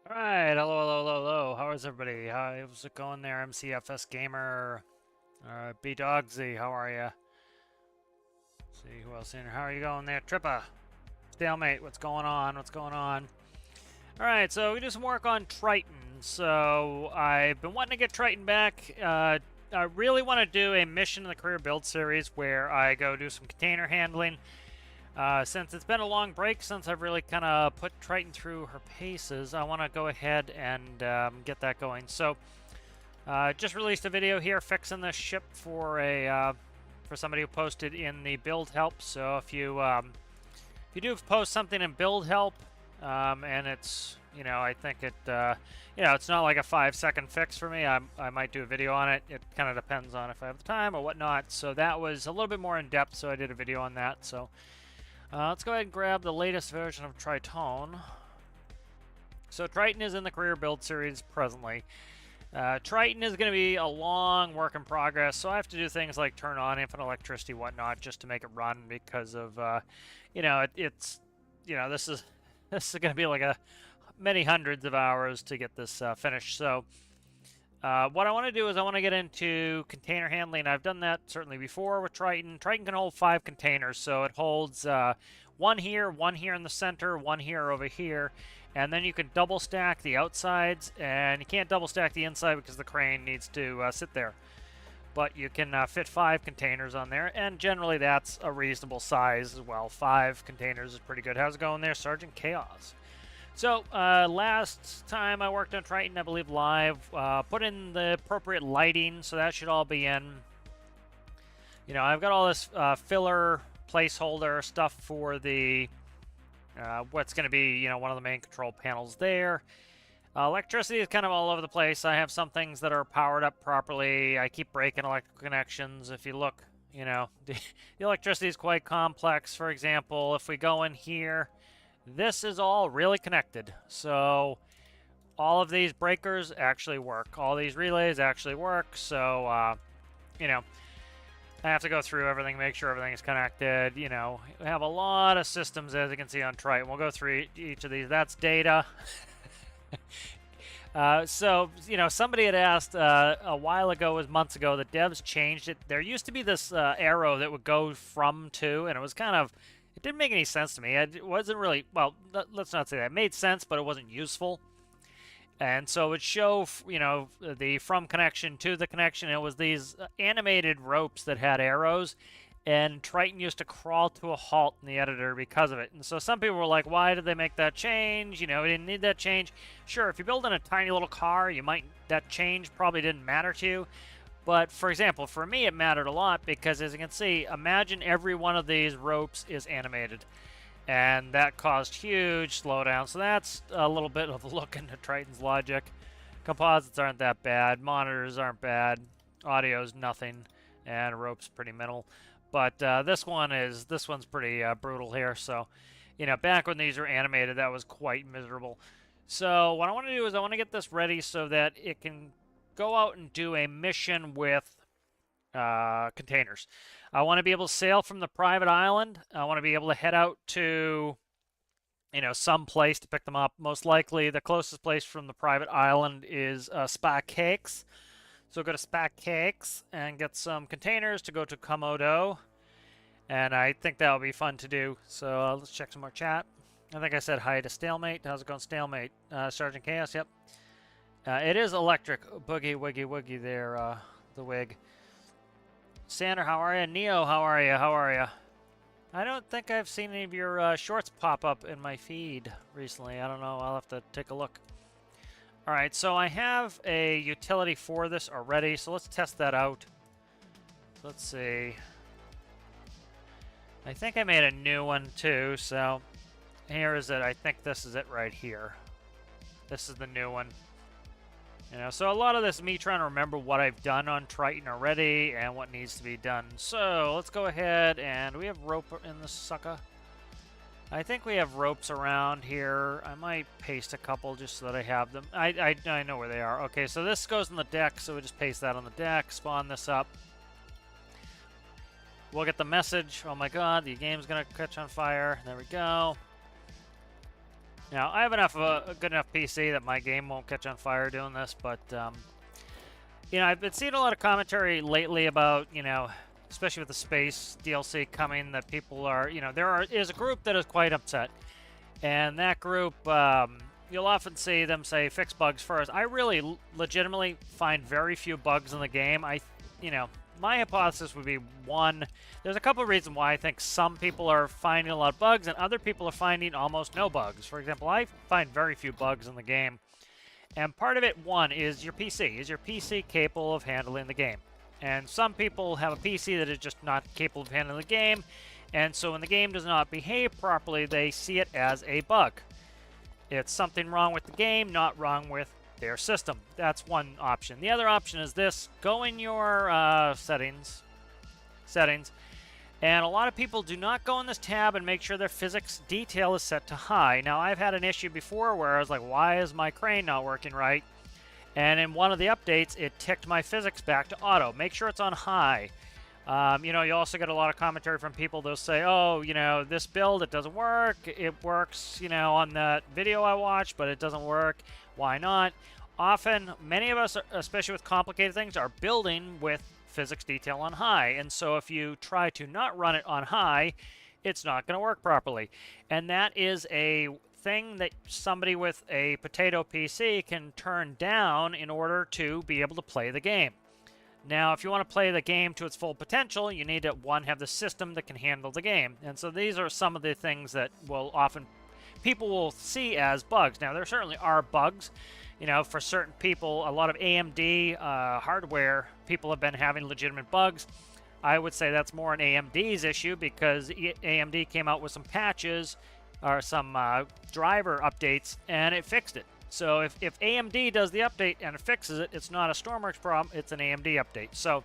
All right, hello, hello, hello, hello. How is everybody? How's it going there, MCFS Gamer? B Dogsy, how are ya? See who else in here. How are you going there, Trippa? Stalemate, what's going on? What's going on? All right, so we do some work on Triton. So I've been wanting to get Triton back. I really want to do a mission in the career build series where I go do some container handling. Since it's been a long break since I've really kind of put Triton through her paces, I want to go ahead and get that going. So, just released a video here fixing this ship for somebody who posted in the build help. So if you do post something in build help, and it's I think it's not like a 5-second fix for me. I might do a video on it. It kind of depends on if I have the time or whatnot. So that was a little bit more in depth. So I did a video on that. So. Let's go ahead and grab the latest version of Triton. So Triton is in the career build series presently. Triton is going to be a long work in progress, so I have to do things like turn on infinite electricity, whatnot, just to make it run because of, this is this is going to be like many hundreds of hours to get this finished. So. What I want to do is I want to get into container handling. I've done that certainly before with Triton. Triton can hold 5 containers, so it holds one here in the center, one here over here, and then you can double stack the outsides, and you can't double stack the inside because the crane needs to sit there. But you can fit 5 containers on there, and generally that's a reasonable size as well. 5 containers is pretty good. How's it going there, Sergeant Chaos? So, last time I worked on Triton, I believe live, put in the appropriate lighting, so that should all be in. I've got all this filler placeholder stuff for the, what's going to be, one of the main control panels there. Electricity is kind of all over the place. I have some things that are powered up properly. I keep breaking electrical connections. If you look, the electricity is quite complex. For example, if we go in here, this is all really connected. So all of these breakers actually work. All these relays actually work. So, I have to go through everything, make sure everything is connected. We have a lot of systems, as you can see on Triton. We'll go through each of these. That's data. Somebody had asked a while ago, months ago, the devs changed it. There used to be this arrow that would go from to, and it was kind of, it didn't make any sense to me. It wasn't really, well, let's not say that. It made sense, but it wasn't useful. And so it would show, the from connection to the connection. It was these animated ropes that had arrows, and Triton used to crawl to a halt in the editor because of it. And so some people were like, why did they make that change? We didn't need that change. Sure, if you're building a tiny little car, that change probably didn't matter to you. But, for example, for me, it mattered a lot because, as you can see, imagine every one of these ropes is animated. And that caused huge slowdown. So that's a little bit of a look into Triton's logic. Composites aren't that bad. Monitors aren't bad. Audio's nothing. And rope's pretty minimal. But this one's pretty brutal here. So, back when these were animated, that was quite miserable. So what I want to do is I want to get this ready so that it can go out and do a mission with containers. I want to be able to sail from the private island. I want to be able to head out to, some place to pick them up. Most likely, the closest place from the private island is Spa Cakes. So go to Spa Cakes and get some containers to go to Komodo. And I think that'll be fun to do. So let's check some more chat. I think I said hi to Stalemate. How's it going, Stalemate? Sergeant Chaos, yep. It is electric. Boogie, wiggy, wiggy there, the wig. Sander, how are you? Neo, how are you? How are you? I don't think I've seen any of your shorts pop up in my feed recently. I don't know. I'll have to take a look. All right, so I have a utility for this already, so let's test that out. Let's see. I think I made a new one too, so here is it. I think this is it right here. This is the new one. So a lot of this is me trying to remember what I've done on Triton already and what needs to be done. So let's go ahead and we have rope in the sucker. I think we have ropes around here. I might paste a couple just so that I have them. I know where they are. Okay, so this goes on the deck, so we just paste that on the deck, spawn this up. We'll get the message. Oh my god, the game's gonna catch on fire. There we go. Now, I have enough a good enough PC that my game won't catch on fire doing this, but you know, I've been seeing a lot of commentary lately about, you know, especially with the space DLC coming, that people are, you know, is a group that is quite upset, and that group, you'll often see them say fix bugs first. I really legitimately find very few bugs in the game. You know, my hypothesis would be one, there's a couple of reasons why I think some people are finding a lot of bugs and other people are finding almost no bugs. For example, I find very few bugs in the game. And part of it, one, is your PC. Is your PC capable of handling the game? And some people have a PC that is just not capable of handling the game, and so when the game does not behave properly, they see it as a bug. It's something wrong with the game, not wrong with their system. That's one option. The other option is this. Go in your settings, and a lot of people do not go in this tab and make sure their physics detail is set to high. Now, I've had an issue before where I was like, why is my crane not working right? And in one of the updates, it ticked my physics back to auto. Make sure it's on high. You know, you also get a lot of commentary from people. They'll say, oh, you know, this build, it doesn't work. It works, you know, on that video I watched, but it doesn't work. Why not? Often, many of us, especially with complicated things, are building with physics detail on high. And so if you try to not run it on high, it's not going to work properly. And that is a thing that somebody with a potato PC can turn down in order to be able to play the game. Now, if you want to play the game to its full potential, you need to, one, have the system that can handle the game. And so these are some of the things that will often people will see as bugs. Now, there certainly are bugs. You know, for certain people, a lot of AMD hardware, people have been having legitimate bugs. I would say that's more an AMD's issue because AMD came out with some patches or some driver updates, and it fixed it. So if AMD does the update and it fixes it, it's not a Stormworks problem, it's an AMD update. So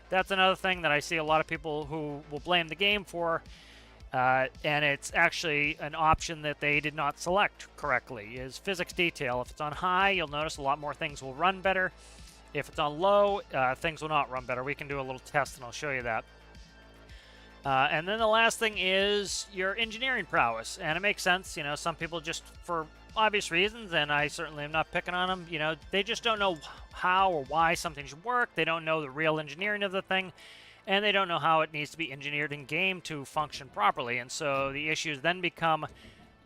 that's another thing that I see a lot of people who will blame the game for, and it's actually an option that they did not select correctly, is physics detail. If it's on high, you'll notice a lot more things will run better. If it's on low, things will not run better. We can do a little test and I'll show you that. And then the last thing is your engineering prowess. And it makes sense, you know, some people just, for obvious reasons, and I certainly am not picking on them, you know, they just don't know how or why something should work. They don't know the real engineering of the thing, and they don't know how it needs to be engineered in game to function properly. And so the issues then become,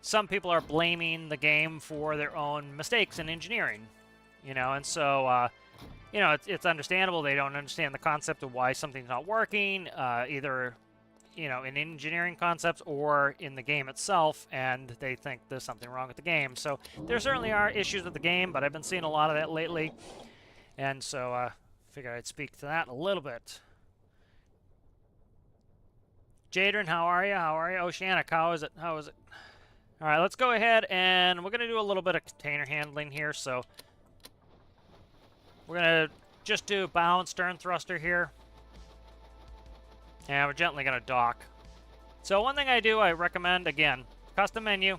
some people are blaming the game for their own mistakes in engineering, you know, and so, you know, it's understandable. They don't understand the concept of why something's not working, either, you know, in engineering concepts or in the game itself, and they think there's something wrong with the game. So there certainly are issues with the game, but I've been seeing a lot of that lately, and so figured I'd speak to that a little bit. Jadron, how are you? How are you? Oceanic, how is it? How is it? All right, let's go ahead, and we're going to do a little bit of container handling here. So we're going to just do bow and stern thruster here. And we're gently going to dock. So one thing I recommend, again, custom menu,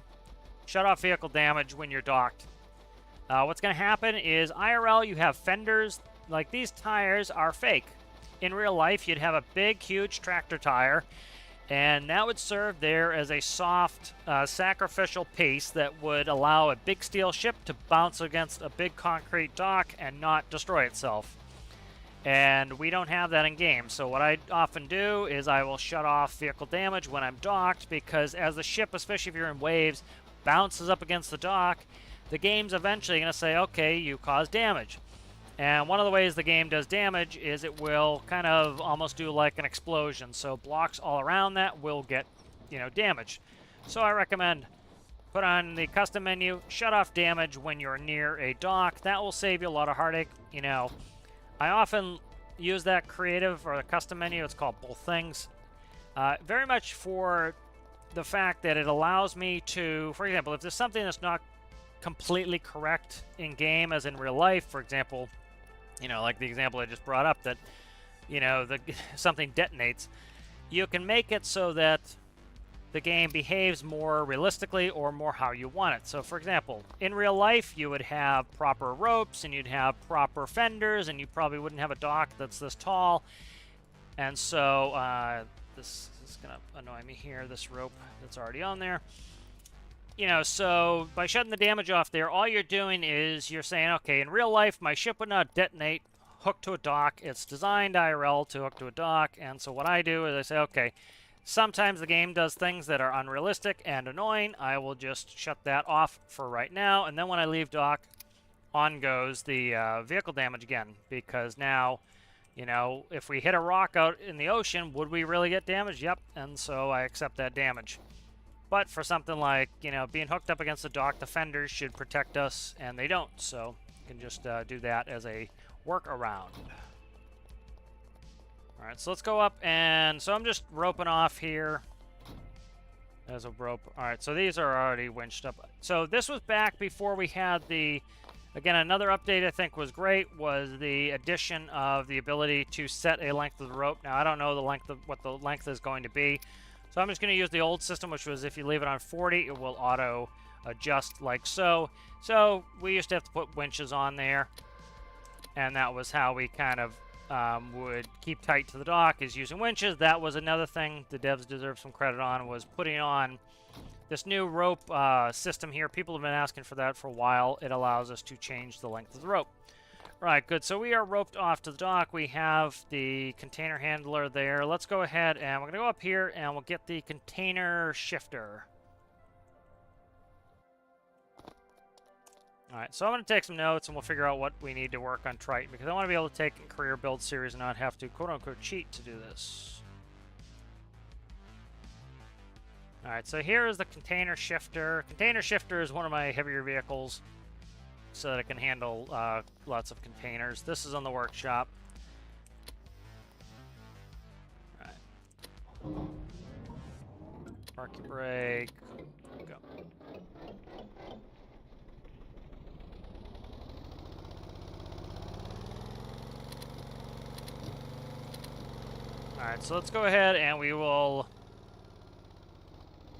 shut off vehicle damage when you're docked. What's going to happen is IRL, you have fenders. Like, these tires are fake. In real life, you'd have a big, huge tractor tire, and that would serve there as a soft, sacrificial piece that would allow a big steel ship to bounce against a big concrete dock and not destroy itself. And we don't have that in game. So what I often do is I will shut off vehicle damage when I'm docked, because as the ship, especially if you're in waves, bounces up against the dock, the game's eventually going to say, okay, you caused damage. And one of the ways the game does damage is it will kind of almost do like an explosion. So blocks all around that will get, you know, damaged. So I recommend put on the custom menu, shut off damage when you're near a dock. That will save you a lot of heartache, you know. I often use that creative or the custom menu. It's called both things. Very much for the fact that it allows me to, for example, if there's something that's not completely correct in game as in real life, for example, you know, like the example I just brought up that, you know, something detonates, you can make it so that the game behaves more realistically or more how you want it. So, for example, in real life, you would have proper ropes and you'd have proper fenders, and you probably wouldn't have a dock that's this tall. And so, this is going to annoy me here, this rope that's already on there. you know, so by shutting the damage off there, all you're doing is you're saying, okay, in real life, my ship would not detonate hooked to a dock. It's designed IRL to hook to a dock, and so what I do is I say, okay, sometimes the game does things that are unrealistic and annoying. I will just shut that off for right now, and then when I leave dock, on goes the vehicle damage again, because now, you know, if we hit a rock out in the ocean, would we really get damaged? Yep, and so I accept that damage. But for something like, you know, being hooked up against the dock, the fenders should protect us, and they don't, so you can just do that as a workaround. Alright, so let's go up, and so I'm just roping off here. There's a rope. Alright, so these are already winched up. So this was back before we had the... Again, another update I think was great was the addition of the ability to set a length of the rope. Now, I don't know the length of what the length is going to be, so I'm just going to use the old system, which was if you leave it on 40, it will auto adjust like so. So we used to have to put winches on there, and that was how we kind of would keep tight to the dock, is using winches. That was another thing the devs deserve some credit on, was putting on this new rope system here. People have been asking for that for a while. It allows us to change the length of the rope. Right, good. So we are roped off to the dock. We have the container handler there. Let's go ahead and we're going to go up here and we'll get the container shifter. Alright, so I'm going to take some notes and we'll figure out what we need to work on Triton, because I want to be able to take a career build series and not have to quote-unquote cheat to do this. Alright, so here is the container shifter. Container shifter is one of my heavier vehicles, so that it can handle lots of containers. This is on the workshop. Alright. Park your brake. Go. Alright, so let's go ahead and we will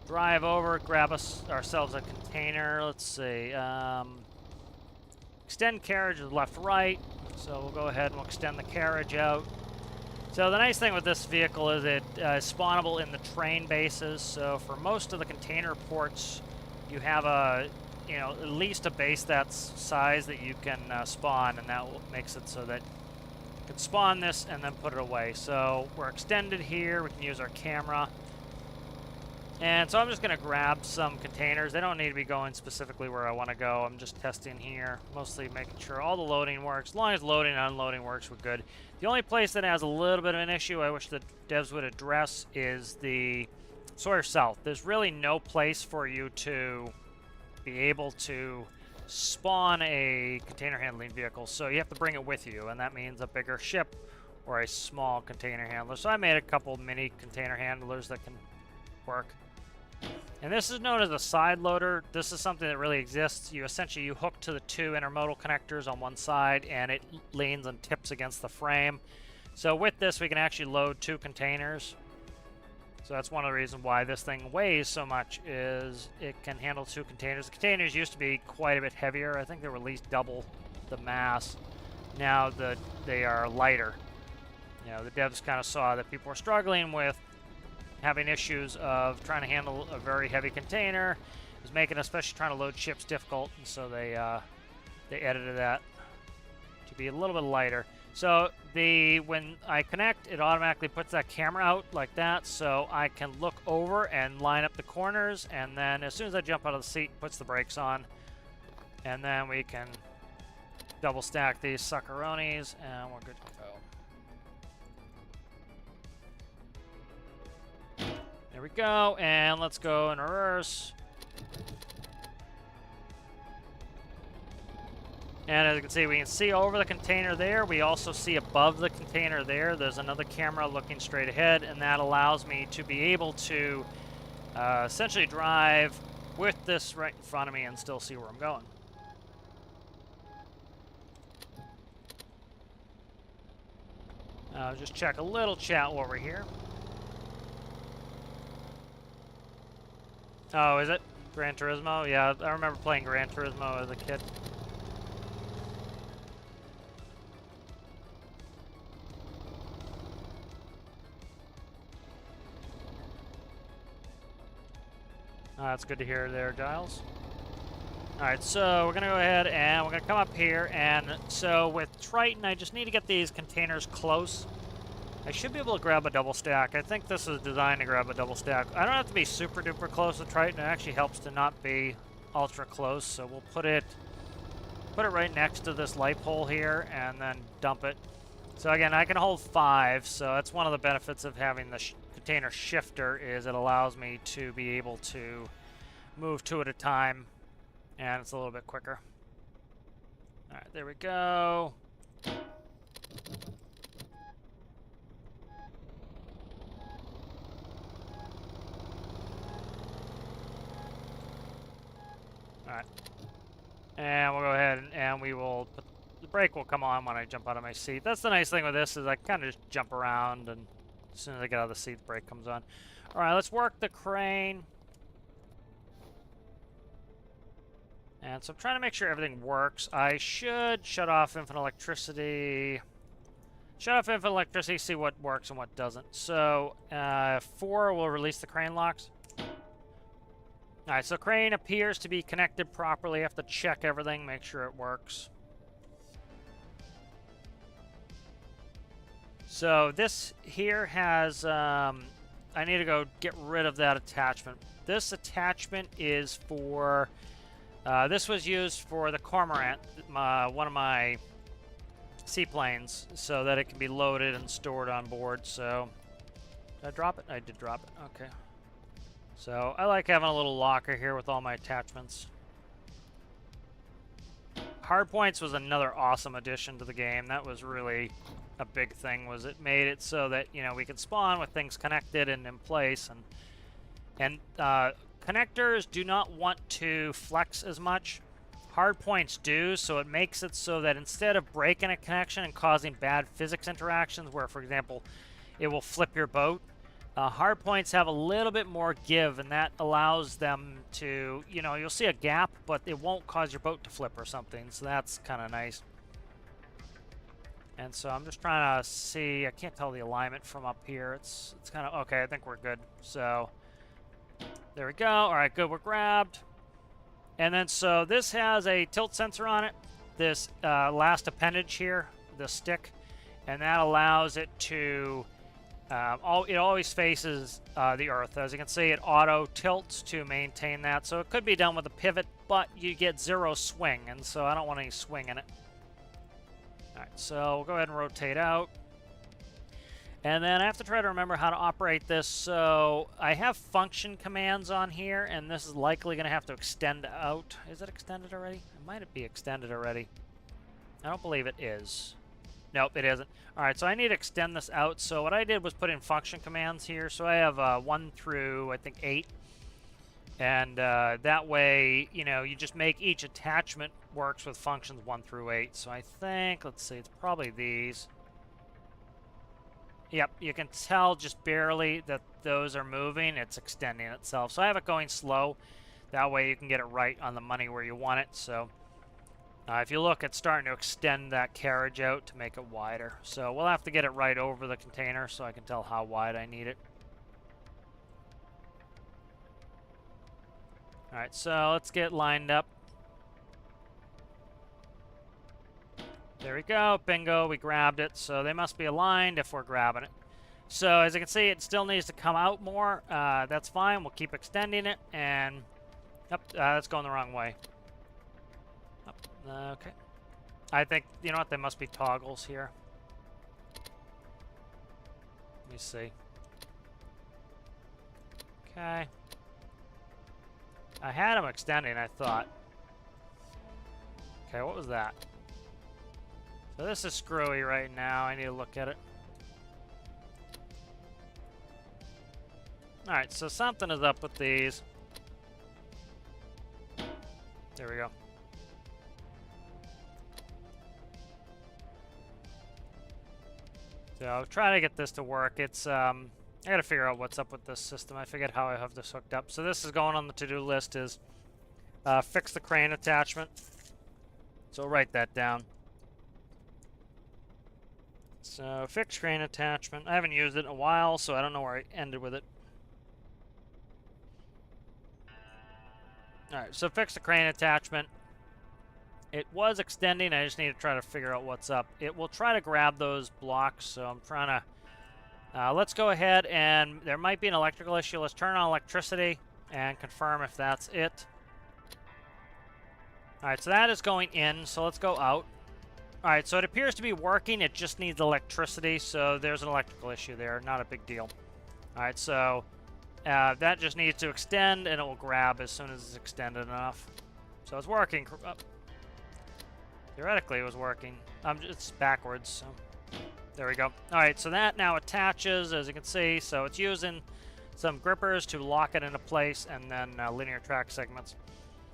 drive over, grab ourselves a container. Let's see. Extend carriage is left, right. So we'll go ahead and we'll extend the carriage out. So the nice thing with this vehicle is it is spawnable in the train bases. So for most of the container ports, you have a, you know, at least a base that's size that you can spawn, and that makes it so that you can spawn this and then put it away. So we're extended here. We can use our camera. And so I'm just going to grab some containers. They don't need to be going specifically where I want to go. I'm just testing here, mostly making sure all the loading works. As long as loading and unloading works, we're good. The only place that has a little bit of an issue I wish the devs would address is the Sawyer South. There's really no place for you to be able to spawn a container handling vehicle, so you have to bring it with you, and that means a bigger ship or a small container handler. So I made a couple mini container handlers that can work. And this is known as a side loader. This is something that really exists. You essentially hook to the two intermodal connectors on one side, and it leans and tips against the frame. So with this, we can actually load 2 containers. So that's one of the reasons why this thing weighs so much, is it can handle 2 containers. The containers used to be quite a bit heavier. I think they were at least double the mass. Now they are lighter. You know, the devs kind of saw that people were struggling with having issues of trying to handle a very heavy container. It was making, especially trying to load ships, difficult, and so they edited that to be a little bit lighter. So when I connect, it automatically puts that camera out like that, so I can look over and line up the corners, and then as soon as I jump out of the seat, it puts the brakes on, and then we can double stack these suckeronis, and we're good to go. There we go, and let's go in reverse. And as you can see, we can see over the container there. We also see above the container there. There's another camera looking straight ahead, and that allows me to be able to essentially drive with this right in front of me and still see where I'm going. Just check a little chat while we're here. Oh, is it? Gran Turismo? Yeah, I remember playing Gran Turismo as a kid. That's good to hear there, Giles. Alright, so we're going to go ahead and we're going to come up here, and so with Triton, I just need to get these containers close. I should be able to grab a double stack. I think this is designed to grab a double stack. I don't have to be super duper close with Triton. It actually helps to not be ultra close, so we'll put it right next to this light pole here and then dump it. So again, I can hold 5, so that's one of the benefits of having the container shifter is it allows me to be able to move 2 at a time, and it's a little bit quicker. All right, there we go. All right, and we'll go ahead and we will put, the brake will come on when I jump out of my seat. That's the nice thing with this is I kind of just jump around, and as soon as I get out of the seat, the brake comes on. All right, let's work the crane. And so I'm trying to make sure everything works. I should shut off infinite electricity. Shut off infinite electricity, see what works and what doesn't. So 4 will release the crane locks. All right, so crane appears to be connected properly. I have to check everything, make sure it works. So this here has, I need to go get rid of that attachment. This attachment is for, this was used for the Cormorant, one of my seaplanes, so that it can be loaded and stored on board. So, did I drop it? I did drop it, okay. So, I like having a little locker here with all my attachments. Hardpoints was another awesome addition to the game. That was really a big thing, was it made it so that, you know, we could spawn with things connected and in place, and connectors do not want to flex as much. Hardpoints do, so it makes it so that instead of breaking a connection and causing bad physics interactions where, for example, it will flip your boat, hardpoints have a little bit more give, and that allows them to, you know, you'll see a gap, but it won't cause your boat to flip or something, so that's kind of nice. And so I'm just trying to see, I can't tell the alignment from up here. It's kind of, okay, I think we're good. So, there we go. All right, good, we're grabbed. And then, so this has a tilt sensor on it, this last appendage here, the stick, and that allows it to, it always faces the Earth. As you can see, it auto tilts to maintain that. So it could be done with a pivot, but you get 0 swing, and so I don't want any swing in it. All right, so we'll go ahead and rotate out. And then I have to try to remember how to operate this. So I have function commands on here, and this is likely going to have to extend out. Is it extended already? It might be extended already. I don't believe it is. Nope, it isn't. All right, so I need to extend this out. So what I did was put in function commands here. So I have 1 through, I think, 8. And that way, you know, you just make each attachment works with functions 1 through 8. So I think, let's see, it's probably these. Yep, you can tell just barely that those are moving. It's extending itself. So I have it going slow. That way you can get it right on the money where you want it. So if you look, it's starting to extend that carriage out to make it wider. So we'll have to get it right over the container so I can tell how wide I need it. All right, so let's get lined up. There we go, bingo, we grabbed it. So they must be aligned if we're grabbing it. So as you can see, it still needs to come out more. That's fine, we'll keep extending it. And, yep, that's going the wrong way. Okay. I think, you know what, there must be toggles here. Let me see. Okay. I had them extending, I thought. Okay, what was that? So this is screwy right now. I need to look at it. Alright, so something is up with these. There we go. So I'll try to get this to work. It's, I gotta figure out what's up with this system. I figured how I have this hooked up. So this is going on the to-do list is fix the crane attachment. So write that down. So fix crane attachment. I haven't used it in a while, so I don't know where I ended with it. Alright, so fix the crane attachment. It was extending. I just need to try to figure out what's up. It will try to grab those blocks, so I'm trying to... let's go ahead, and there might be an electrical issue. Let's turn on electricity and confirm if that's it. Alright, so that is going in, so let's go out. Alright, so it appears to be working. It just needs electricity, so there's an electrical issue there. Not a big deal. Alright, so that just needs to extend, and it will grab as soon as it's extended enough. So it's working. Oh. Theoretically, it was working. It's backwards, so there we go. Alright, so that now attaches, as you can see. So it's using some grippers to lock it into place, and then linear track segments.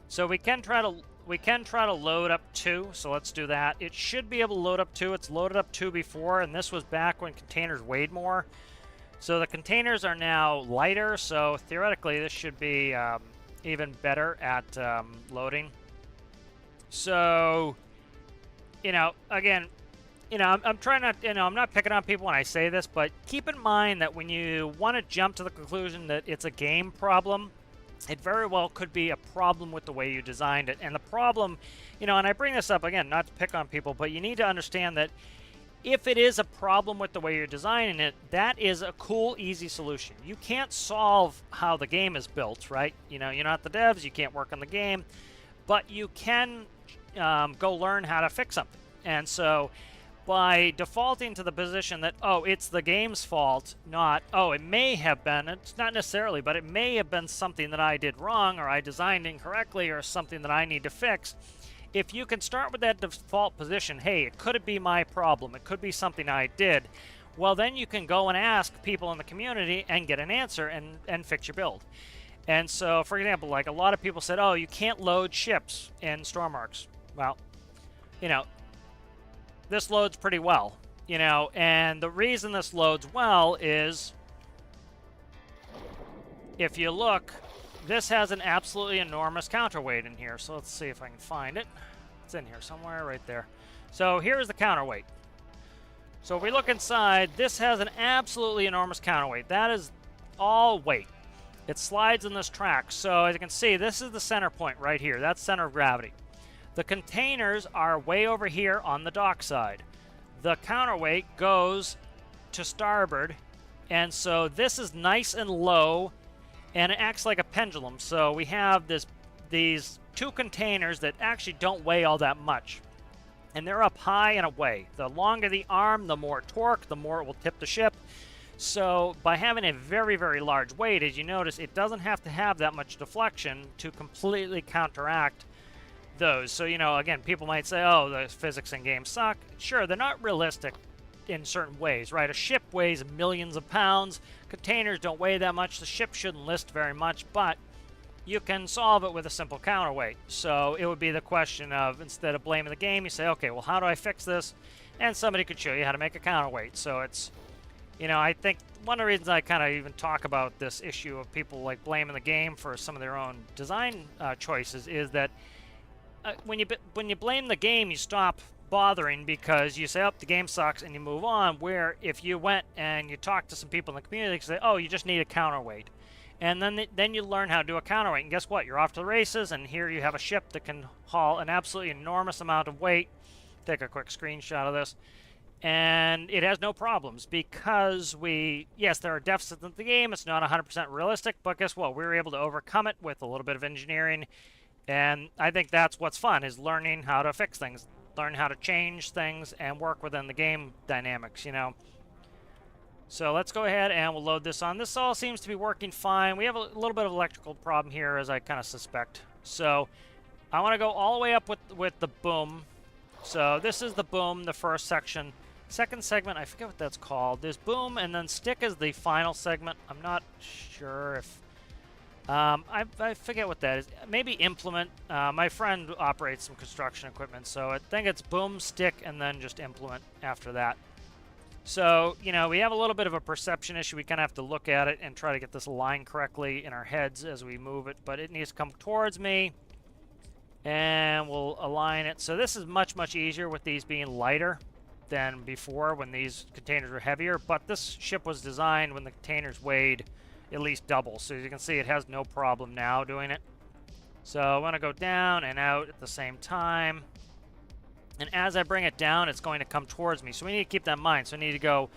So we can try to load up 2, so let's do that. It should be able to load up 2. It's loaded up 2 before, and this was back when containers weighed more. So the containers are now lighter, so theoretically this should be even better at loading. So, you know, again, you know, I'm trying not, you know, I'm not picking on people when I say this, but keep in mind that when you want to jump to the conclusion that it's a game problem, it very well could be a problem with the way you designed it. And the problem, you know, and I bring this up again, not to pick on people, but you need to understand that if it is a problem with the way you're designing it, that is a cool, easy solution. You can't solve how the game is built, right? You know, you're not the devs, you can't work on the game, but you can go learn how to fix something. And so by defaulting to the position that, oh, it's the game's fault, not, oh, it may have been, it's not necessarily, but it may have been something that I did wrong or I designed incorrectly or something that I need to fix. If you can start with that default position, hey, it could be my problem, it could be something I did, well, then you can go and ask people in the community and get an answer and fix your build. And so, for example, like a lot of people said, oh, you can't load ships in Stormworks. Well, you know, this loads pretty well, you know, and the reason this loads well is, if you look, this has an absolutely enormous counterweight in here. So let's see if I can find it. It's in here somewhere, right there. So here's the counterweight. So if we look inside, this has an absolutely enormous counterweight. That is all weight. It slides in this track. So as you can see, this is the center point right here. That's center of gravity. The containers are way over here on the dock side. The counterweight goes to starboard, and so this is nice and low, and it acts like a pendulum. So we have these 2 containers that actually don't weigh all that much, and they're up high and away. The longer the arm, the more torque, the more it will tip the ship. So by having a very, very large weight, as you notice, it doesn't have to have that much deflection to completely counteract those. So, you know, again, people might say, oh, the physics in games suck. Sure, they're not realistic in certain ways, right? A ship weighs millions of pounds. Containers don't weigh that much. The ship shouldn't list very much, but you can solve it with a simple counterweight. So it would be the question of, instead of blaming the game, you say, okay, well, how do I fix this? And somebody could show you how to make a counterweight. So it's, you know, I think one of the reasons I kind of even talk about this issue of people like blaming the game for some of their own design choices is that when you blame the game, you stop bothering because you say, oh, the game sucks, and you move on. Where if you went and you talk to some people in the community, you say, oh, you just need a counterweight. And then you learn how to do a counterweight. And guess what? You're off to the races, and here you have a ship that can haul an absolutely enormous amount of weight. Take a quick screenshot of this. And it has no problems because yes, there are deficits in the game. It's not 100% realistic, but guess what? We were able to overcome it with a little bit of engineering. And I think that's what's fun, is learning how to fix things, learn how to change things, and work within the game dynamics, you know. So let's go ahead and we'll load this on. This all seems to be working fine. We have a little bit of electrical problem here, as I kind of suspect. So I want to go all the way up with the boom. So this is the boom, the first section. Second segment, I forget what that's called. There's boom, and then stick is the final segment. I'm not sure if... I forget what that is. Maybe implement. My friend operates some construction equipment, so I think it's boom, stick, and then just implement after that. So, you know, we have a little bit of a perception issue. We kind of have to look at it and try to get this aligned correctly in our heads as we move it, but it needs to come towards me, and we'll align it. So this is much, much easier with these being lighter than before when these containers were heavier, but this ship was designed when the containers weighed at least double. So as you can see, it has no problem now doing it. So I want to go down and out at the same time. And as I bring it down, it's going to come towards me. So we need to keep that in mind. So I need to go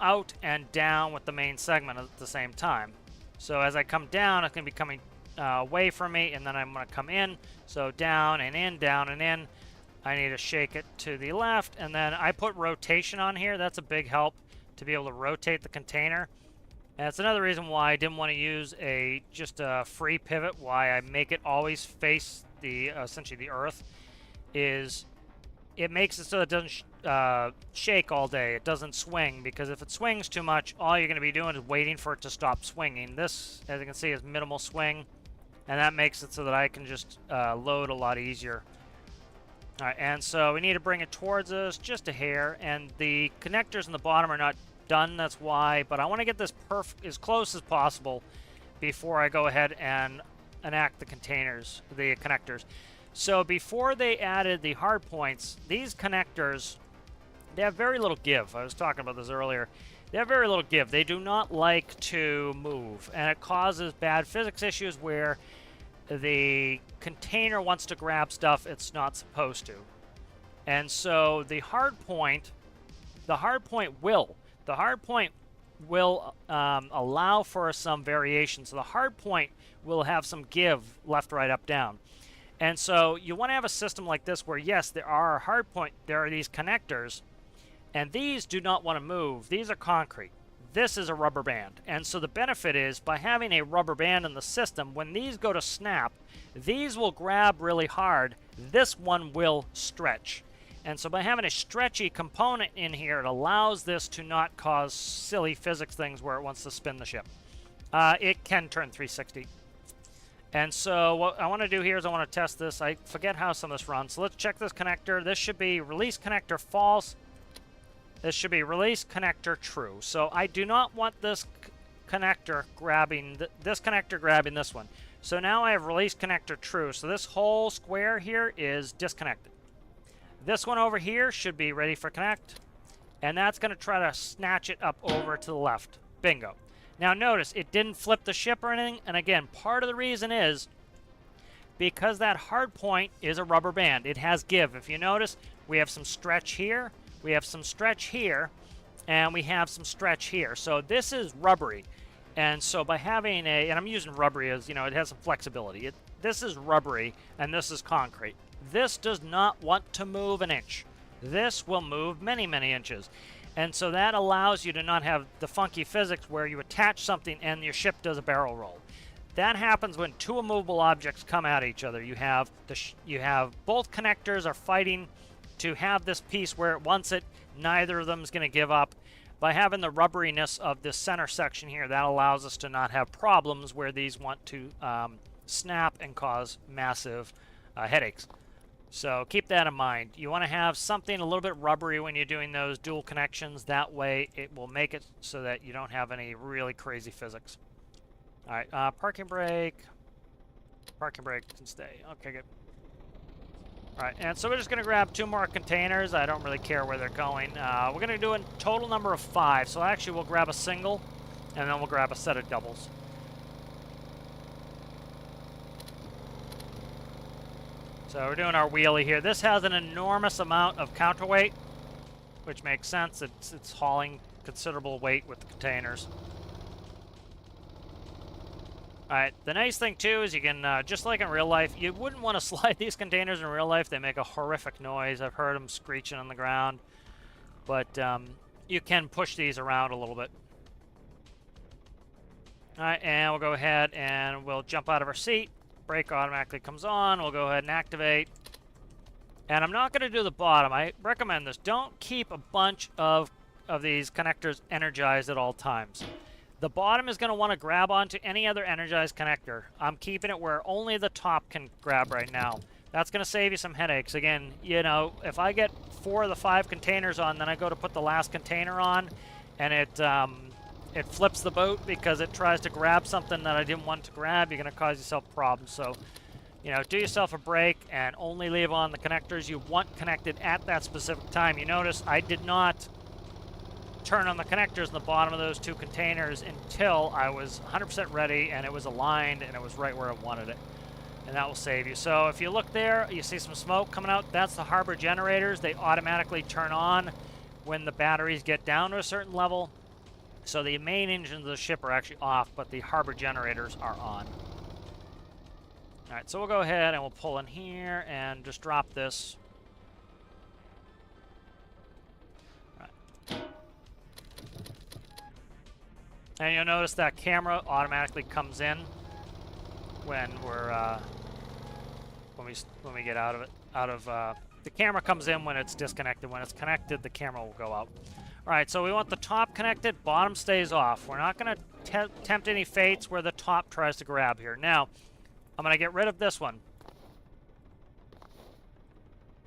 out and down with the main segment at the same time. So as I come down, it's going to be coming away from me, and then I'm going to come in. So down and in, down and in. I need to shake it to the left, and then I put rotation on here. That's a big help to be able to rotate the container. And it's another reason why I didn't want to use just a free pivot, why I make it always face the essentially the earth, is it makes it so it doesn't shake all day. It doesn't swing, because if it swings too much, all you're going to be doing is waiting for it to stop swinging. This, as you can see, is minimal swing, and that makes it so that I can just load a lot easier. All right, and so we need to bring it towards us just a hair, and the connectors in the bottom are not done, that's why, but I want to get this as close as possible before I go ahead and enact the connectors. So before they added the hard points, these connectors, they have very little give. I was talking about this earlier. They have very little give. They do not like to move, and it causes bad physics issues where the container wants to grab stuff it's not supposed to. And so the hard point will allow for some variation. So the hard point will have some give left, right, up, down. And so you want to have a system like this where, yes, there are these connectors, and these do not want to move. These are concrete. This is a rubber band. And so the benefit is, by having a rubber band in the system, when these go to snap, these will grab really hard. This one will stretch. And so by having a stretchy component in here, it allows this to not cause silly physics things where it wants to spin the ship. It can turn 360. And so what I want to do here is I want to test this. I forget how some of this runs. So let's check this connector. This should be release connector false. This should be release connector true. So I do not want this connector grabbing this one. So now I have release connector true. So this whole square here is disconnected. This one over here should be ready for connect. And that's going to try to snatch it up over to the left. Bingo. Now notice, it didn't flip the ship or anything. And again, part of the reason is because that hard point is a rubber band. It has give. If you notice, we have some stretch here. We have some stretch here, and we have some stretch here. So this is rubbery. And so by having and I'm using rubbery as, it has some flexibility. This is rubbery, and this is concrete. This does not want to move an inch. This will move many, many inches. And so that allows you to not have the funky physics where you attach something and your ship does a barrel roll. That happens when two immovable objects come at each other. You have both connectors are fighting to have this piece where it wants it. Neither of them is going to give up. By having the rubberiness of this center section here, that allows us to not have problems where these want to snap and cause massive headaches. So keep that in mind. You want to have something a little bit rubbery when you're doing those dual connections. That way it will make it so that you don't have any really crazy physics. All right, parking brake. Parking brake can stay. Okay, good. All right, and so we're just going to grab 2 more containers. I don't really care where they're going. We're going to do a total number of 5. So actually we'll grab a single, and then we'll grab a set of doubles. So we're doing our wheelie here. This has an enormous amount of counterweight, which makes sense. It's hauling considerable weight with the containers. Alright, the nice thing too is you can, just like in real life, you wouldn't want to slide these containers in real life. They make a horrific noise. I've heard them screeching on the ground. But you can push these around a little bit. Alright, and we'll go ahead and we'll jump out of our seat. Brake automatically comes on. We'll go ahead and activate. And I'm not going to do the bottom. I recommend this. Don't keep a bunch of these connectors energized at all times. The bottom is going to want to grab onto any other energized connector. I'm keeping it where only the top can grab right now. That's going to save you some headaches. Again, if I get 4 of the 5 containers on, then I go to put the last container on, and it flips the boat because it tries to grab something that I didn't want to grab. You're going to cause yourself problems. So, do yourself a break and only leave on the connectors you want connected at that specific time. You notice I did not turn on the connectors in the bottom of those two containers until I was 100% ready and it was aligned and it was right where I wanted it. And that will save you. So if you look there, you see some smoke coming out. That's the harbor generators. They automatically turn on when the batteries get down to a certain level. So the main engines of the ship are actually off, but the harbor generators are on. All right, so we'll go ahead and we'll pull in here and just drop this. All right. And you'll notice that camera automatically comes in when we're when we get out of it. The camera comes in when it's disconnected. When it's connected, the camera will go out. All right, so we want the top connected, bottom stays off. We're not going to tempt any fates where the top tries to grab here. Now, I'm going to get rid of this one.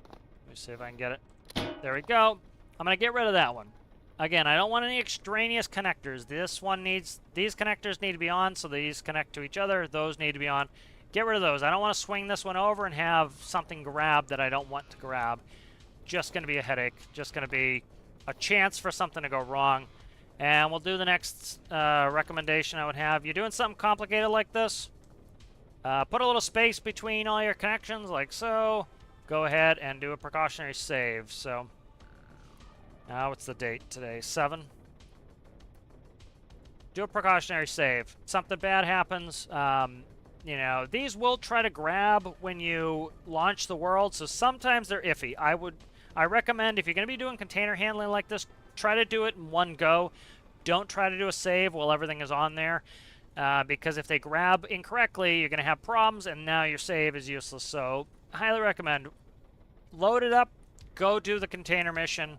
Let me see if I can get it. There we go. I'm going to get rid of that one. Again, I don't want any extraneous connectors. This one needs, these connectors need to be on, so these connect to each other. Those need to be on. Get rid of those. I don't want to swing this one over and have something grab that I don't want to grab. Just going to be a headache. Just going to be a chance for something to go wrong. And we'll do the next recommendation I would have. You're doing something complicated like this, put a little space between all your connections like so. Go ahead and do a precautionary save. So now what's the date today? 7. Do a precautionary save. Something bad happens. You know, these will try to grab when you launch the world, so sometimes they're iffy. I recommend if you're going to be doing container handling like this, try to do it in one go. Don't try to do a save while everything is on there, because if they grab incorrectly, you're going to have problems, and now your save is useless. So, highly recommend load it up, go do the container mission,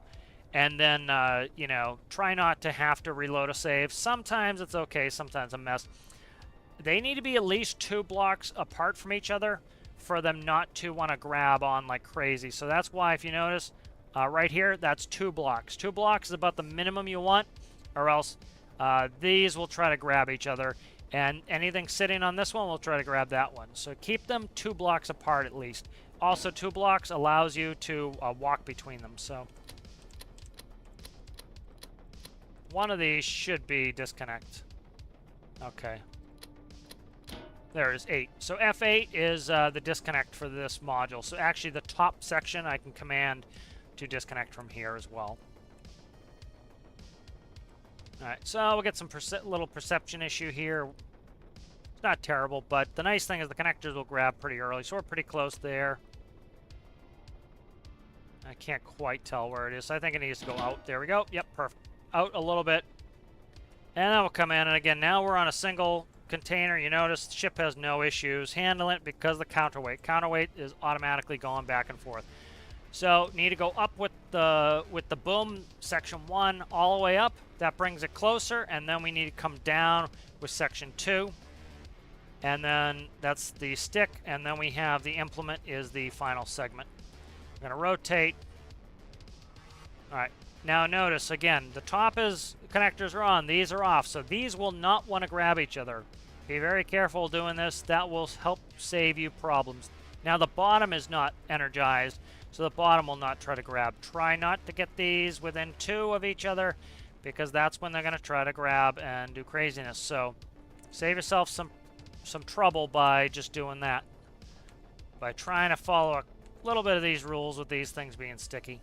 and then, you know, try not to have to reload a save. Sometimes it's okay, sometimes a mess. They need to be at least 2 blocks apart from each other for them not to want to grab on like crazy. So that's why, if you notice, right here, that's 2 blocks. 2 blocks is about the minimum you want, or else these will try to grab each other, and anything sitting on this one will try to grab that one. So keep them 2 blocks apart at least. Also, 2 blocks allows you to walk between them. So one of these should be disconnect. Okay. There is 8. So F8 is the disconnect for this module. So actually the top section I can command to disconnect from here as well. Alright, so we'll get some little perception issue here. It's not terrible, but the nice thing is the connectors will grab pretty early, so we're pretty close there. I can't quite tell where it is, so I think it needs to go out. There we go. Yep, perfect. Out a little bit. And then we'll come in, and again, now we're on a single container. You notice the ship has no issues handling it because of the counterweight. Counterweight is automatically going back and forth. So need to go up with the boom section 1 all the way up. That brings it closer, and then we need to come down with section 2. And then that's the stick, and then we have the implement is the final segment. We're going to rotate. All right. Now notice, again, the top is, connectors are on, these are off, so these will not want to grab each other. Be very careful doing this. That will help save you problems. Now the bottom is not energized, so the bottom will not try to grab. Try not to get these within 2 of each other, because that's when they're going to try to grab and do craziness. So save yourself some trouble by just doing that, by trying to follow a little bit of these rules with these things being sticky.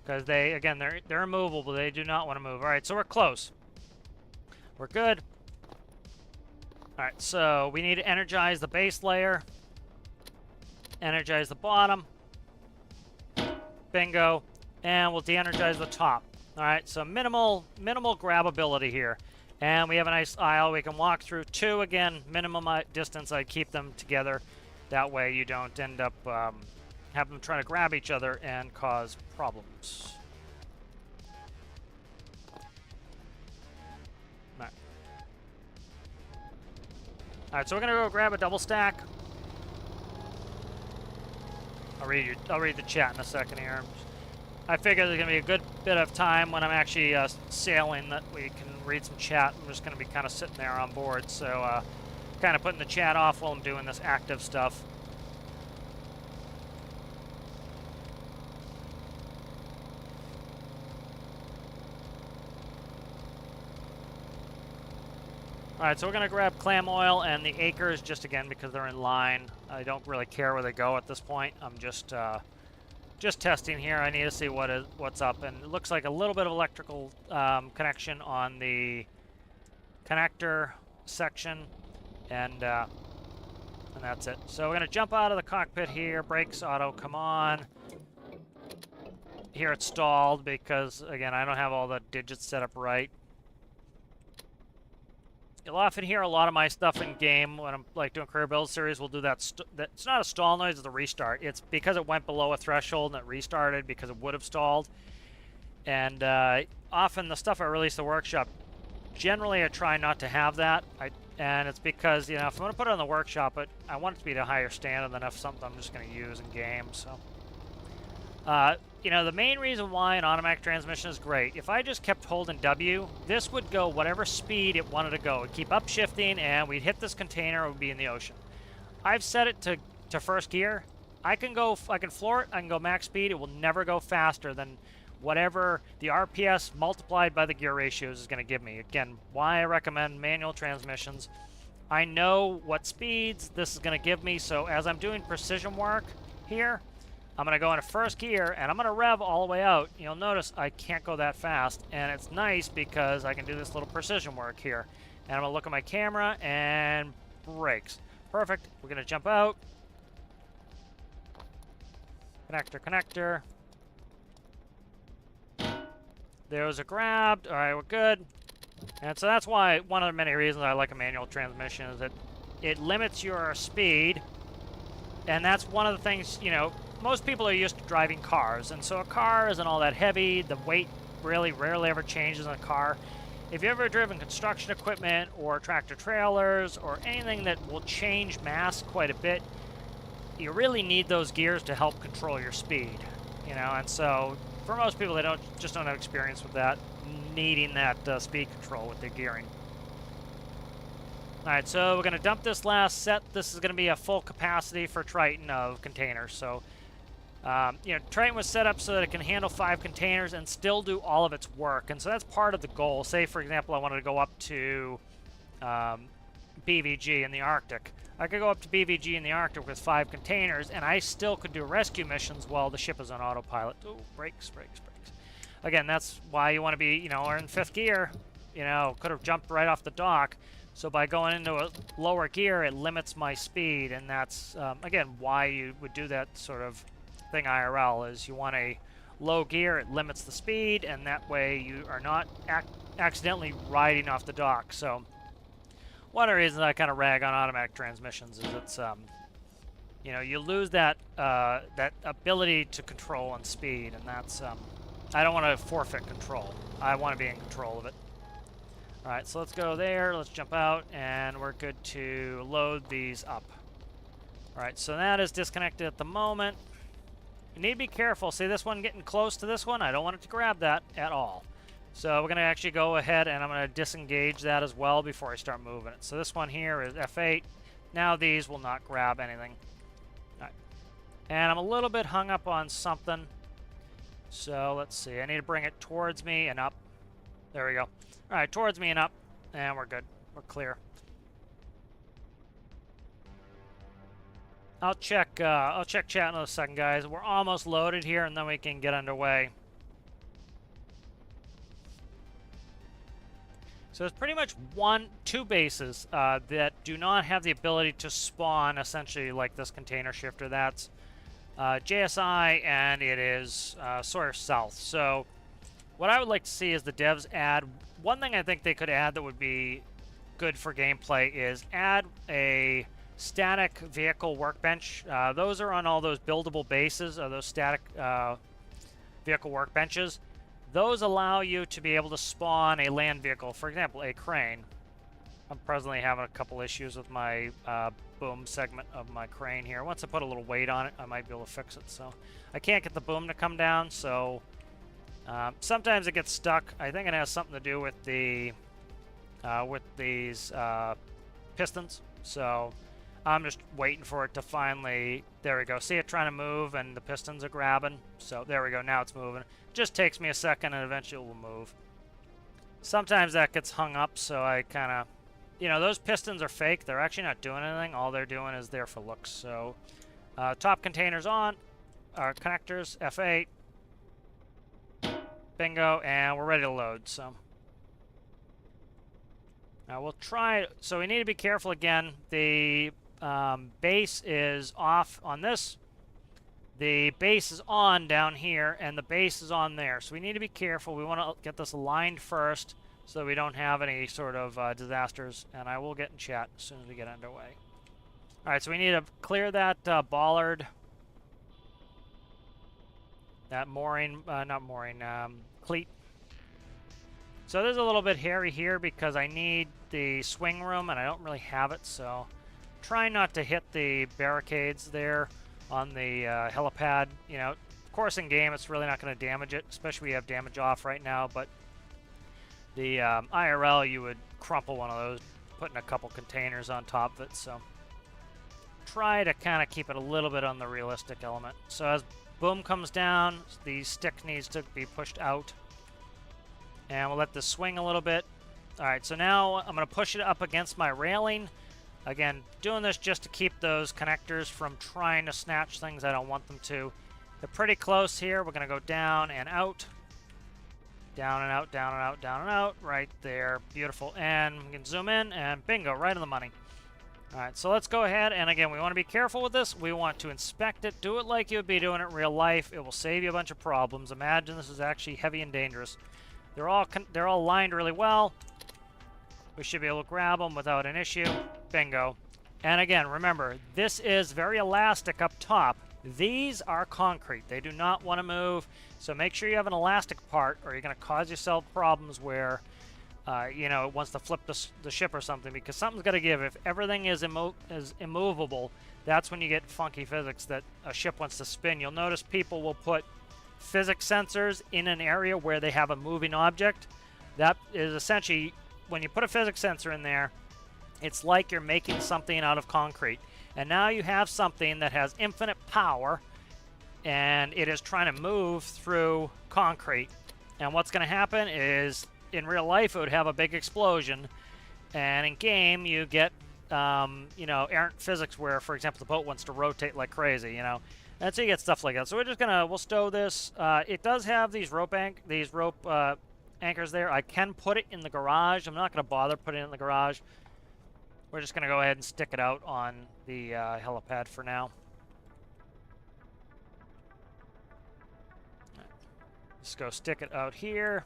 Because they, again, they're immovable, but they do not want to move. All right, so we're close. We're good. All right, so we need to energize the base layer. Energize the bottom. Bingo. And we'll de-energize the top. All right, so minimal grabbability here. And we have a nice aisle we can walk through. 2, again, minimum distance. I keep them together. That way you don't end up... have them try to grab each other and cause problems. Alright, so we're gonna go grab a double stack. I'll read the chat in a second here. I figure there's gonna be a good bit of time when I'm actually sailing that we can read some chat. I'm just gonna be kind of sitting there on board, so kind of putting the chat off while I'm doing this active stuff. Alright, so we're going to grab clam oil and the acres just again because they're in line. I don't really care where they go at this point. I'm just testing here. I need to see what's up. And it looks like a little bit of electrical connection on the connector section. And that's it. So we're going to jump out of the cockpit here. Brakes, auto, come on. Here it's stalled because, again, I don't have all the digits set up right. You'll often hear a lot of my stuff in game when I'm like doing career build series. We'll do that. It's not a stall noise; it's a restart. It's because it went below a threshold and it restarted because it would have stalled. And often the stuff I release the workshop, generally I try not to have that. And it's because, you know, if I'm going to put it on the workshop, I want it to be to a higher standard than if something I'm just going to use in game. So, you know, the main reason why an automatic transmission is great, if I just kept holding W, this would go whatever speed it wanted to go. It would keep upshifting, and we'd hit this container, it would be in the ocean. I've set it to first gear. I can floor it, I can go max speed. It will never go faster than whatever the RPS multiplied by the gear ratios is going to give me. Again, why I recommend manual transmissions. I know what speeds this is going to give me, so as I'm doing precision work here, I'm going to go into first gear, and I'm going to rev all the way out. You'll notice I can't go that fast, and it's nice because I can do this little precision work here. And I'm going to look at my camera, and brakes. Perfect. We're going to jump out. Connector. Those are grabbed. All right, we're good. And so that's why one of the many reasons I like a manual transmission is that it limits your speed. And that's one of the things, you know, most people are used to driving cars, and so a car isn't all that heavy. The weight really rarely ever changes in a car. If you've ever driven construction equipment or tractor trailers or anything that will change mass quite a bit, you really need those gears to help control your speed, you know. And so for most people, they just don't have experience with that, needing that speed control with their gearing. All right, so we're going to dump this last set. This is going to be a full capacity for Triton of containers. So, you know, Triton was set up so that it can handle 5 containers and still do all of its work. And so that's part of the goal. Say, for example, I wanted to go up to BVG in the Arctic. I could go up to BVG in the Arctic with 5 containers, and I still could do rescue missions while the ship is on autopilot. Ooh, brakes. Again, that's why you want to be, you know, or in 5th gear, you know, could have jumped right off the dock. So by going into a lower gear, it limits my speed, and that's, again, why you would do that sort of thing IRL, is you want a low gear, it limits the speed, and that way you are not accidentally riding off the dock. So one of the reasons I kind of rag on automatic transmissions is it's, you know, you lose that, that ability to control and speed, and that's, I don't want to forfeit control. I want to be in control of it. All right, so let's go there, let's jump out, and we're good to load these up. All right, so that is disconnected at the moment. You need to be careful. See this one getting close to this one? I don't want it to grab that at all. So we're going to actually go ahead and I'm going to disengage that as well before I start moving it. So this one here is F8. Now these will not grab anything. All right. And I'm a little bit hung up on something. So let's see. I need to bring it towards me and up. There we go. All right, towards me and up, and we're good. We're clear. I'll check chat in a second, guys. We're almost loaded here, and then we can get underway. So there's pretty much two bases that do not have the ability to spawn, essentially, like this container shifter. That's JSI, and it is Sawyer South. So what I would like to see is the devs add, one thing I think they could add that would be good for gameplay is add a static vehicle workbench. Those are on all those buildable bases, or those static vehicle workbenches. Those allow you to be able to spawn a land vehicle, for example, a crane. I'm presently having a couple issues with my boom segment of my crane here. Once I put a little weight on it, I might be able to fix it. So I can't get the boom to come down, so sometimes it gets stuck. I think it has something to do with the with these pistons. So I'm just waiting for it to finally, there we go. See it trying to move and the pistons are grabbing. So there we go, now it's moving. Just takes me a second and eventually it will move. Sometimes that gets hung up, so I kind of, you know, those pistons are fake. They're actually not doing anything. All they're doing is there for looks. So, top containers on, our connectors, F8, bingo, and we're ready to load. So, now we'll try. So we need to be careful again. The base is off on this. The base is on down here, and the base is on there. So we need to be careful. We want to get this aligned first so that we don't have any sort of disasters. And I will get in chat as soon as we get underway. All right, so we need to clear that bollard. That mooring, not mooring, cleat. So there's a little bit hairy here because I need the swing room, and I don't really have it. So try not to hit the barricades there on the helipad. You know, of course in game it's really not going to damage it, especially we have damage off right now, but the IRL you would crumple one of those, putting a couple containers on top of it. So try to kind of keep it a little bit on the realistic element. So as boom comes down, the stick needs to be pushed out, and we'll let this swing a little bit. All right, so now I'm going to push it up against my railing. Again, doing this just to keep those connectors from trying to snatch things I don't want them to. They're pretty close here. We're going to go down and out. Down and out, down and out, down and out. Right there. Beautiful. And we can zoom in, and bingo, right on the money. All right, so let's go ahead. And again, we want to be careful with this. We want to inspect it. Do it like you would be doing it in real life. It will save you a bunch of problems. Imagine this is actually heavy and dangerous. They're all lined really well. We should be able to grab them without an issue. Bingo. And again, remember, this is very elastic up top. These are concrete. They do not want to move. So make sure you have an elastic part, or you're going to cause yourself problems where, you know, it wants to flip the ship or something, because something's got to give. If everything is immovable, that's when you get funky physics that a ship wants to spin. You'll notice people will put physics sensors in an area where they have a moving object. That is essentially, when you put a physics sensor in there, it's like you're making something out of concrete. And now you have something that has infinite power, and it is trying to move through concrete. And what's going to happen is, in real life, it would have a big explosion. And in game, you get, you know, errant physics where, for example, the boat wants to rotate like crazy, you know. And so you get stuff like that. So we're just going to, we'll stow this. It does have these rope anchors there. I can put it in the garage. I'm not going to bother putting it in the garage. We're just going to go ahead and stick it out on the helipad for now. Just go stick it out here.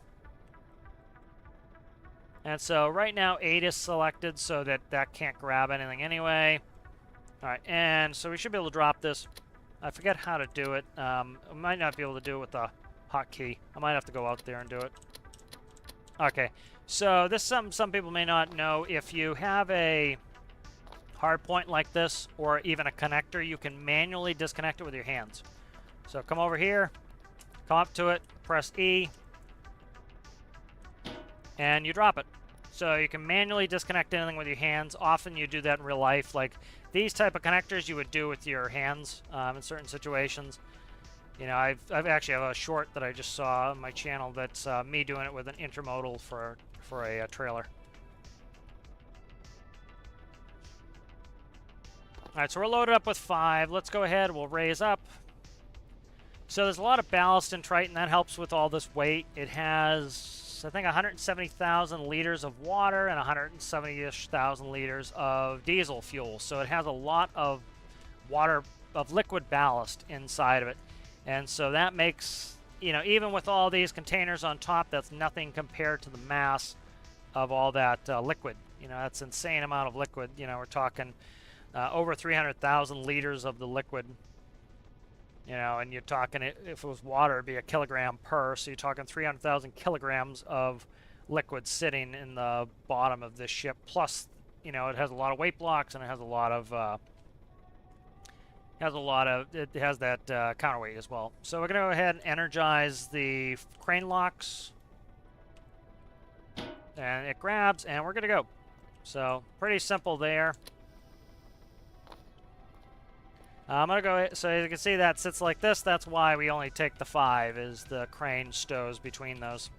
And so right now 8 is selected so that that can't grab anything anyway. All right, and so we should be able to drop this. I forget how to do it. I might not be able to do it with the hotkey. I might have to go out there and do it. Okay, so this is something some people may not know. If you have a hard point like this, or even a connector, you can manually disconnect it with your hands. So come over here, come up to it, press E, and you drop it. So you can manually disconnect anything with your hands. Often you do that in real life. Like these type of connectors you would do with your hands in certain situations. You know, I've actually have a short that I just saw on my channel that's me doing it with an intermodal for a trailer. All right, so we're loaded up with 5. Let's go ahead. We'll raise up. So there's a lot of ballast in Triton. That helps with all this weight. It has, I think, 170,000 liters of water and 170,000 liters of diesel fuel. So it has a lot of water, of liquid ballast inside of it. And so that makes, you know, even with all these containers on top, that's nothing compared to the mass of all that liquid. You know, that's an insane amount of liquid. You know, we're talking over 300,000 liters of the liquid. You know, and you're talking, if it was water, it'd be a kilogram per. So you're talking 300,000 kilograms of liquid sitting in the bottom of this ship. Plus, you know, it has a lot of weight blocks, and it has a lot of it has that counterweight as well. So we're going to go ahead and energize the crane locks. And it grabs, and we're going to go. So pretty simple there. I'm going to go, so as you can see that sits like this. That's why we only take the 5, is the crane stows between those.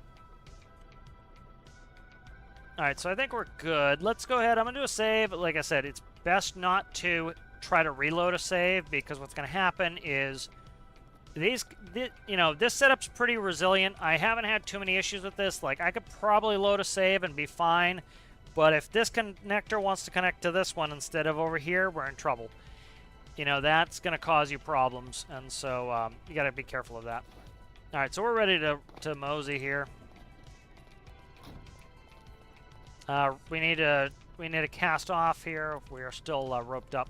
Alright, so I think we're good. Let's go ahead. I'm going to do a save. Like I said, it's best not to try to reload a save, because what's going to happen is this setup's pretty resilient. I haven't had too many issues with this. Like, I could probably load a save and be fine, but if this connector wants to connect to this one instead of over here, we're in trouble. That's going to cause you problems, and so you got to be careful of that. Alright, so we're ready to mosey here. We need to cast off here. We are still roped up.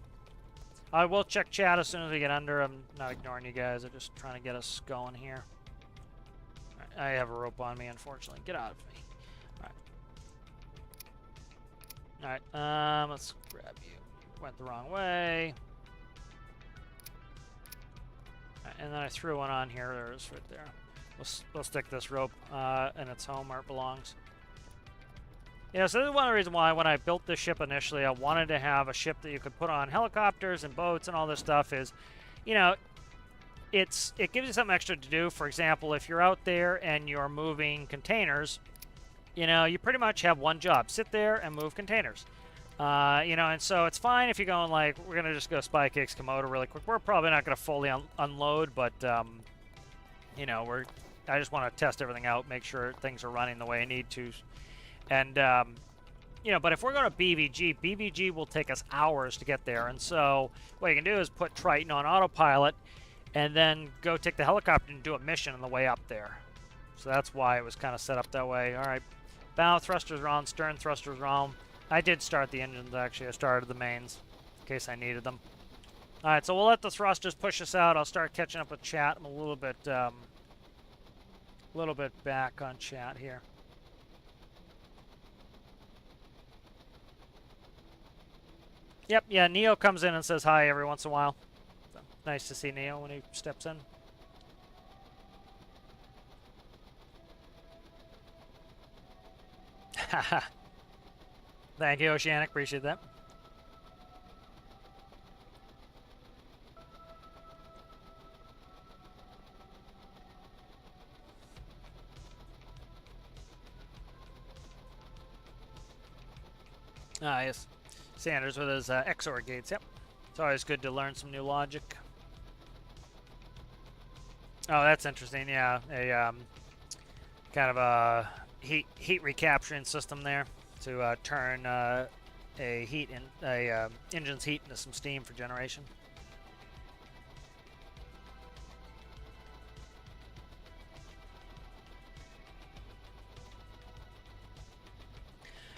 I will check chat as soon as we get under. I'm not ignoring you guys. I'm just trying to get us going here. Right, I have a rope on me, unfortunately. Get out of me. Alright. Alright, let's grab you. Went the wrong way. Right, and then I threw one on here. There it is right there. We'll stick this rope in its home where it belongs. Yeah, so this is one of the reasons why when I built this ship initially, I wanted to have a ship that you could put on helicopters and boats and all this stuff is, it gives you something extra to do. For example, if you're out there and you're moving containers, you pretty much have one job. Sit there and move containers. And so it's fine if you're going like, we're going to just go Spy Cakes Komodo really quick. We're probably not going to fully unload, but, I just want to test everything out, make sure things are running the way I need to. And, but if we're going to BVG will take us hours to get there. And so what you can do is put Triton on autopilot and then go take the helicopter and do a mission on the way up there. So that's why it was kind of set up that way. All right, bow thrusters are on, stern thrusters are on. I did start the engines, actually. I started the mains in case I needed them. All right, so we'll let the thrusters push us out. I'll start catching up with chat. I'm a little bit back on chat here. Yep, yeah, Neo comes in and says hi every once in a while. So, nice to see Neo when he steps in. Thank you, Oceanic. Appreciate that. Ah, yes. Sanders with his XOR gates, yep. It's always good to learn some new logic. Oh, that's interesting, yeah. A kind of a heat recapturing system there to turn engine's heat into some steam for generation.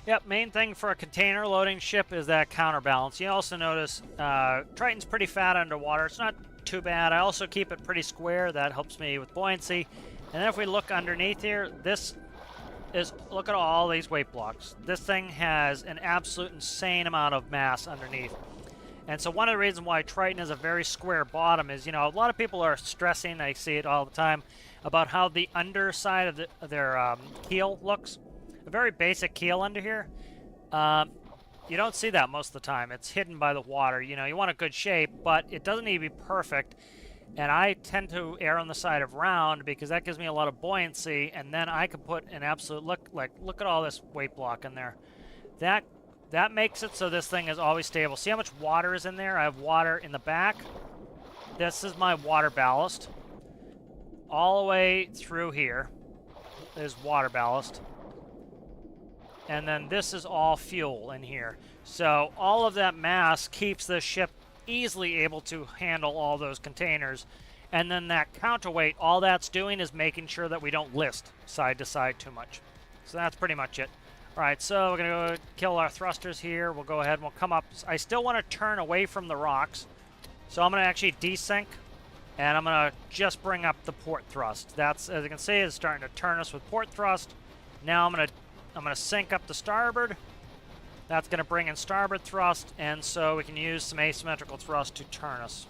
Yep, main thing for a container loading ship is that counterbalance. You also notice Triton's pretty fat underwater. It's not too bad. I also keep it pretty square. That helps me with buoyancy. And then if we look underneath here, look at all these weight blocks. This thing has an absolute insane amount of mass underneath. And so one of the reasons why Triton has a very square bottom is, a lot of people are stressing, I see it all the time, about how the underside of their keel looks. A very basic keel under here. You don't see that most of the time. It's hidden by the water. You want a good shape, but it doesn't need to be perfect. And I tend to err on the side of round because that gives me a lot of buoyancy, and then I can put an absolute look at all this weight block in there. That makes it so this thing is always stable. See how much water is in there? I have water in the back. This is my water ballast. All the way through here is water ballast. And then this is all fuel in here. So all of that mass keeps the ship easily able to handle all those containers. And then that counterweight, all that's doing is making sure that we don't list side to side too much. So that's pretty much it. All right, so we're going to go kill our thrusters here. We'll go ahead and we'll come up. I still want to turn away from the rocks. So I'm going to actually desync. And I'm going to just bring up the port thrust. That's, as you can see, is starting to turn us with port thrust. Now I'm going to sync up the starboard. That's going to bring in starboard thrust, and so we can use some asymmetrical thrust to turn us.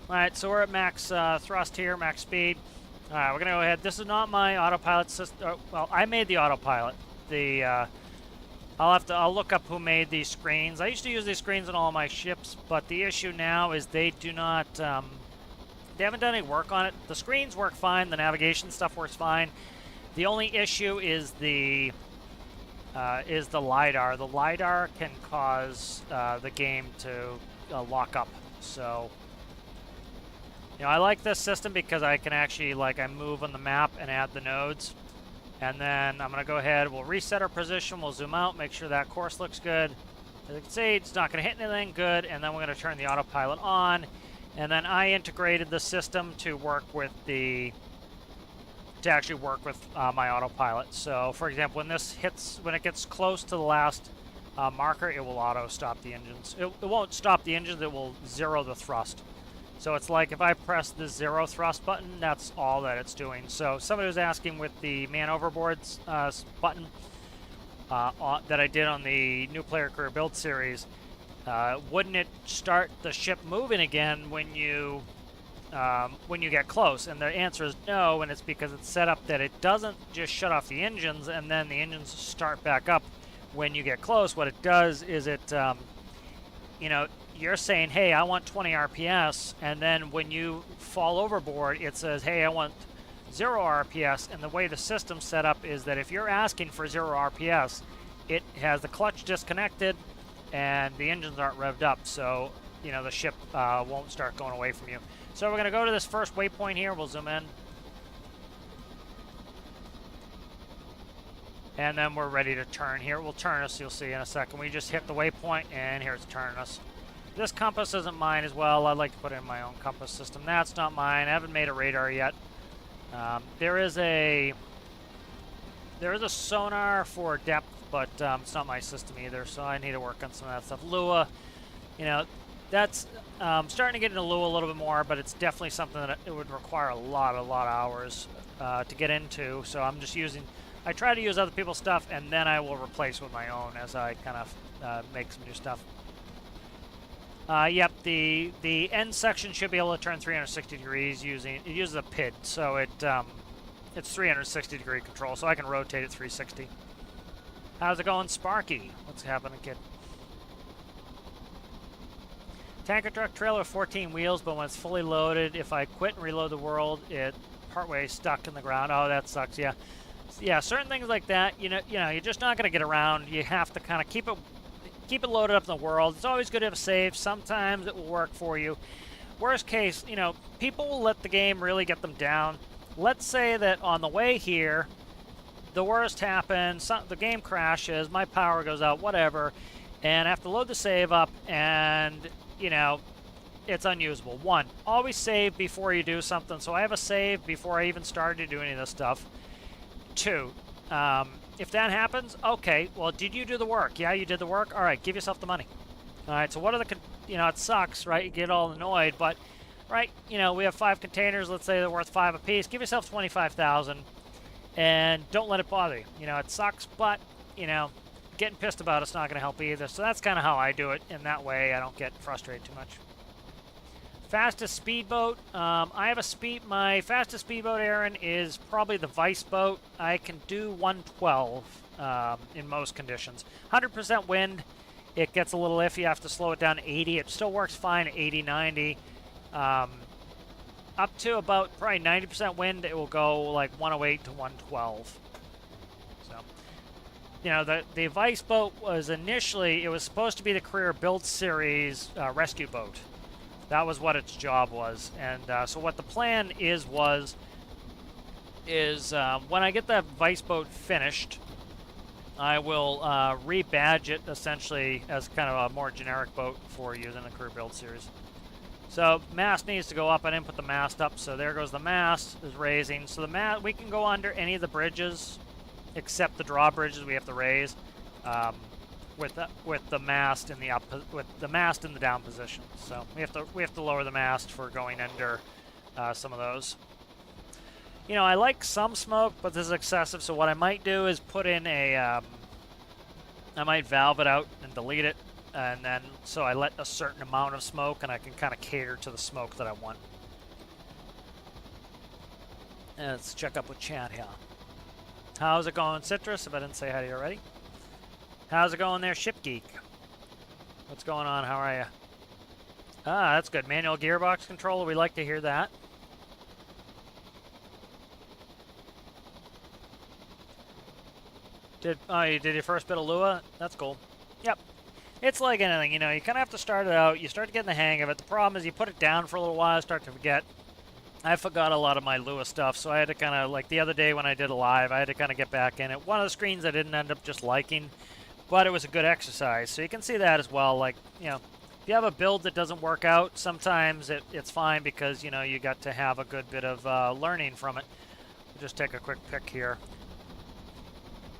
Alright, so we're at max thrust here, max speed. Alright, we're going to go ahead. This is not my autopilot system. Well, I made the autopilot. I'll look up who made these screens. I used to use these screens on all my ships, but the issue now is they do not They haven't done any work on it. The screens work fine. The navigation stuff works fine. The only issue is the LiDAR. The LiDAR can cause the game to lock up. So, you know, I like this system because I can actually, like, I move on the map and add the nodes. And then I'm going to go ahead, we'll reset our position, we'll zoom out, make sure that course looks good. As you can see, it's not going to hit anything good, and then we're going to turn the autopilot on. And then I integrated the system to work with the, to actually work with my autopilot. So, for example, when it gets close to the last marker, it will auto stop the engines. It won't stop the engines, it will zero the thrust. So it's like if I press the zero thrust button, that's all that it's doing. So somebody was asking with the man overboards button that I did on the new player career build series, wouldn't it start the ship moving again when you get close? And the answer is no, and it's because it's set up that it doesn't just shut off the engines and then the engines start back up when you get close. What it does is it, you know, you're saying, hey, I want 20 RPS, and then when you fall overboard, it says, hey, I want 0 RPS, and the way the system's set up is that if you're asking for 0 RPS, it has the clutch disconnected, and the engines aren't revved up, so, you know, the ship won't start going away from you. So we're going to go to this first waypoint here. We'll zoom in. And then we're ready to turn here. We'll turn us, you'll see in a second. We just hit the waypoint, and here it's turning us. This compass isn't mine as well. I'd like to put in my own compass system. That's not mine. I haven't made a radar yet. There is a sonar for depth, but it's not my system either, so I need to work on some of that stuff. Lua, you know, that's starting to get into Lua a little bit more, but it's definitely something that it would require a lot of hours to get into. So I'm just using, I try to use other people's stuff, and then I will replace with my own as I kind of make some new stuff. Yep, the end section should be able to turn 360 degrees using, it uses a PID, so it's 360 degree control, so I can rotate it 360. How's it going, Sparky? What's happening, kid? Tanker truck trailer with 14 wheels, but when it's fully loaded, if I quit and reload the world, it partway stuck in the ground. Oh, that sucks, yeah. Yeah, certain things like that, you know, you're just not going to get around. You have to kind of keep it loaded up in the world. It's always good to have a save. Sometimes it will work for you. Worst case, you know, people will let the game really get them down. Let's say that on the way here, the worst happens, the game crashes, my power goes out, whatever, and I have to load the save up, and, you know, it's unusable. One, always save before you do something. So I have a save before I even started to do any of this stuff. Two, if that happens, okay, well, did you do the work? Yeah, you did the work? All right, give yourself the money. All right, so what are the, you know, it sucks, right? You get all annoyed, but, right, you know, we have 5 containers. Let's say they're worth 5 apiece. Give yourself 25,000 and don't let it bother you. You know, it sucks, but, you know, getting pissed about it's not going to help either. So that's kind of how I do it. In that way, I don't get frustrated too much. Fastest speedboat. I have my fastest speedboat, Aaron, is probably the Vice boat. I can do 112 in most conditions. 100% wind, it gets a little iffy. You have to slow it down to 80. It still works fine at 80, 90. Up to about probably 90% wind, it will go like 108 to 112. So, you know, the Vice boat was initially, it was supposed to be the Career Build Series rescue boat. That was what its job was. And so what the plan is when I get that Vice boat finished, I will rebadge it essentially as kind of a more generic boat for using the Career Build Series. So mast needs to go up. I didn't put the mast up, so there goes the mast is raising. So the mast, we can go under any of the bridges except the drawbridges we have to raise. With the mast in the down position, so we have to lower the mast for going under some of those. You know, I like some smoke, but this is excessive. So what I might do is put in I might valve it out and delete it, and then so I let a certain amount of smoke, and I can kind of cater to the smoke that I want. And let's check up with chat here. How's it going, Citrus? If I didn't say hi to you already. How's it going there, Ship Geek? What's going on? How are you? Ah, that's good. Manual gearbox controller. We like to hear that. You did your first bit of Lua? That's cool. Yep. It's like anything, you know, you kind of have to start it out. You start getting the hang of it. The problem is you put it down for a little while, start to forget. I forgot a lot of my Lua stuff, so I had to kind of, like the other day when I did a live, I had to kind of get back in it. One of the screens I didn't end up just liking, but it was a good exercise. So you can see that as well. Like, you know, if you have a build that doesn't work out, sometimes it's fine because, you know, you got to have a good bit of learning from it. I'll just take a quick pick here.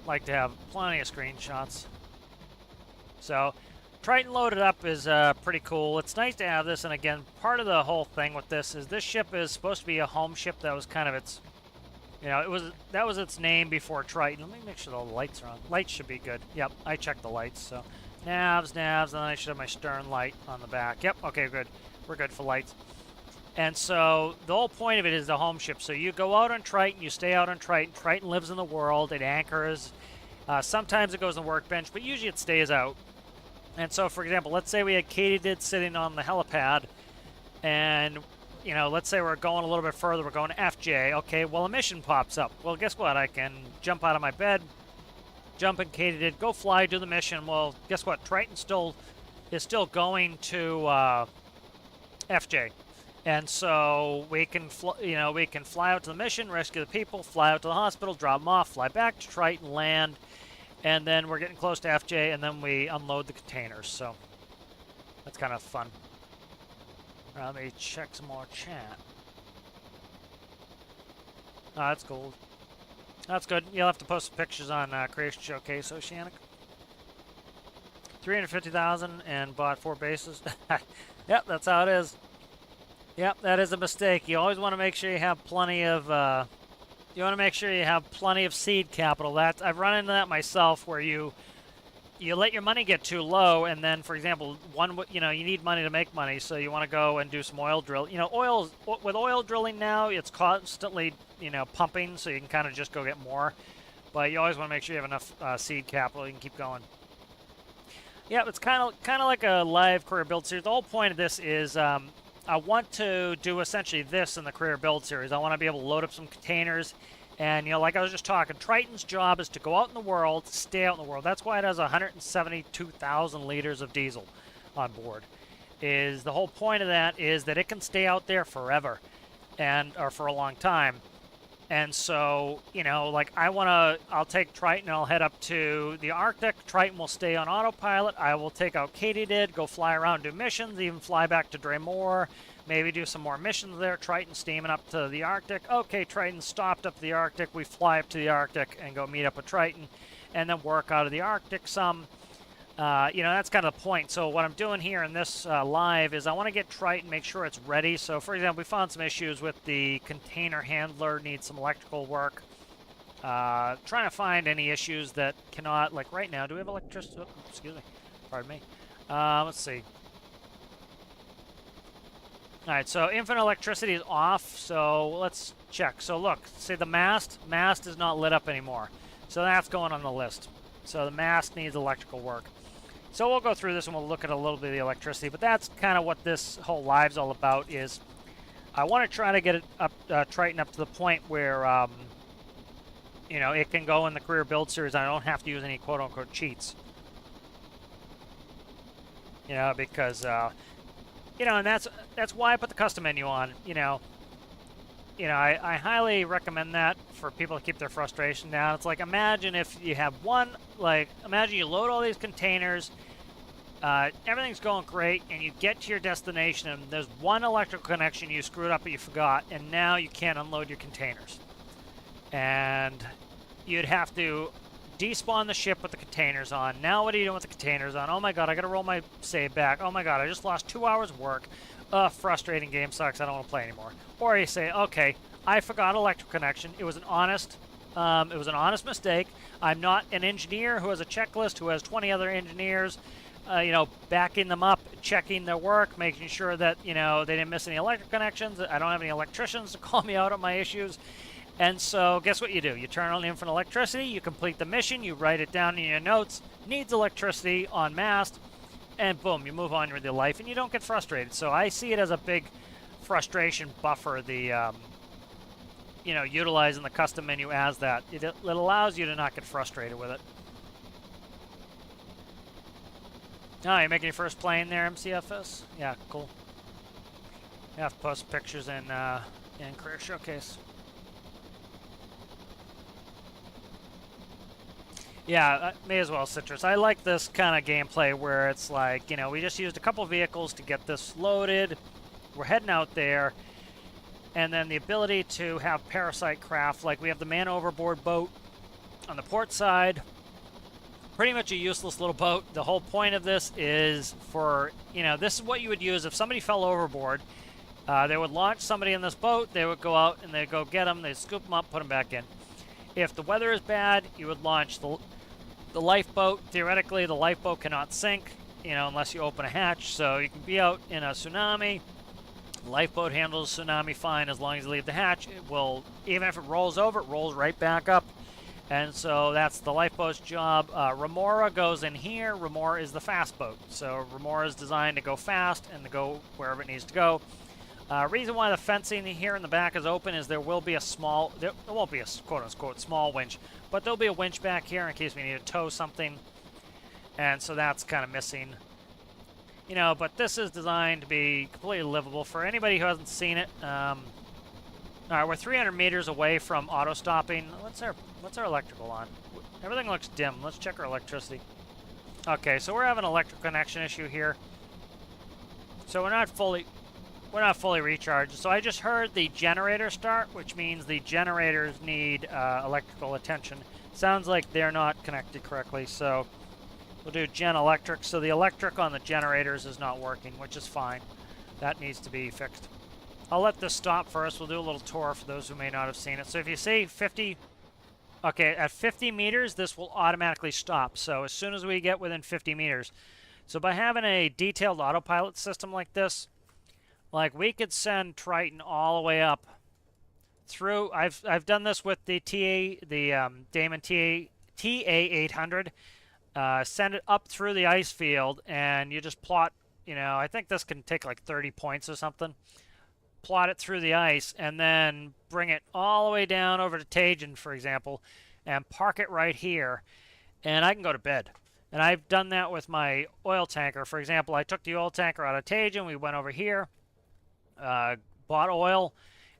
Like to have plenty of screenshots. So Triton loaded up is pretty cool. It's nice to have this, and again, part of the whole thing with this is this ship is supposed to be a home ship. That was kind of its, you know, that was its name before Triton. Let me make sure the lights are on. Lights should be good. Yep, I checked the lights. So navs, and then I should have my stern light on the back. Yep, okay, good. We're good for lights. And so the whole point of it is the home ship. So you go out on Triton, you stay out on Triton. Triton lives in the world. It anchors. Sometimes it goes on the workbench, but usually it stays out. And so, for example, let's say we had Katydid sitting on the helipad, and, you know, let's say we're going a little bit further, we're going to FJ. Okay, well, a mission pops up. Well, guess what? I can jump out of my bed, jump in Katydid, go fly, do the mission. Well, guess what? Triton is still going to FJ. And so we can, we can fly out to the mission, rescue the people, fly out to the hospital, drop them off, fly back to Triton, land, and then we're getting close to FJ, and then we unload the containers. So that's kind of fun. Let me check some more chat. Oh, that's cool. That's good. You'll have to post some pictures on Creation Showcase, Oceanic. 350,000 and bought 4 bases. Yep, that's how it is. Yep, that is a mistake. You always want to make sure you have plenty of seed capital. I've run into that myself, where you let your money get too low, and then, for example, you need money to make money, so you want to go and do some oil drill. You know, with oil drilling now, it's constantly, pumping, so you can kind of just go get more. But you always want to make sure you have enough seed capital. You can keep going. Yeah, it's kind of like a live career build series. The whole point of this is I want to do essentially this in the career build series. I want to be able to load up some containers. And, like I was just talking, Triton's job is to go out in the world, stay out in the world. That's why it has 172,000 liters of diesel on board. The whole point of that is that it can stay out there forever, or for a long time. And so, like I'll take Triton, I'll head up to the Arctic. Triton will stay on autopilot. I will take out Katydid, go fly around, do missions, even fly back to Dremor, maybe do some more missions there. Triton steaming up to the Arctic. Okay, Triton stopped up the Arctic. We fly up to the Arctic and go meet up with Triton, and then work out of the Arctic some. That's kind of the point. So what I'm doing here in this live is I want to get Triton, make sure it's ready. So, for example, we found some issues with the container handler, needs some electrical work. Trying to find any issues that cannot, like right now, do we have electricity? Oh, excuse me. Pardon me. Let's see. All right, so infinite electricity is off, so let's check. So look, see the mast is not lit up anymore. So that's going on the list. So the mast needs electrical work. So we'll go through this and we'll look at a little bit of the electricity, but that's kind of what this whole live's all about. Is I want to try to get it up, Triton up to the point where, it can go in the career build series. I don't have to use any quote-unquote cheats. Because, and that's why I put the custom menu on. I highly recommend that for people to keep their frustration down. It's like, imagine if you have imagine you load all these containers, everything's going great, and you get to your destination, and there's one electrical connection you screwed up or you forgot, and now you can't unload your containers. And you'd have to despawn the ship with the containers on. Now what are you doing with the containers on? Oh my god, I gotta roll my save back. Oh my god, I just lost 2 hours of work. Frustrating, game sucks, I don't want to play anymore. Or you say, okay, I forgot electrical connection. It was an honest mistake. I'm not an engineer who has a checklist, who has 20 other engineers, backing them up, checking their work, making sure that, they didn't miss any electrical connections. I don't have any electricians to call me out on my issues. And so guess what you do? You turn on infinite electricity, you complete the mission, you write it down in your notes, needs electricity on mast, and boom, you move on with your life, and you don't get frustrated. So I see it as a big frustration buffer, the you know, utilizing the custom menu as that. It allows you to not get frustrated with it. Oh, you're making your first plane there, MCFS? Yeah, cool. You have to post pictures in Career Showcase. Yeah, may as well, Citrus. I like this kind of gameplay where it's like, you know, we just used a couple vehicles to get this loaded. We're heading out there. And then the ability to have parasite craft, like we have the man overboard boat on the port side. Pretty much a useless little boat. The whole point of this is for, you know, this is what you would use if somebody fell overboard. They would launch somebody in this boat. They would go out and they'd go get them. They'd scoop them up, put them back in. If the weather is bad, you would launch the lifeboat. Theoretically, the lifeboat cannot sink, you know, unless you open a hatch. So you can be out in a tsunami. The lifeboat handles tsunami fine as long as you leave the hatch. It will, even if it rolls over, it rolls right back up. And so that's the lifeboat's job. Remora goes in here. Remora is the fast boat. So Remora is designed to go fast and to go wherever it needs to go. Reason why the fencing here in the back is open is there will be a small, there won't be a quote-unquote small winch, but there'll be a winch back here in case we need to tow something. And so that's kind of missing. You know, but this is designed to be completely livable for anybody who hasn't seen it. All right, we're 300 meters away from auto-stopping. What's our electrical on? Everything looks dim. Let's check our electricity. Okay, so we're having an electric connection issue here. So we're not fully recharged. So I just heard the generator start, which means the generators need electrical attention. Sounds like they're not connected correctly, so we'll do gen electric. So the electric on the generators is not working, which is fine. That needs to be fixed. I'll let this stop first. We'll do a little tour for those who may not have seen it. So if you see 50, okay, at 50 meters, this will automatically stop. So as soon as we get within 50 meters. So by having a detailed autopilot system like this, like we could send Triton all the way up through. I've done this with the Damon TA800. Send it up through the ice field, and you just plot. You know, I think this can take like 30 points or something. Plot it through the ice, and then bring it all the way down over to Triton, for example, and park it right here, and I can go to bed. And I've done that with my oil tanker. For example, I took the oil tanker out of Triton. We went over here. Bought oil,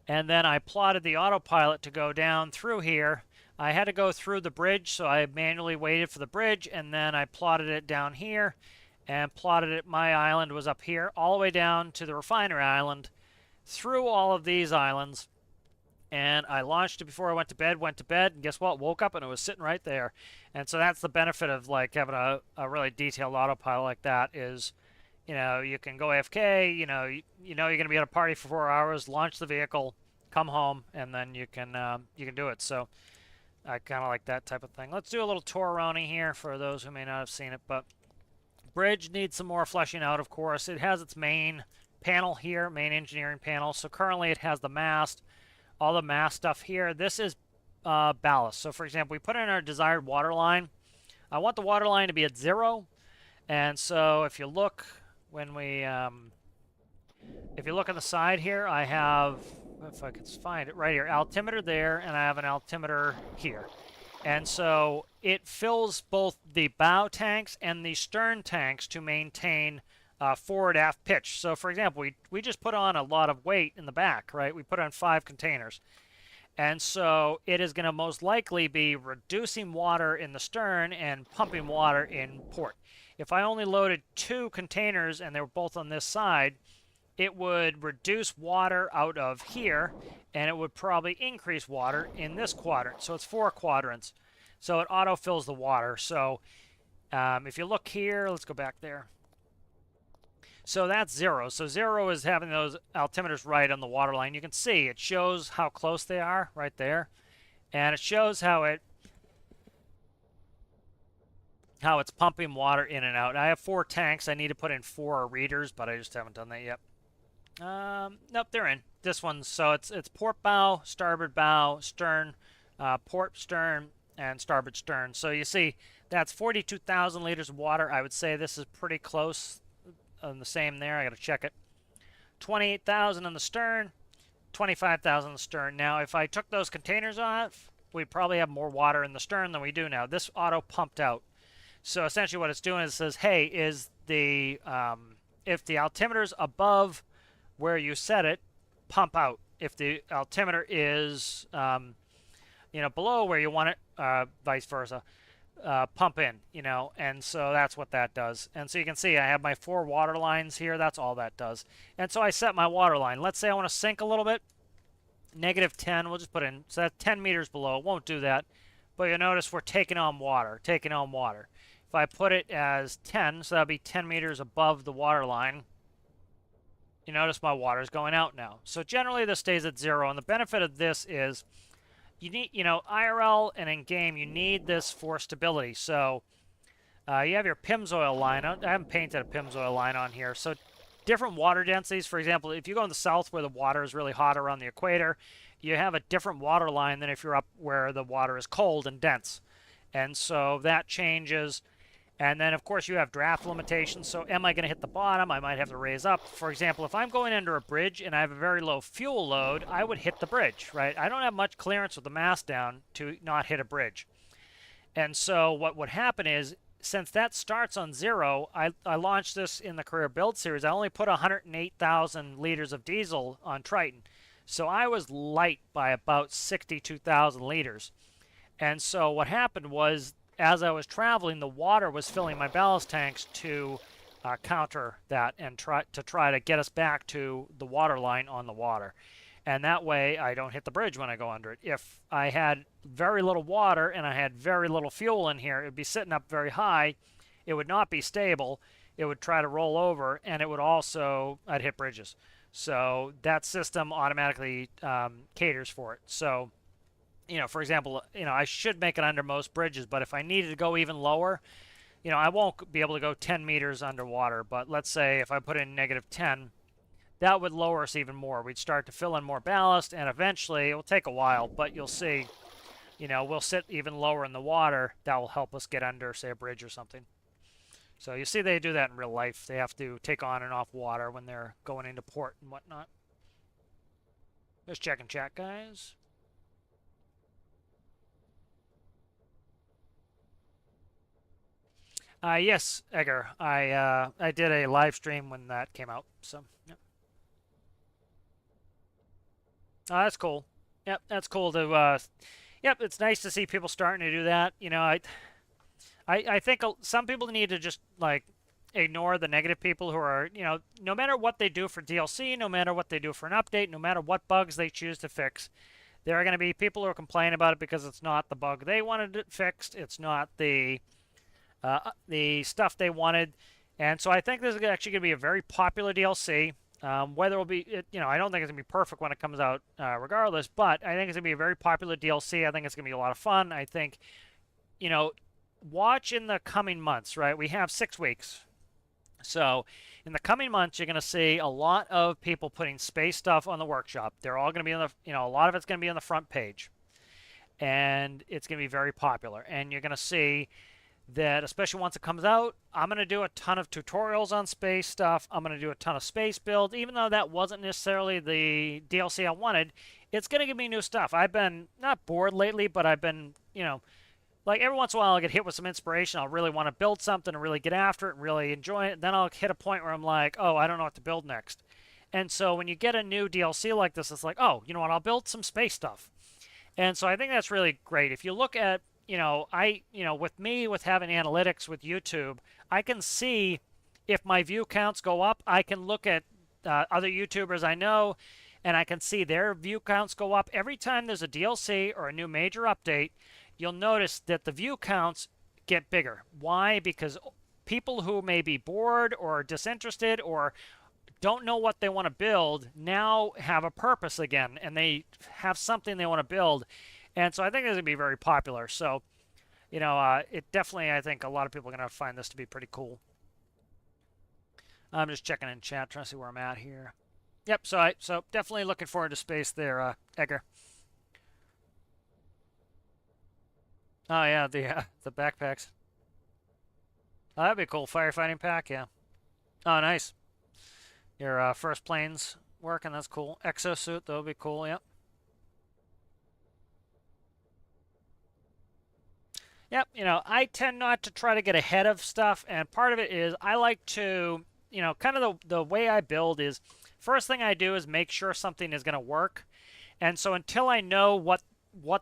and then I plotted the autopilot to go down through here. I had to go through the bridge, so I manually waited for the bridge, and then I plotted it down here, and plotted it. My island was up here, all the way down to the refinery island, through all of these islands, and I launched it before I went to bed, and guess what? Woke up, and it was sitting right there. And so that's the benefit of like having a really detailed autopilot like that is, you know, you can go AFK, you know you're going to be at a party for 4 hours, launch the vehicle, come home, and then you can do it. So I kind of like that type of thing. Let's do a little tour around here for those who may not have seen it. But bridge needs some more fleshing out, of course. It has its main panel here, main engineering panel. So currently it has the mast, all the mast stuff here. This is ballast. So for example, we put in our desired water line. I want the water line to be at 0. And so if you look, when we, if you look on the side here, I have, if I can find it right here, altimeter there, and I have an altimeter here. And so it fills both the bow tanks and the stern tanks to maintain forward aft pitch. So for example, we just put on a lot of weight in the back, right? We put on 5 containers. And so it is going to most likely be reducing water in the stern and pumping water in port. If I only loaded 2 containers and they were both on this side, it would reduce water out of here, and it would probably increase water in this quadrant. So it's 4 quadrants. So it auto-fills the water. So if you look here, let's go back there. So that's 0. So 0 is having those altimeters right on the water line. You can see it shows how close they are right there. And it shows how it's pumping water in and out. I have 4 tanks. I need to put in 4 readers, but I just haven't done that yet. Nope, they're in. This one, so it's port bow, starboard bow, stern, port stern, and starboard stern. So you see that's 42,000 liters of water. I would say this is pretty close on the same there. I got to check it. 28,000 on the stern, 25,000 in the stern. Now, if I took those containers off, we'd probably have more water in the stern than we do now. This auto pumped out. So essentially what it's doing is it says, hey, is the if the altimeter's above where you set it, pump out. If the altimeter is below where you want it, vice versa, pump in, and so that's what that does. And so you can see I have my 4 water lines here. That's all that does. And so I set my water line. Let's say I want to sink a little bit. -10, we'll just put in, so that's 10 meters below. It won't do that, but you'll notice we're taking on water, If I put it as 10, so that'll be 10 meters above the water line, you notice my water is going out now. So generally this stays at 0, and the benefit of this is you need, IRL and in game, you need this for stability. So you have your Pimsoil line. I haven't painted a Pimsoil line on here. So different water densities. For example, if you go in the south where the water is really hot around the equator, you have a different water line than if you're up where the water is cold and dense. And so that changes. And then, of course, you have draft limitations. So am I going to hit the bottom? I might have to raise up. For example, if I'm going under a bridge and I have a very low fuel load, I would hit the bridge, right? I don't have much clearance with the mast down to not hit a bridge. And so what would happen is, since that starts on 0, I launched this in the career build series. I only put 108,000 liters of diesel on Triton. So I was light by about 62,000 liters. And so what happened was, as I was traveling, the water was filling my ballast tanks to counter that and try to get us back to the water line on the water. And that way I don't hit the bridge when I go under it. If I had very little water and I had very little fuel in here, it would be sitting up very high. It would not be stable. It would try to roll over, and it would also, I'd hit bridges. So that system automatically caters for it. So for example, I should make it under most bridges, but if I needed to go even lower, I won't be able to go 10 meters underwater. But let's say if I put in -10, that would lower us even more. We'd start to fill in more ballast, and eventually, it will take a while, but you'll see, we'll sit even lower in the water. That will help us get under, say, a bridge or something. So you see they do that in real life. They have to take on and off water when they're going into port and whatnot. Just checking chat, guys. Yes, Edgar. I did a live stream when that came out. So, yeah. Oh, that's cool. Yep, that's cool to. Yep, it's nice to see people starting to do that. I think some people need to just like ignore the negative people who are, no matter what they do for DLC, no matter what they do for an update, no matter what bugs they choose to fix, there are going to be people who are complaining about it because it's not the bug they wanted it fixed. It's not the stuff they wanted. And so I think this is actually going to be a very popular DLC. Whether it'll be, I don't think it's going to be perfect when it comes out regardless, but I think it's going to be a very popular DLC. I think it's going to be a lot of fun. I think, watch in the coming months, right? We have 6 weeks. So in the coming months, you're going to see a lot of people putting space stuff on the workshop. They're all going to be on the, a lot of it's going to be on the front page. And it's going to be very popular. And you're going to see that, especially once it comes out, I'm going to do a ton of tutorials on space stuff. I'm going to do a ton of space builds. Even though that wasn't necessarily the DLC I wanted, it's going to give me new stuff. I've been not bored lately, but I've been, like every once in a while I'll get hit with some inspiration. I'll really want to build something and really get after it and really enjoy it. Then I'll hit a point where I'm like, oh, I don't know what to build next. And so when you get a new DLC like this, it's like, oh, you know what, I'll build some space stuff. And so I think that's really great. If you look at, with me, with having analytics with YouTube, I can see if my view counts go up. I can look at other YouTubers I know, and I can see their view counts go up. Every time there's a DLC or a new major update, you'll notice that the view counts get bigger. Why? Because people who may be bored or disinterested or don't know what they want to build now have a purpose again, and they have something they want to build. And so I think it's going to be very popular. So, it definitely, I think a lot of people are going to find this to be pretty cool. I'm just checking in chat, trying to see where I'm at here. Yep, so definitely looking forward to space there, Edgar. Oh yeah, the backpacks. Oh, that'd be cool. Firefighting pack, yeah. Oh, nice. Your first planes working. That's cool. Exosuit, that would be cool. Yep. Yep. You know, I tend not to try to get ahead of stuff, and part of it is I like to, you know, kind of the way I build is first thing I do is make sure something is going to work. And so until I know what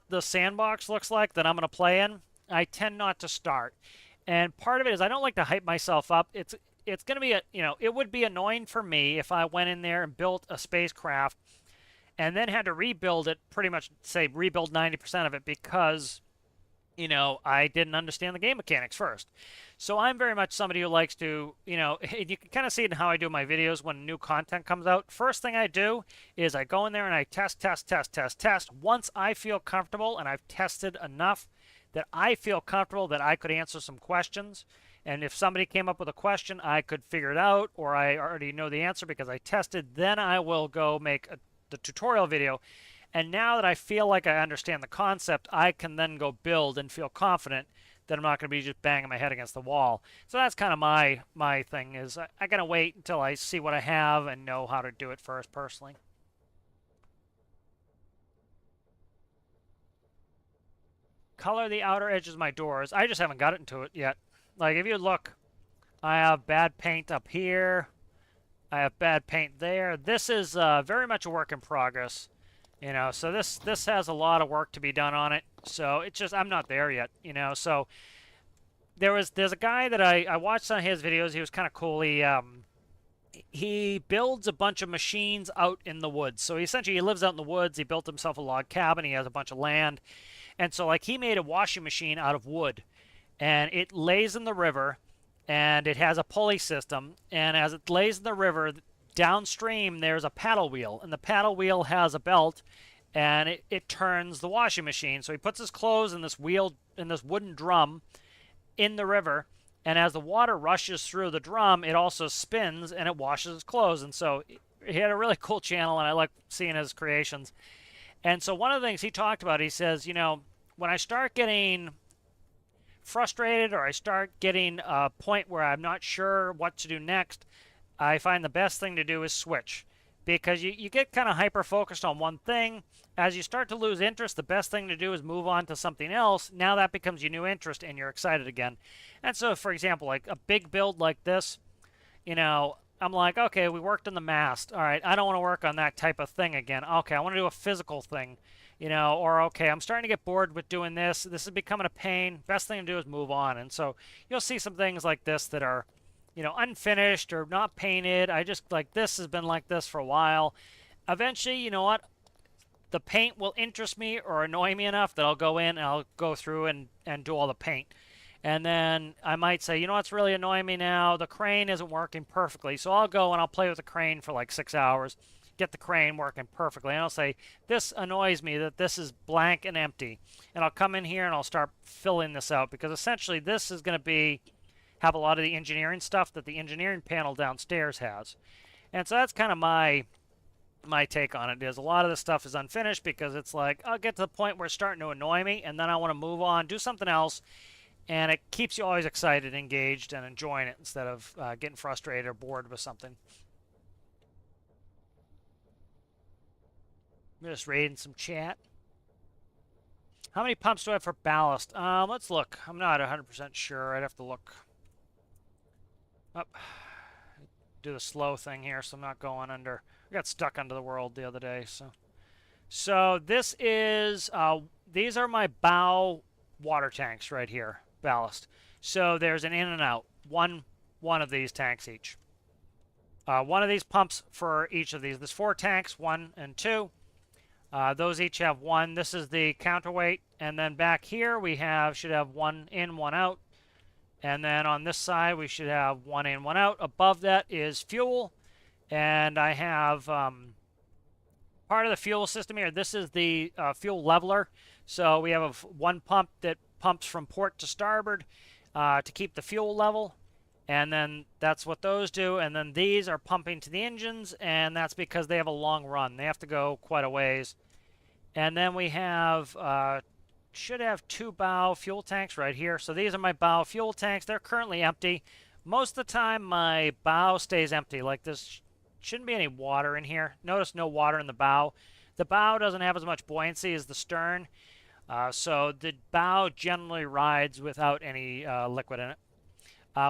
the sandbox looks like that I'm going to play in, I tend not to start. And part of it is I don't like to hype myself up. It's going to be you know, it would be annoying for me if I went in there and built a spacecraft and then had to rebuild it, pretty much say rebuild 90% of it because you know, I didn't understand the game mechanics first. So I'm very much somebody who likes to, you know, you can kind of see it in how I do my videos when new content comes out. First thing I do is I go in there and I test, test, test, test, test. Once I feel comfortable and I've tested enough that I feel comfortable that I could answer some questions, and if somebody came up with a question, I could figure it out, or I already know the answer because I tested, then I will go make the tutorial video. And now that I feel like I understand the concept, I can then go build and feel confident that I'm not going to be just banging my head against the wall. So that's kind of my thing is I got to wait until I see what I have and know how to do it first personally. Color the outer edges of my doors. I just haven't got into it yet. Like if you look, I have bad paint up here. I have bad paint there. This is very much a work in progress. You know, so this has a lot of work to be done on it. So it's just I'm not there yet. You know, so there's a guy that I watched some of his videos. He was kind of cool. He builds a bunch of machines out in the woods. So he lives out in the woods. He built himself a log cabin. He has a bunch of land, and so like he made a washing machine out of wood, and it lays in the river, and it has a pulley system, and as it lays in the river downstream there's a paddle wheel, and the paddle wheel has a belt, and it turns the washing machine. So he puts his clothes in this wheel in this wooden drum in the river, and as the water rushes through the drum it also spins and it washes his clothes. And so he had a really cool channel and I like seeing his creations. And so one of the things he talked about, he says, you know, when I start getting frustrated or I start getting a point where I'm not sure what to do next, I find the best thing to do is switch, because you get kind of hyper focused on one thing. As you start to lose interest, the best thing to do is move on to something else. Now that becomes your new interest and you're excited again. And so, for example, like a big build like this, you know, I'm like, okay, we worked on the mast. All right, I don't want to work on that type of thing again. Okay, I want to do a physical thing, you know, or okay, I'm starting to get bored with doing this. This is becoming a pain. Best thing to do is move on. And so you'll see some things like this that are, you know, unfinished or not painted. I just like this has been like this for a while. Eventually, you know what? The paint will interest me or annoy me enough that I'll go in and I'll go through and do all the paint. And then I might say, you know what's really annoying me now? The crane isn't working perfectly. So I'll go and I'll play with the crane for like 6 hours, get the crane working perfectly. And I'll say, this annoys me that this is blank and empty. And I'll come in here and I'll start filling this out, because essentially this is going to have a lot of the engineering stuff that the engineering panel downstairs has. And so that's kind of my take on it. Is a lot of the stuff is unfinished because it's like I'll get to the point where it's starting to annoy me and then I want to move on, do something else, and it keeps you always excited, engaged, and enjoying it instead of getting frustrated or bored with something. I'm just reading some chat. How many pumps do I have for ballast? Let's look. I'm not 100% sure. I'd have to look. Oh, do the slow thing here so I'm not going under. I got stuck under the world the other day. So this is, these are my bow water tanks right here, ballast. So there's an in and out, one of these tanks each. One of these pumps for each of these. There's 4 tanks, 1 and 2. Those each have 1. This is the counterweight. And then back here we should have 1 in, 1 out. And then on this side we should have 1 in, 1 out. Above that is fuel. And I have part of the fuel system here. This is the fuel leveler. So we have one pump that pumps from port to starboard to keep the fuel level. And then that's what those do. And then these are pumping to the engines, and that's because they have a long run. They have to go quite a ways. And then we have, should have 2 bow fuel tanks right here. So these are my bow fuel tanks. They're currently empty. Most of the time, my bow stays empty. Like this shouldn't be any water in here. Notice no water in the bow. The bow doesn't have as much buoyancy as the stern, so the bow generally rides without any liquid in it.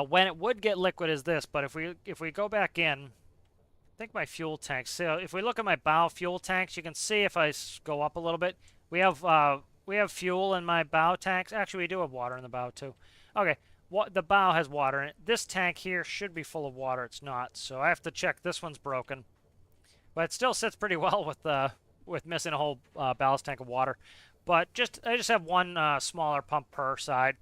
When it would get liquid is this, but if we go back in, I think my fuel tanks. So if we look at my bow fuel tanks, you can see if I go up a little bit, we have fuel in my bow tanks. Actually, we do have water in the bow too. Okay, the bow has water in it. This tank here should be full of water. It's not, so I have to check. This one's broken, but it still sits pretty well with missing a whole ballast tank of water. But I just have one smaller pump per side.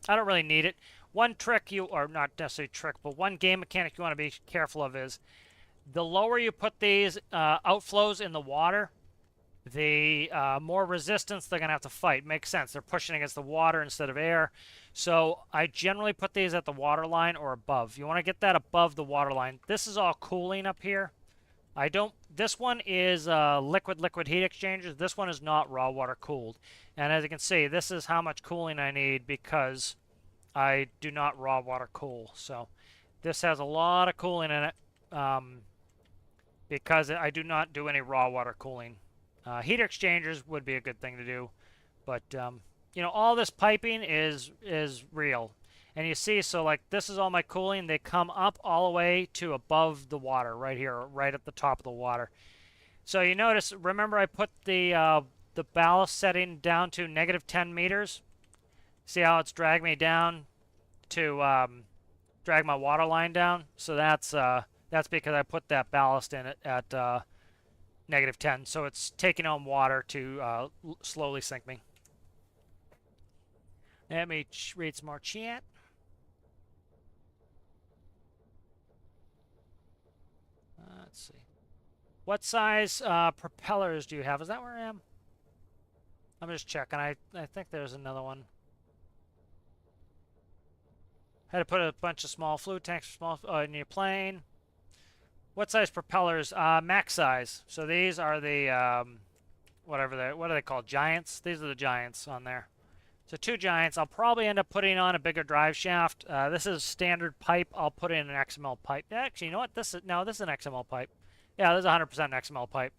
I don't really need it. One trick or not necessarily trick, but one game mechanic you want to be careful of is the lower you put these outflows in the water, the more resistance they're going to have to fight. Makes sense. They're pushing against the water instead of air. So I generally put these at the water line or above. You want to get that above the water line. This is all cooling up here. This one is liquid heat exchangers. This one is not raw water cooled. And as you can see, this is how much cooling I need because I do not raw water cool. So this has a lot of cooling in it because I do not do any raw water cooling. Heat exchangers would be a good thing to do, but you know, all this piping is real. And you see, so like this is all my cooling. They come up all the way to above the water right here, right at the top of the water. So you notice, remember I put the ballast setting down to -10 meters. See how it's dragged me down to drag my water line down? So that's because I put that ballast in it at -10. So it's taking on water to slowly sink me. Let me read some more chat. Let's see. What size propellers do you have? Is that where I am? I'm just checking. I think there's another one. Had to put a bunch of small fluid tanks in your plane. What size propellers? Max size. So these are the what are they called? Giants. These are the giants on there. So 2 giants. I'll probably end up putting on a bigger drive shaft. This is standard pipe. I'll put in an XML pipe. Actually, you know what? This is an XML pipe. Yeah, this is 100% XML pipe.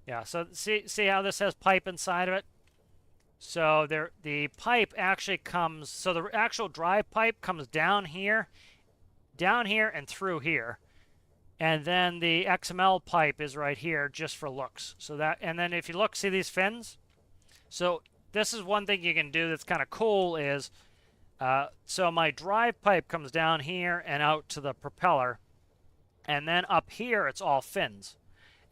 Yeah. So see how this has pipe inside of it. So the pipe actually comes. So the actual drive pipe comes down here, and through here. And then the XML pipe is right here just for looks. So that, and then if you look, see these fins? So this is one thing you can do that's kind of cool is, so my drive pipe comes down here and out to the propeller. And then up here, it's all fins.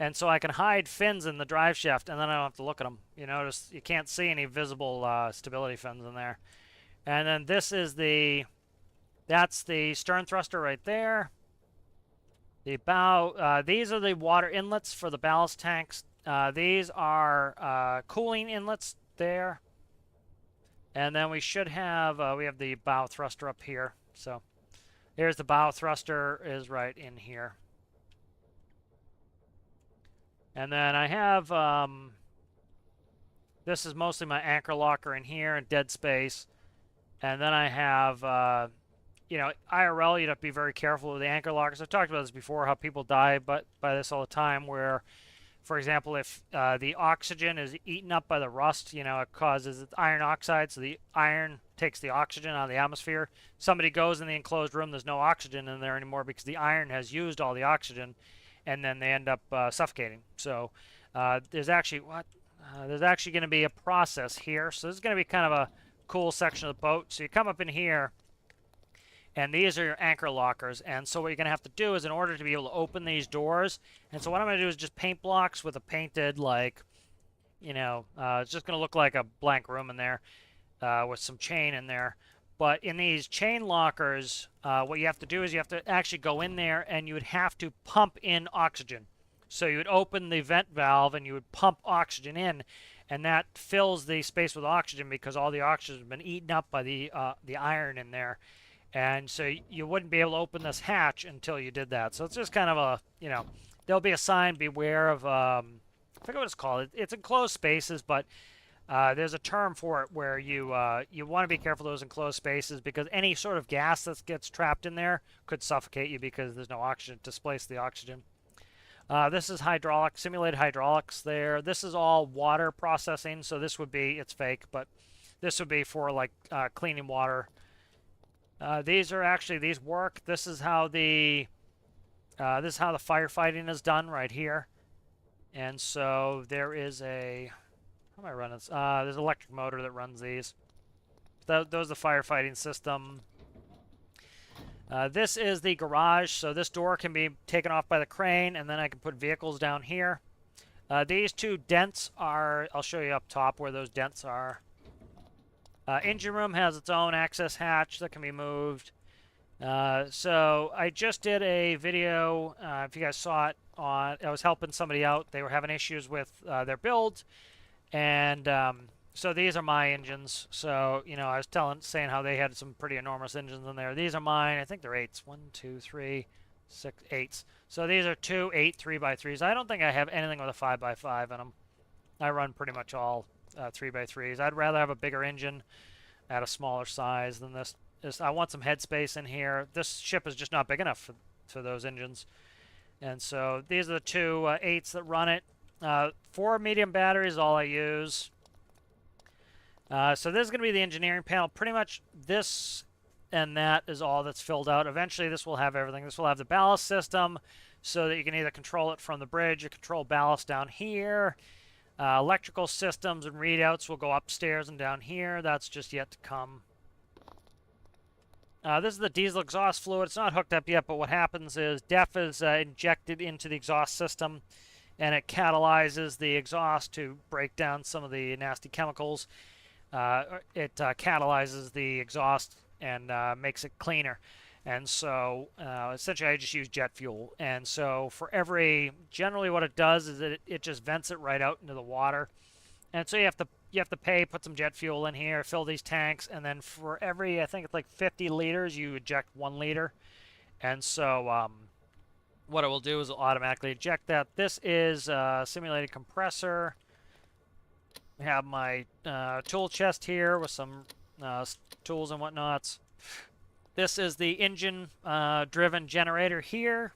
And so I can hide fins in the drive shaft, and then I don't have to look at them. You notice you can't see any visible stability fins in there. And then this is that's the stern thruster right there. The bow, these are the water inlets for the ballast tanks. These are cooling inlets there. And then we should have, we have the bow thruster up here. So here's the bow thruster is right in here. And then I have, this is mostly my anchor locker in here and dead space. And then I have, you know, IRL, you'd have to be very careful with the anchor lockers. I've talked about this before, how people die by this all the time, where, for example, if the oxygen is eaten up by the rust, you know, it causes iron oxide, so the iron takes the oxygen out of the atmosphere. Somebody goes in the enclosed room, there's no oxygen in there anymore because the iron has used all the oxygen, and then they end up suffocating. So there's actually there's actually going to be a process here. So this is going to be kind of a cool section of the boat. So you come up in here, and these are your anchor lockers. And so what you're going to have to do is, in order to be able to open these doors, and so what I'm going to do is just paint blocks with a painted, like, you know, it's just going to look like a blank room in there with some chain in there. But in these chain lockers, what you have to do is you have to actually go in there, and you would have to pump in oxygen. So you would open the vent valve, and you would pump oxygen in, and that fills the space with oxygen because all the oxygen has been eaten up by the iron in there. And so you wouldn't be able to open this hatch until you did that. So it's just kind of a, you know, there'll be a sign, beware of, I forget what it's called. It's enclosed spaces, but there's a term for it where you want to be careful of those enclosed spaces because any sort of gas that gets trapped in there could suffocate you because there's no oxygen to displace the oxygen. This is hydraulic, simulated hydraulics there. This is all water processing, so this would be, it's fake, but this would be for like cleaning water. These are actually, these work. This is how the firefighting is done right here. And so there is how am I running this? There's an electric motor that runs these. Those are the firefighting system. This is the garage, so this door can be taken off by the crane, and then I can put vehicles down here. These two dents are, I'll show you up top where those dents are. Engine room has its own access hatch that can be moved. So I just did a video, if you guys saw it, I was helping somebody out. They were having issues with their build, and so these are my engines. So, you know, I was saying how they had some pretty enormous engines in there. These are mine. I think they're 8s. 1, 2, 3, 6, 8s. So these are 2 8 3x3s. I don't think I have anything with a 5x5 in them. I run pretty much all 3x3s. I'd rather have a bigger engine at a smaller size than this. I want some headspace in here. This ship is just not big enough for those engines. And so these are the 2 8s that run it. 4 medium batteries is all I use. So this is going to be the engineering panel. Pretty much this and that is all that's filled out. Eventually this will have everything. This will have the ballast system so that you can either control it from the bridge or control ballast down here. Electrical systems and readouts will go upstairs and down here. That's just yet to come. This is the diesel exhaust fluid. It's not hooked up yet, but what happens is DEF is injected into the exhaust system, and it catalyzes the exhaust to break down some of the nasty chemicals. It catalyzes the exhaust and makes it cleaner. And so essentially I just use jet fuel. And so for generally what it does is it just vents it right out into the water. And so you have to put some jet fuel in here, fill these tanks, and then for every, I think it's like 50 liters, you eject 1 liter. And so what it will do is it'll automatically eject that. This is a simulated compressor. I have my tool chest here with some tools and whatnots. This is the engine driven generator here.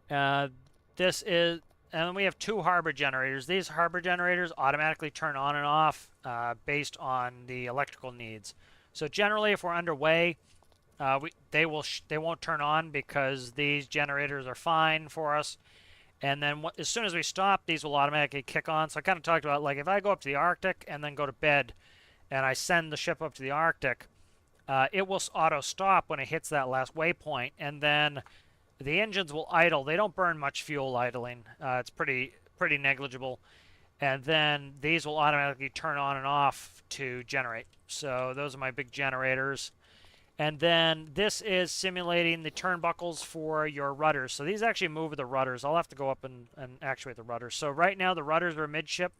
This is, and we have 2 harbor generators. These harbor generators automatically turn on and off based on the electrical needs. So generally, if we're underway, they won't turn on because these generators are fine for us. And then as soon as we stop, these will automatically kick on. So I kind of talked about, like, if I go up to the Arctic and then go to bed and I send the ship up to the Arctic, it will auto stop when it hits that last waypoint, and then the engines will idle. They don't burn much fuel idling. It's pretty negligible. And then these will automatically turn on and off to generate. So those are my big generators. And then this is simulating the turnbuckles for your rudders. So these actually move with the rudders. I'll have to go up and actuate the rudders. So right now the rudders are midship.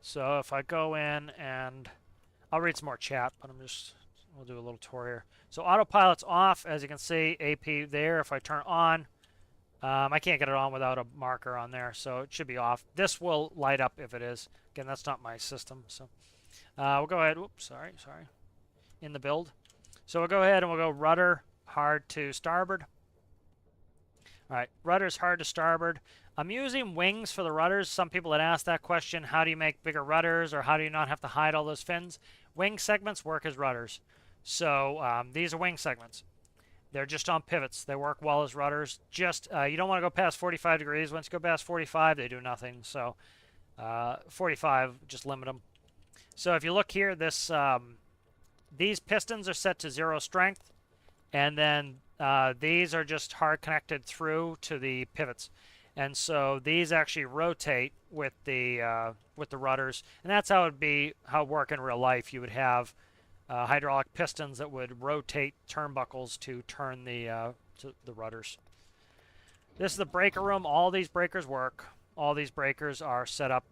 So if I go in and I'll read some more chat, but we'll do a little tour here. So autopilot's off, as you can see, AP there. If I turn on, I can't get it on without a marker on there, so it should be off. This will light up if it is. Again, that's not my system, so we'll go ahead. Oops, sorry. In the build. So we'll go ahead and we'll go rudder hard to starboard. All right, rudder's hard to starboard. I'm using wings for the rudders. Some people had asked that question, how do you make bigger rudders, or how do you not have to hide all those fins? Wing segments work as rudders. So these are wing segments. They're just on pivots. They work well as rudders. Just you don't want to go past 45 degrees. Once you go past 45, they do nothing. So 45, just limit them. So if you look here, these pistons are set to 0 strength, and then these are just hard connected through to the pivots. And so these actually rotate with the rudders, and that's how it would work in real life. You would have hydraulic pistons that would rotate turnbuckles to turn the rudders. This is the breaker room. All these breakers work. All these breakers are set up.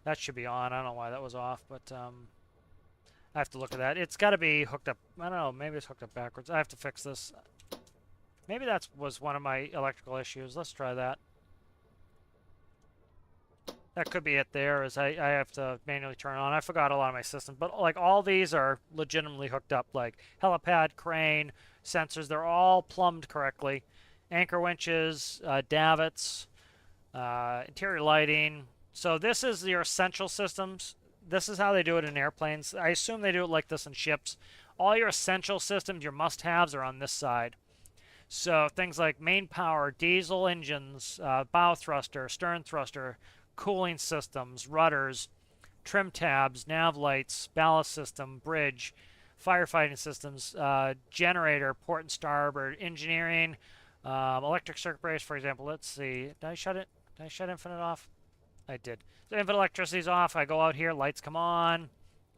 That should be on. I don't know why that was off, but I have to look at that. It's got to be hooked up. I don't know. Maybe it's hooked up backwards. I have to fix this. Maybe that was one of my electrical issues. Let's try that. That could be it there, as I have to manually turn on. I forgot a lot of my systems, but like all these are legitimately hooked up, like helipad, crane, sensors. They're all plumbed correctly, anchor winches, davits, interior lighting. So this is your essential systems. This is how they do it in airplanes. I assume they do it like this in ships. All your essential systems, your must-haves, are on this side. So things like main power, diesel engines, bow thruster, stern thruster, cooling systems, rudders, trim tabs, nav lights, ballast system, bridge, firefighting systems, generator, port and starboard, engineering, electric circuit breakers, for example. Let's see. Did I shut it? Did I shut infinite off? I did. So infinite electricity's off. I go out here, lights come on.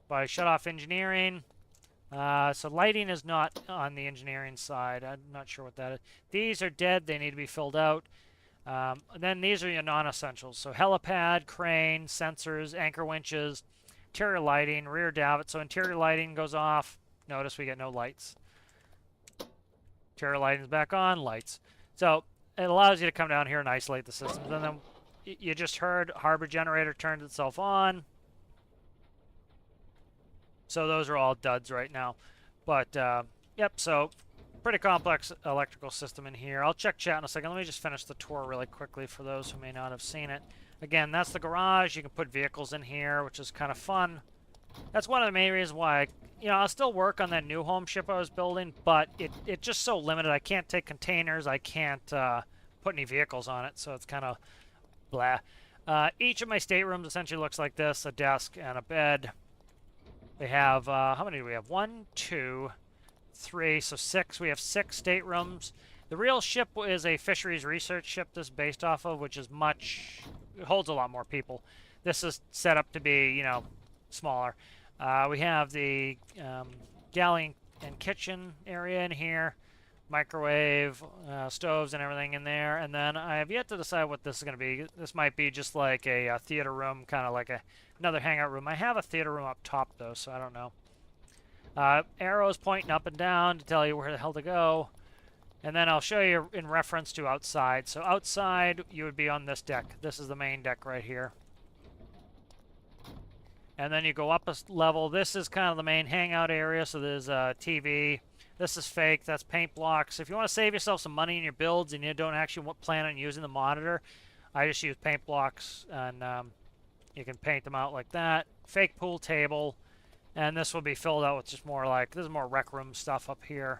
But I shut off engineering. So lighting is not on the engineering side. I'm not sure what that is. These are dead. They need to be filled out. Then these are your non-essentials. So helipad, crane, sensors, anchor winches, interior lighting, rear davit. So interior lighting goes off. Notice we get no lights. Interior lighting is back on, lights. So it allows you to come down here and isolate the systems. And then you just heard harbor generator turned itself on. So those are all duds right now. But, yep, so pretty complex electrical system in here. I'll check chat in a second. Let me just finish the tour really quickly for those who may not have seen it. Again, that's the garage. You can put vehicles in here, which is kind of fun. That's one of the main reasons why, I'll still work on that new home ship I was building, but it's just so limited. I can't take containers. I can't put any vehicles on it, so it's kind of blah. Each of my staterooms essentially looks like this, a desk and a bed. They have, how many do we have? 1, 2, 3, so 6. We have 6 staterooms. The real ship is a fisheries research ship this is based off of, which is it holds a lot more people. This is set up to be, smaller. We have the galley and kitchen area in here, microwave, stoves and everything in there. And then I have yet to decide what this is going to be. This might be just like a theater room, kind of like another hangout room. I have a theater room up top, though, so I don't know. Arrows pointing up and down to tell you where the hell to go. And then I'll show you in reference to outside. So outside, you would be on this deck. This is the main deck right here. And then you go up a level. This is kind of the main hangout area, so there's a TV. This is fake. That's paint blocks. If you want to save yourself some money in your builds and you don't actually plan on using the monitor, I just use paint blocks, and you can paint them out like that. Fake pool table. And this will be filled out with just more this is more rec room stuff up here.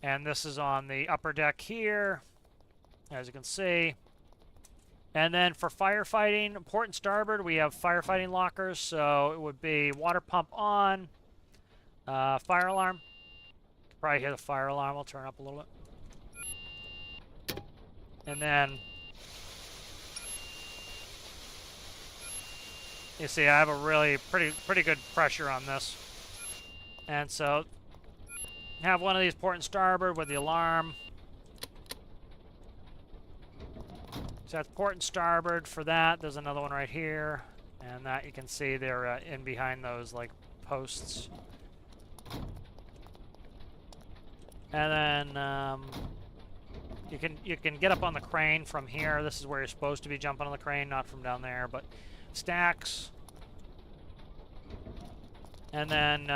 And this is on the upper deck here, as you can see. And then for firefighting, port and starboard, we have firefighting lockers. So it would be water pump on, fire alarm. Probably hear the fire alarm. I'll turn up a little bit. And then you see I have a really pretty good pressure on this. And so have one of these port and starboard with the alarm. So that's port and starboard for that. There's another one right here. And that you can see they're in behind those posts. And then you can get up on the crane from here. This is where you're supposed to be jumping on the crane, not from down there. But stacks. And then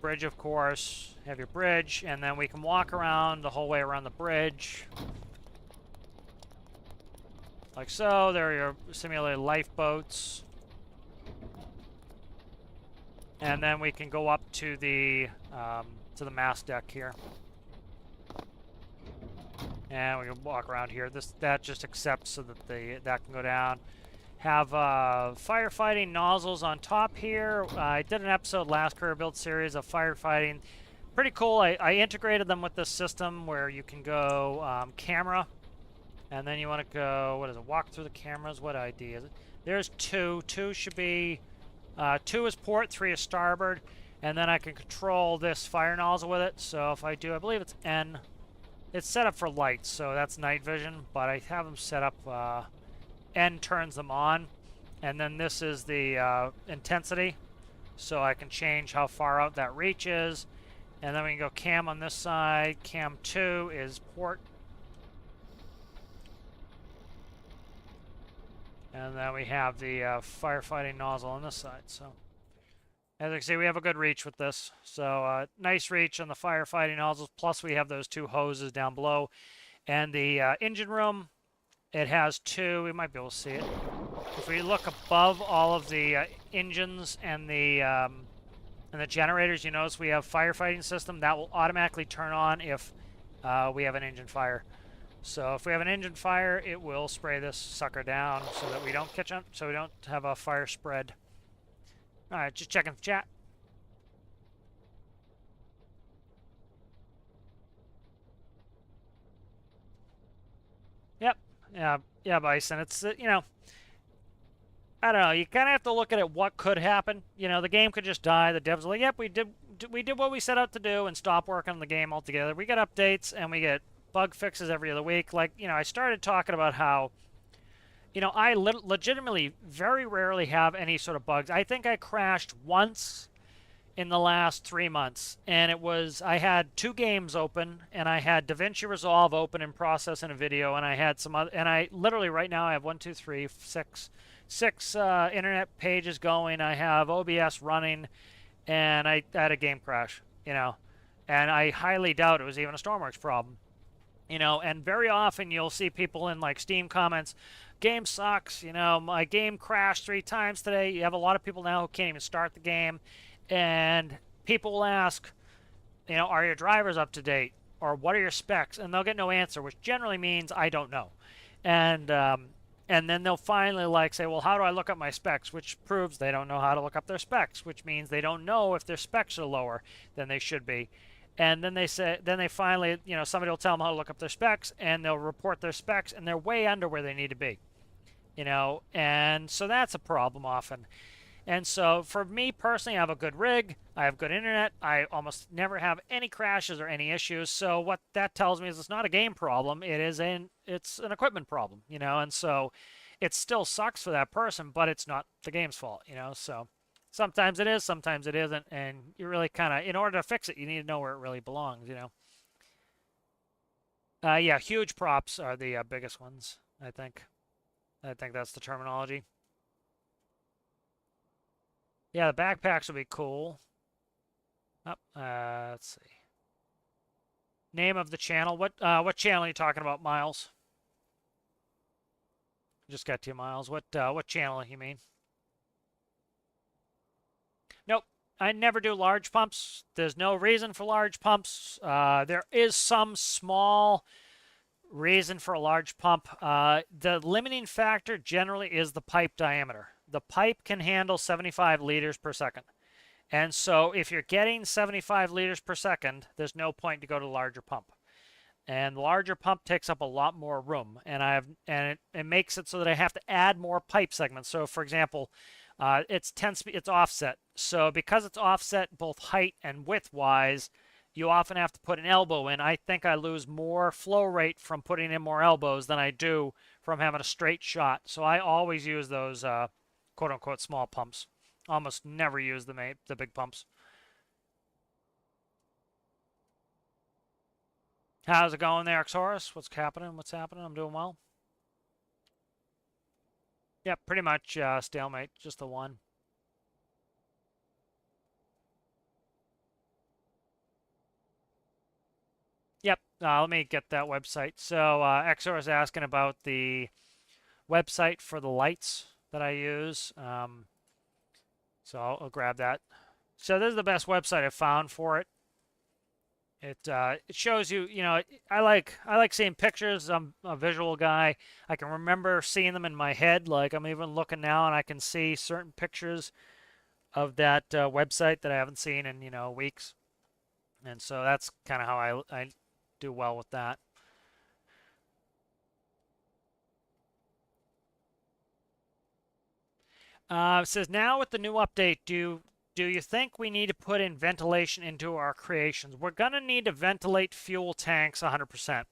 bridge, of course. Have your bridge, and then we can walk around the whole way around the bridge. Like so. There are your simulated lifeboats. And then we can go up to the mast deck here. And we can walk around here. That just accepts so that that can go down. Have firefighting nozzles on top here. I did an episode last career build series of firefighting. Pretty cool. I integrated them with this system where you can go camera, and then you want to go, what is it, walk through the cameras. What ID is it? There's 2. 2 should be, 2 is port, 3 is starboard, and then I can control this fire nozzle with it. So if I do, I believe it's N. It's set up for lights, so that's night vision, but I have them set up, N turns them on, and then this is the intensity, so I can change how far out that reaches. And then we can go cam on this side. Cam 2 is port. And then we have the firefighting nozzle on this side. So as you can see, we have a good reach with this. So nice reach on the firefighting nozzles. Plus we have those 2 hoses down below. And the engine room, it has two. We might be able to see it. If we look above all of the engines and the generators, you notice we have firefighting system. That will automatically turn on if we have an engine fire. So if we have an engine fire, it will spray this sucker down so that we don't catch on, so we don't have a fire spread. All right, just checking the chat. Yep. Yeah, Bison. It's you know, I don't know. You kind of have to look at it. What could happen? You know, the game could just die. The devs are like, "Yep, we did what we set out to do," and stop working on the game altogether. We get updates and we get bug fixes every other week. Like, you know, I started talking about how, you know, I legitimately very rarely have any sort of bugs. I think I crashed once in the last 3 months, and it was I had two games open, and I had DaVinci Resolve open in process in a video, and I had some other, and I literally right now I have 6 internet pages going. I have OBS running, and I had a game crash, you know, and I highly doubt it was even a Stormworks problem. You know, and very often you'll see people in like Steam comments, game sucks, you know, my game crashed 3 times today. You have a lot of people now who can't even start the game, and people will ask, you know, are your drivers up to date, or what are your specs? And they'll get no answer, which generally means I don't know. And then they'll finally like say, well, how do I look up my specs? Which proves they don't know how to look up their specs, which means they don't know if their specs are lower than they should be. And then they finally, you know, somebody will tell them how to look up their specs, and they'll report their specs, and they're way under where they need to be, you know. And so that's a problem often. And so for me personally, I have a good rig, I have good internet, I almost never have any crashes or any issues. So what that tells me is it's not a game problem, it's an equipment problem, you know. And so it still sucks for that person, but it's not the game's fault, you know. So sometimes it is, sometimes it isn't, and you really kind of, in order to fix it, you need to know where it really belongs, you know. Yeah, huge props are the biggest ones, I think. I think that's the terminology. Yeah, the backpacks would be cool. Oh, let's see. Name of the channel. What channel are you talking about, Miles? Just got 2 miles. What channel you mean? Nope. I never do large pumps. There's no reason for large pumps. There is some small reason for a large pump. The limiting factor generally is the pipe diameter. The pipe can handle 75 liters per second. And so if you're getting 75 liters per second, there's no point to go to a larger pump. And the larger pump takes up a lot more room, and it makes it so that I have to add more pipe segments. So for example, it's offset. So because it's offset both height and width wise, you often have to put an elbow in. I think I lose more flow rate from putting in more elbows than I do from having a straight shot. So I always use those quote unquote small pumps. Almost never use the big pumps. How's it going there, Xorus? What's happening? I'm doing well. Yep, pretty much stalemate, just the one. Yep, let me get that website. So Xor is asking about the website for the lights that I use. So I'll grab that. So this is the best website I've found for it. It shows you, you know, I like seeing pictures. I'm a visual guy. I can remember seeing them in my head. Like I'm even looking now and I can see certain pictures of that website that I haven't seen in, you know, weeks. And so that's kind of how I do well with that. It says, now with the new update, do you think we need to put in ventilation into our creations? We're going to need to ventilate fuel tanks 100%.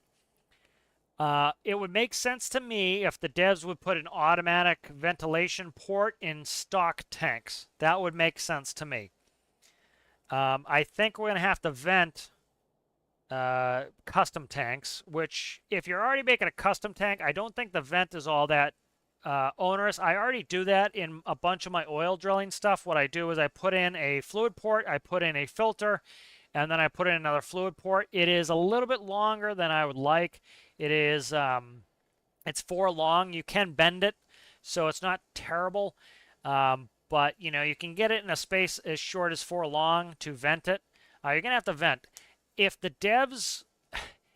It would make sense to me if the devs would put an automatic ventilation port in stock tanks. That would make sense to me. I think we're going to have to vent custom tanks, which if you're already making a custom tank, I don't think the vent is all that onerous. I already do that in a bunch of my oil drilling stuff. What I do is I put in a fluid port, I put in a filter, and then I put in another fluid port. It is a little bit longer than I would like. It is it's 4 long. You can bend it, so it's not terrible. But you know, you can get it in a space as short as 4 long to vent it. You're gonna have to vent. If the devs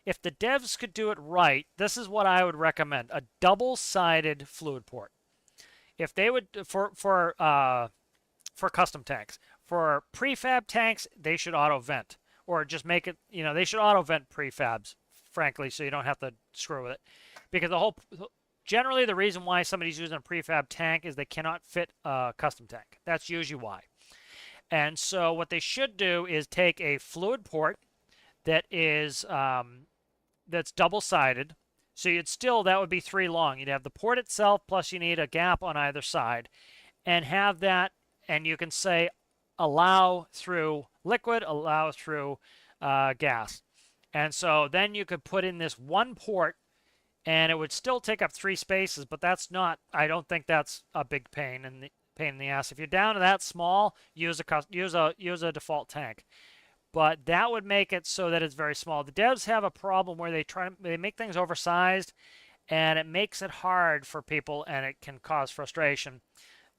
if the devs could do it right, this is what I would recommend: a double-sided fluid port. If they would for custom tanks, for prefab tanks, they should auto vent or just make it. You know, they should auto vent prefabs, frankly, so you don't have to screw with it. Because generally the reason why somebody's using a prefab tank is they cannot fit a custom tank. That's usually why. And so what they should do is take a fluid port that is that's double-sided. So that would be 3 long. You'd have the port itself, plus you need a gap on either side, and have that. And you can say allow through liquid, allow through gas. And so then you could put in this one port, and it would still take up 3 spaces, but that's not. I don't think that's a big pain in the ass. If you're down to that small, use a default tank. But that would make it so that it's very small. The devs have a problem where they make things oversized, and it makes it hard for people, and it can cause frustration.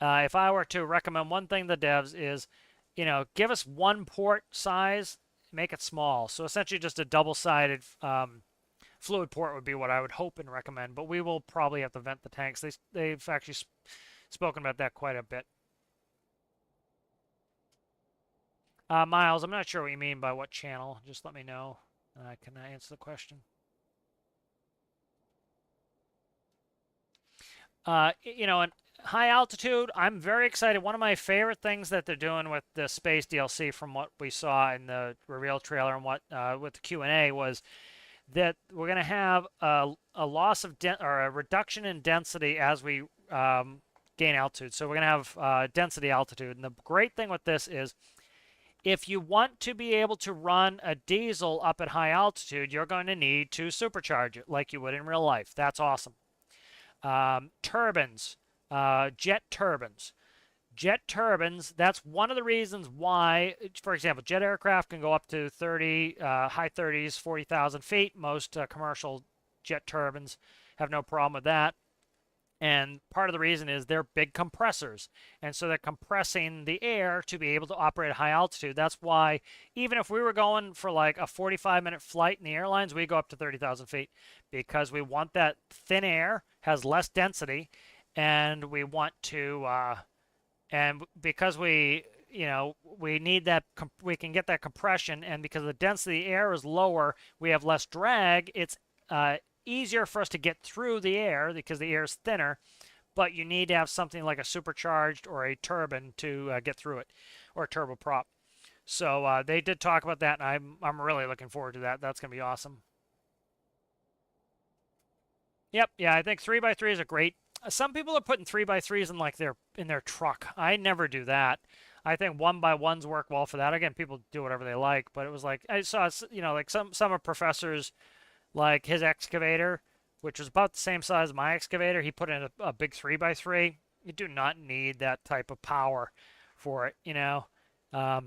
If I were to recommend one thing to the devs is, you know, give us one port size, make it small. So essentially just a double-sided fluid port would be what I would hope and recommend. But we will probably have to vent the tanks. They've actually spoken about that quite a bit. Miles, I'm not sure what you mean by what channel. Just let me know, and I can answer the question. You know, and high altitude, I'm very excited. One of my favorite things that they're doing with the space DLC, from what we saw in the reveal trailer and what with the Q&A, was that we're going to have a loss of or a reduction in density as we gain altitude. So we're going to have density altitude, and the great thing with this is, if you want to be able to run a diesel up at high altitude, you're going to need to supercharge it like you would in real life. That's awesome. Turbines, jet turbines. Jet turbines, that's one of the reasons why, for example, jet aircraft can go up to high 30s, 40,000 feet. Most commercial jet turbines have no problem with that. And part of the reason is they're big compressors. And so they're compressing the air to be able to operate at high altitude. That's why even if we were going for like a 45-minute flight in the airlines, we go up to 30,000 feet, because we want that thin air, has less density, and we want to, and because we need that, we can get that compression, and because the density of the air is lower, we have less drag. It's easier for us to get through the air because the air is thinner, but you need to have something like a supercharged or a turbine to get through it, or a turboprop. So they did talk about that, and I'm really looking forward to that. That's going to be awesome. Yep, yeah, I think 3x3s are great. Some people are putting 3x3s in their truck. I never do that. I think 1x1s work well for that. Again, people do whatever they like, but it was like I saw, you know, like some of professors, like his excavator, which was about the same size as my excavator, he put in a big 3x3. You do not need that type of power for it, you know. I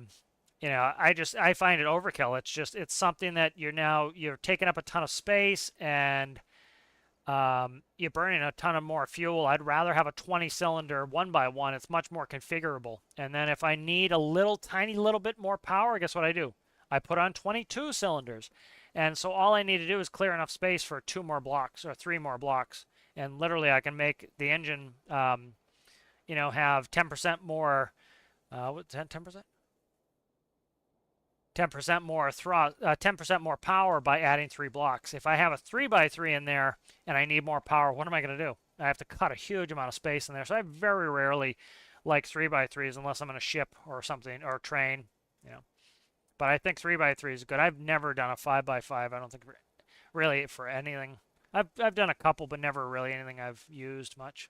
find it overkill. It's something that you're taking up a ton of space, and you're burning a ton of more fuel. I'd rather have a 20-cylinder 1x1. It's much more configurable. And then if I need a tiny little bit more power, guess what I do? I put on 22 cylinders. And so all I need to do is clear enough space for 2 more blocks or 3 more blocks. And literally I can make the engine, have 10% more, 10%? 10% more 10% more power by adding 3 blocks. If I have a 3x3 in there and I need more power, what am I going to do? I have to cut a huge amount of space in there. So I very rarely like 3x3s unless I'm in a ship or something, or a train, you know. But I think 3x3 is good. I've never done a 5x5. I don't think really for anything. I've done a couple, but never really anything I've used much.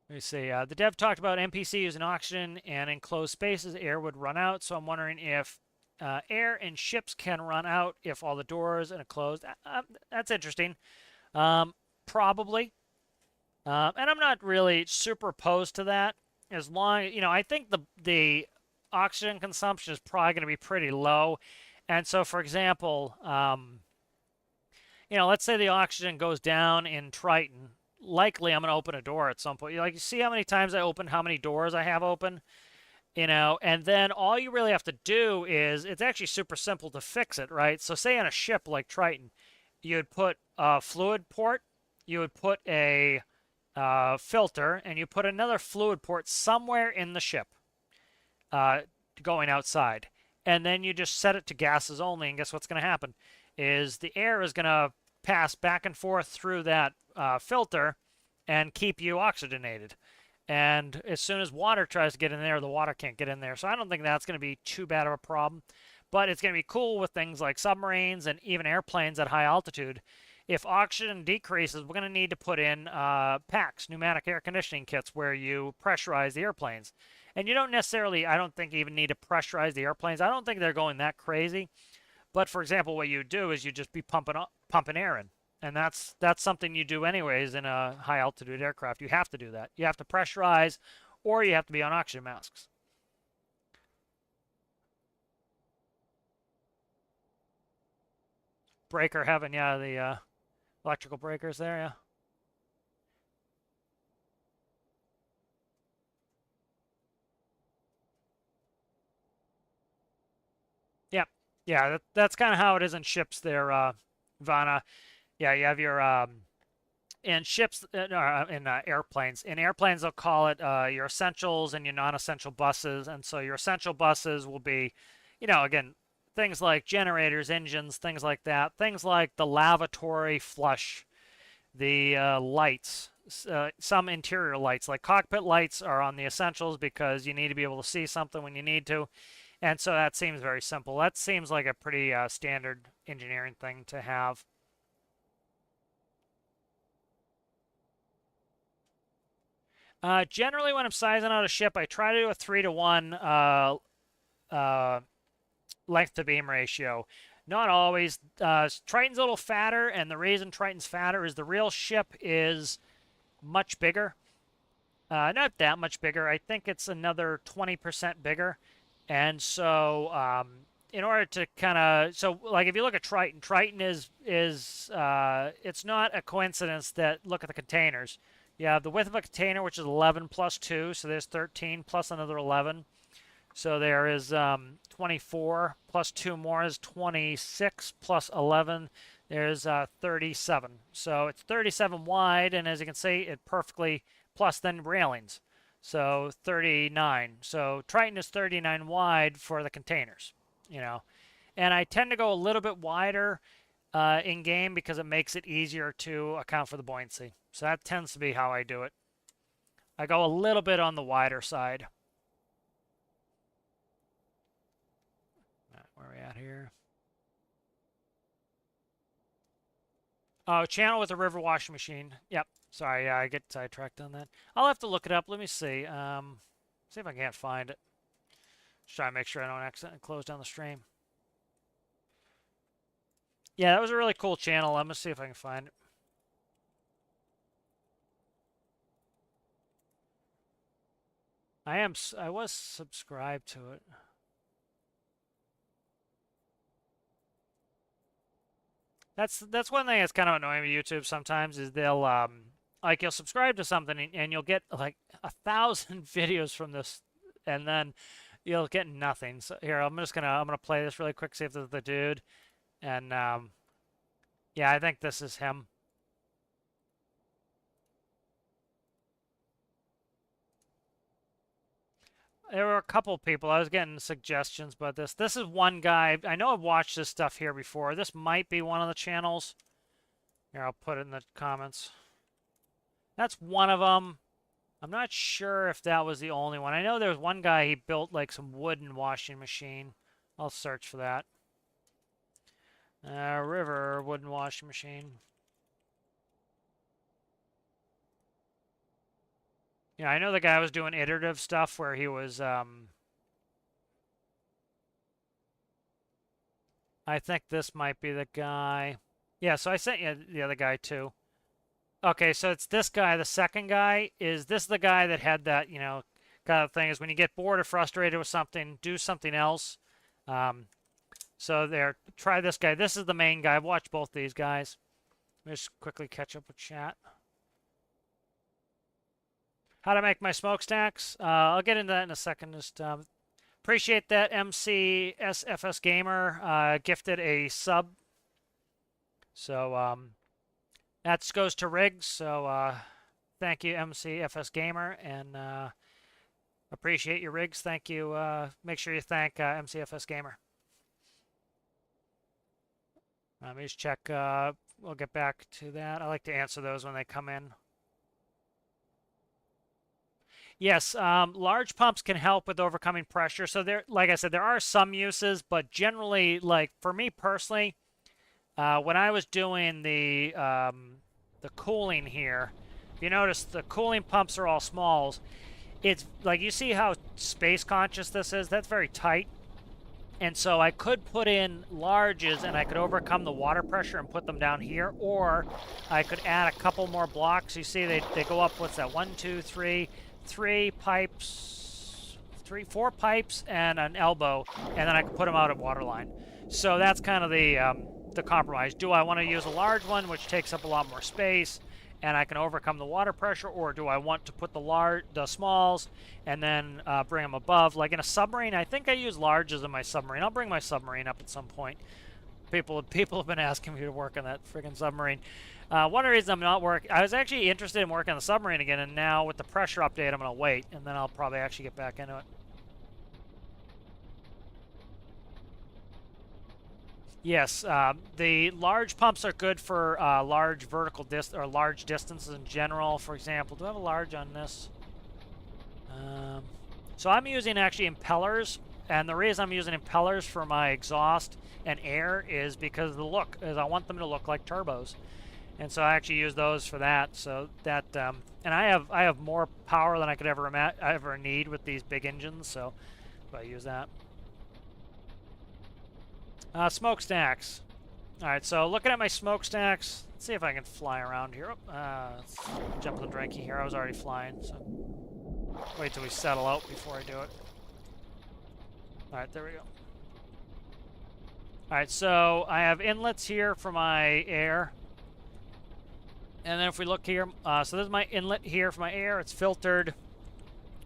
Let me see. The dev talked about NPC using oxygen, and in closed spaces, air would run out. So I'm wondering if air in ships can run out if all the doors are closed. That's interesting. Probably. And I'm not really super opposed to that. As long, I think the oxygen consumption is probably going to be pretty low, And so, for example, let's say the oxygen goes down in Triton. Likely, I'm going to open a door at some point. You see how many times I open, how many doors I have open? And then all you really have to do is, it's actually super simple to fix it, right? So say on a ship like Triton, you would put a fluid port, you would put a filter, and you put another fluid port somewhere in the ship uh, going outside. And then you just set it to gases only, and guess what's going to happen? Is the air is going to pass back and forth through that filter and keep you oxygenated. And as soon as water tries to get in there, the water can't get in there. So I don't think that's going to be too bad of a problem. But it's going to be cool with things like submarines and even airplanes at high altitude. If oxygen decreases, we're going to need to put in PACs, pneumatic air conditioning kits, where you pressurize the airplanes. And you don't necessarily, I don't think, even need to pressurize the airplanes. I don't think they're going that crazy. But for example, what you do is you just be pumping air in. And that's something you do anyways in a high altitude aircraft. You have to do that. You have to pressurize, or you have to be on oxygen masks. Breaker heaven, yeah, the electrical breakers there, yeah. Yeah, yeah, that's kind of how it is in ships there, Vana. Yeah, you have your in ships, no, in airplanes. In airplanes, they'll call it your essentials and your non-essential buses. And so your essential buses will be, again, things like generators, engines, things like that. Things like the lavatory flush, the lights, some interior lights, like cockpit lights, are on the essentials because you need to be able to see something when you need to. And so that seems very simple. That seems like a pretty standard engineering thing to have. Generally, when I'm sizing out a ship, I try to do a 3-to-1 uh, length to beam ratio. Not always. Triton's a little fatter, and the reason Triton's fatter is the real ship is much bigger. Not that much bigger. I think it's another 20% bigger. And so, in order to kind of, so like if you look at Triton, Triton is it's not a coincidence that, look at the containers. You have the width of a container, which is 11 plus 2, so there's 13 plus another 11. So there is 24 plus 2 more is 26 plus 11. There's 37. So it's 37 wide, and as you can see, it perfectly, plus then railings. So 39. So Triton is 39 wide for the containers, And I tend to go a little bit wider in game because it makes it easier to account for the buoyancy. So that tends to be how I do it. I go a little bit on the wider side. Where are we at here? Oh, channel with a river washing machine. Yep. Sorry, I get sidetracked on that. I'll have to look it up. Let me see. See if I can't find it. Just try to make sure I don't accidentally close down the stream. Yeah, that was a really cool channel. I'm gonna see if I can find it. I was subscribed to it. That's one thing that's kind of annoying with YouTube sometimes, is they'll like, you'll subscribe to something and you'll get like 1,000 videos from this, and then you'll get nothing. So here, I'm gonna play this really quick, see if this is the dude. And yeah, I think this is him. There were a couple people. I was getting suggestions, but this is one guy. I know I've watched this stuff here before. This might be one of the channels. Here, I'll put it in the comments. That's one of them. I'm not sure if that was the only one. I know there was one guy, he built like some wooden washing machine. I'll search for that. River wooden washing machine. Yeah, I know the guy was doing iterative stuff where he was, I think this might be the guy. Yeah, so I sent you the other guy too. Okay, so it's this guy. The second guy is this the guy that had that, kind of thing, is when you get bored or frustrated with something, do something else. So there, try this guy. This is the main guy. I've watched both these guys. Let me just quickly catch up with chat. How to make my smokestacks? I'll get into that in a second. Just appreciate that MCSFS Gamer gifted a sub. So that goes to Riggs. So thank you, MCFS Gamer, and appreciate your Riggs. Thank you. Make sure you thank MCFS Gamer. Let me just check. We'll get back to that. I like to answer those when they come in. Yes, large pumps can help with overcoming pressure. So there, like I said, there are some uses, but generally, like for me personally, when I was doing the cooling here, if you notice the cooling pumps are all smalls. It's like you see how space conscious this is. That's very tight. And so I could put in larges and I could overcome the water pressure and put them down here, or I could add a couple more blocks. You see they go up, what's that, 1, 2, 3, 4 pipes and an elbow, and then I can put them out at waterline. So that's kind of the compromise. Do I want to use a large one, which takes up a lot more space, and I can overcome the water pressure, or do I want to put the smalls and then bring them above? Like in a submarine, I think I use larges in my submarine. I'll bring my submarine up at some point. People have been asking me to work on that friggin' submarine. One of the reasons I'm not working, I was actually interested in working on the submarine again, and now with the pressure update, I'm going to wait, and then I'll probably actually get back into it. Yes, the large pumps are good for large large distances in general. For example, do I have a large on this? So I'm using actually impellers, and the reason I'm using impellers for my exhaust and air is because the look is I want them to look like turbos, and so I actually use those for that. So that and I have more power than I could ever need with these big engines, so I use that. Smokestacks. All right, so looking at my smokestacks, let's see if I can fly around here. Let's jump in the drinky here. I was already flying, so wait till we settle out before I do it. All right, there we go. All right, so I have inlets here for my air. And then if we look here, so this is my inlet here for my air. It's filtered.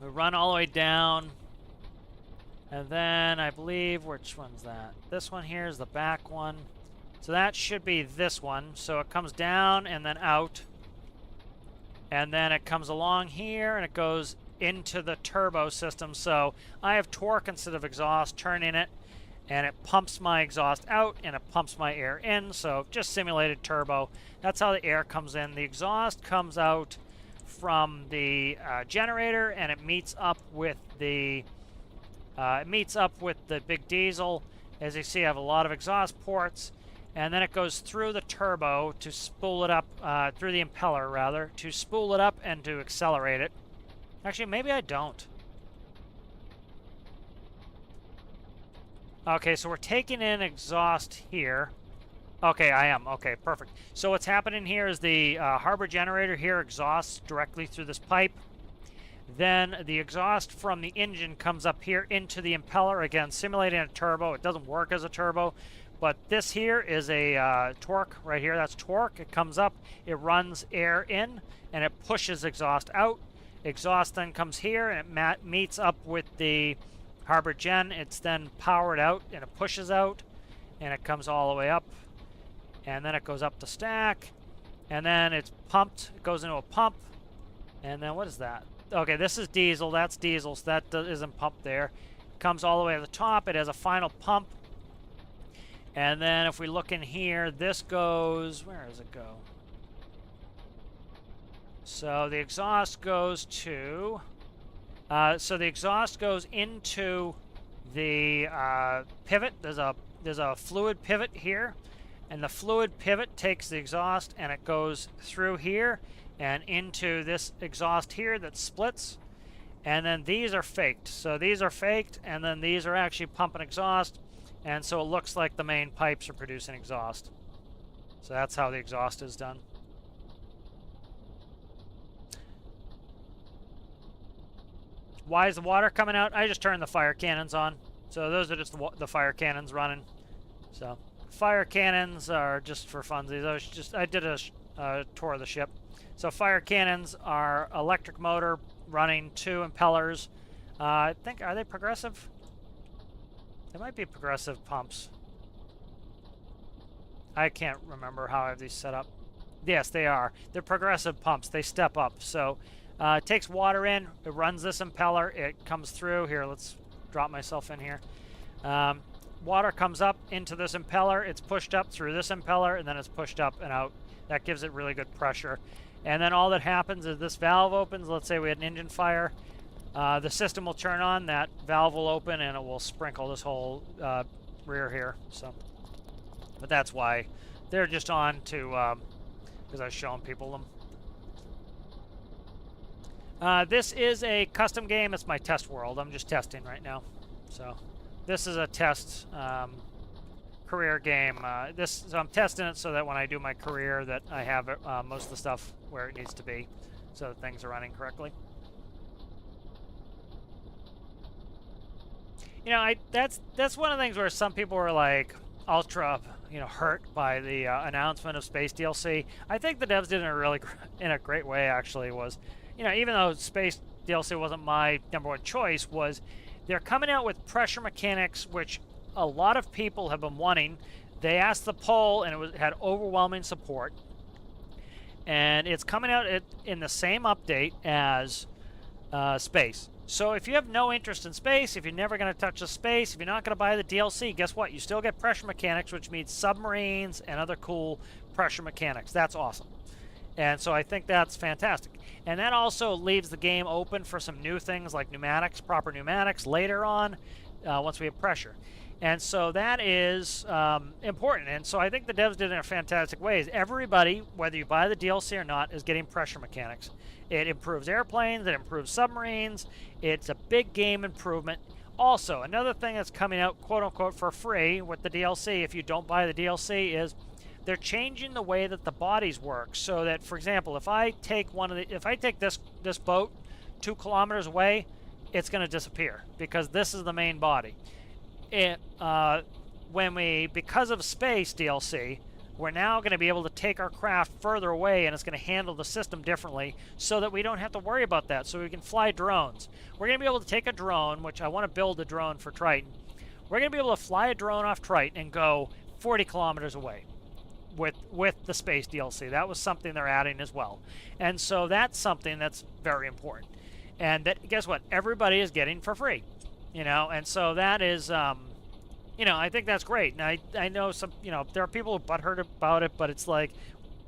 We run all the way down. And then I believe, which one's that? This one here is the back one. So that should be this one. So it comes down and then out. And then it comes along here and it goes into the turbo system. So I have torque instead of exhaust, turning it, and it pumps my exhaust out and it pumps my air in. So just simulated turbo. That's how the air comes in. The exhaust comes out from the generator, and it meets up with the big diesel. As you see, I have a lot of exhaust ports, and then it goes through the turbo to spool it up, through the impeller rather, to spool it up and to accelerate it. Actually, maybe I don't. Okay, so we're taking in exhaust here. Okay, I am. Okay, perfect. So what's happening here is the harbor generator here exhausts directly through this pipe. Then the exhaust from the engine comes up here into the impeller, again, simulating a turbo. It doesn't work as a turbo, but this here is a torque right here. That's torque. It comes up, it runs air in, and it pushes exhaust out. Exhaust then comes here, and it meets up with the harbor gen. It's then powered out, and it pushes out, and it comes all the way up, and then it goes up to stack, and then it's pumped. It goes into a pump, and then what is that? Okay, this is diesel. That's diesel, so that isn't pumped there. Comes all the way to the top. It has a final pump. And then if we look in here, this goes... Where does it go? So the exhaust goes to... so the exhaust goes into the pivot. There's a fluid pivot here. And the fluid pivot takes the exhaust and it goes through here and into this exhaust here that splits. And then these are faked. So these are faked, and then these are actually pumping exhaust, and so it looks like the main pipes are producing exhaust. So that's how the exhaust is done. Why is the water coming out? I just turned the fire cannons on. So those are just the fire cannons running. So fire cannons are just for funsies. I did a tour of the ship. So fire cannons are electric motor running 2 impellers. I think, are they progressive? They might be progressive pumps. I can't remember how I have these set up. Yes, they are. They're progressive pumps. They step up. So it takes water in. It runs this impeller. It comes through. Here, let's drop myself in here. Water comes up into this impeller. It's pushed up through this impeller, and then it's pushed up and out. That gives it really good pressure. And then all that happens is this valve opens. Let's say we had an engine fire. The system will turn on. That valve will open, and it will sprinkle this whole rear here. So, but that's why they're just on to, because I was showing people them. This is a custom game. It's my test world. I'm just testing right now. So this is a test career game. So I'm testing it so that when I do my career that I have most of the stuff where it needs to be so that things are running correctly. You know, that's one of the things where some people were like ultra, hurt by the announcement of Space DLC. I think the devs did it in a great way. Actually, was, even though Space DLC wasn't my #1 choice, was they're coming out with pressure mechanics, which a lot of people have been wanting. They asked the poll, and it had overwhelming support. And it's coming out in the same update as Space. So if you have no interest in Space, if you're never going to touch the Space, if you're not going to buy the DLC, guess what? You still get pressure mechanics, which means submarines and other cool pressure mechanics. That's awesome. And so I think that's fantastic. And that also leaves the game open for some new things like pneumatics, proper pneumatics later on, once we have pressure. And so that is important. And so I think the devs did it in a fantastic ways. Everybody, whether you buy the DLC or not, is getting pressure mechanics. It improves airplanes. It improves submarines. It's a big game improvement. Also, another thing that's coming out, quote-unquote, for free with the DLC, if you don't buy the DLC, is they're changing the way that the bodies work. So that, for example, if I take this boat 2 kilometers away, it's going to disappear because this is the main body. Because of Space DLC, we're now going to be able to take our craft further away, and it's going to handle the system differently so that we don't have to worry about that, so we can fly drones. We're going to be able to take a drone, which I want to build a drone for Triton. We're going to be able to fly a drone off Triton and go 40 kilometers away with the Space DLC. That was something they're adding as well. And so that's something that's very important. And that, guess what? Everybody is getting for free. And so that is, I think that's great. And I know there are people who butthurt about it, but it's like,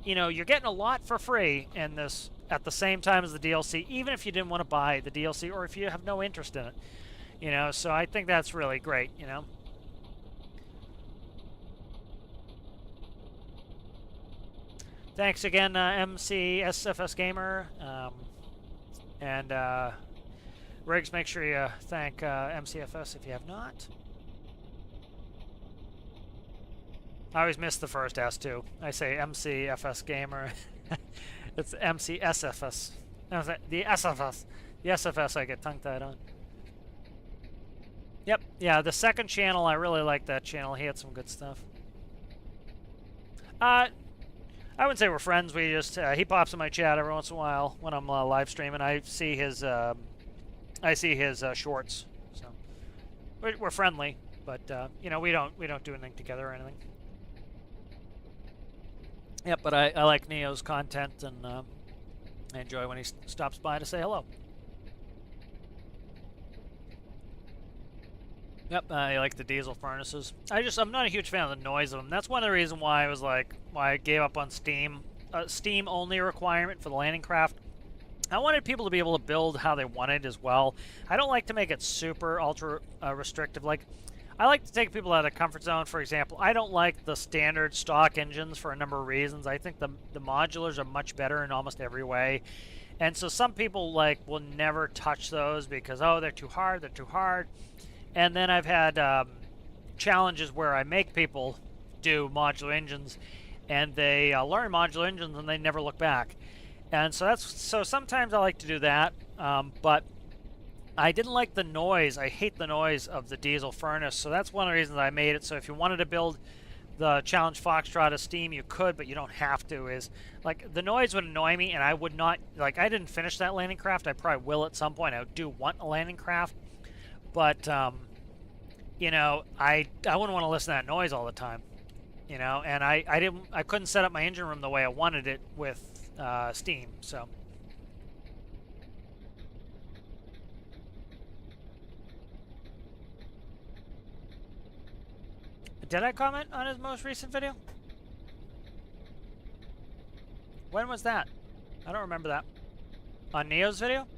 you're getting a lot for free in this at the same time as the DLC, even if you didn't want to buy the DLC or if you have no interest in it. So I think that's really great, Thanks again, MCSFS Gamer. And Riggs, make sure you thank MCFS if you have not. I always miss the first S too. I say MCFS Gamer. It's MCSFS. No, the SFS. The SFS I get tongue-tied on. Yep, yeah, the second channel, I really like that channel. He had some good stuff. I wouldn't say we're friends. We just he pops in my chat every once in a while when I'm live streaming. I see his shorts. So we're friendly, but we don't do anything together or anything. Yep, but I like Neo's content, and I enjoy when he stops by to say hello. Yep, I like the diesel furnaces. I'm not a huge fan of the noise of them. That's one of the reasons why I gave up on Steam. Steam only requirement for the landing craft. I wanted people to be able to build how they wanted as well. I don't like to make it super ultra restrictive. Like, I like to take people out of the comfort zone. For example, I don't like the standard stock engines for a number of reasons. I think the modulars are much better in almost every way. And so some people will never touch those because, oh, they're too hard. And then I've had challenges where I make people do modular engines, and they learn modular engines and they never look back. And so sometimes I like to do that, but I didn't like the noise. I hate the noise of the diesel furnace, so that's one of the reasons I made it. So if you wanted to build the Challenge Foxtrot of Steam, you could, but you don't have to. Is like the noise would annoy me, and I would not like. I didn't finish that landing craft. I probably will at some point. I do want a landing craft, but you know, I wouldn't want to listen to that noise all the time. You know, and I couldn't set up my engine room the way I wanted it with Steam. So. Did I comment on his most recent video? When was that? I don't remember that. On Neo's video?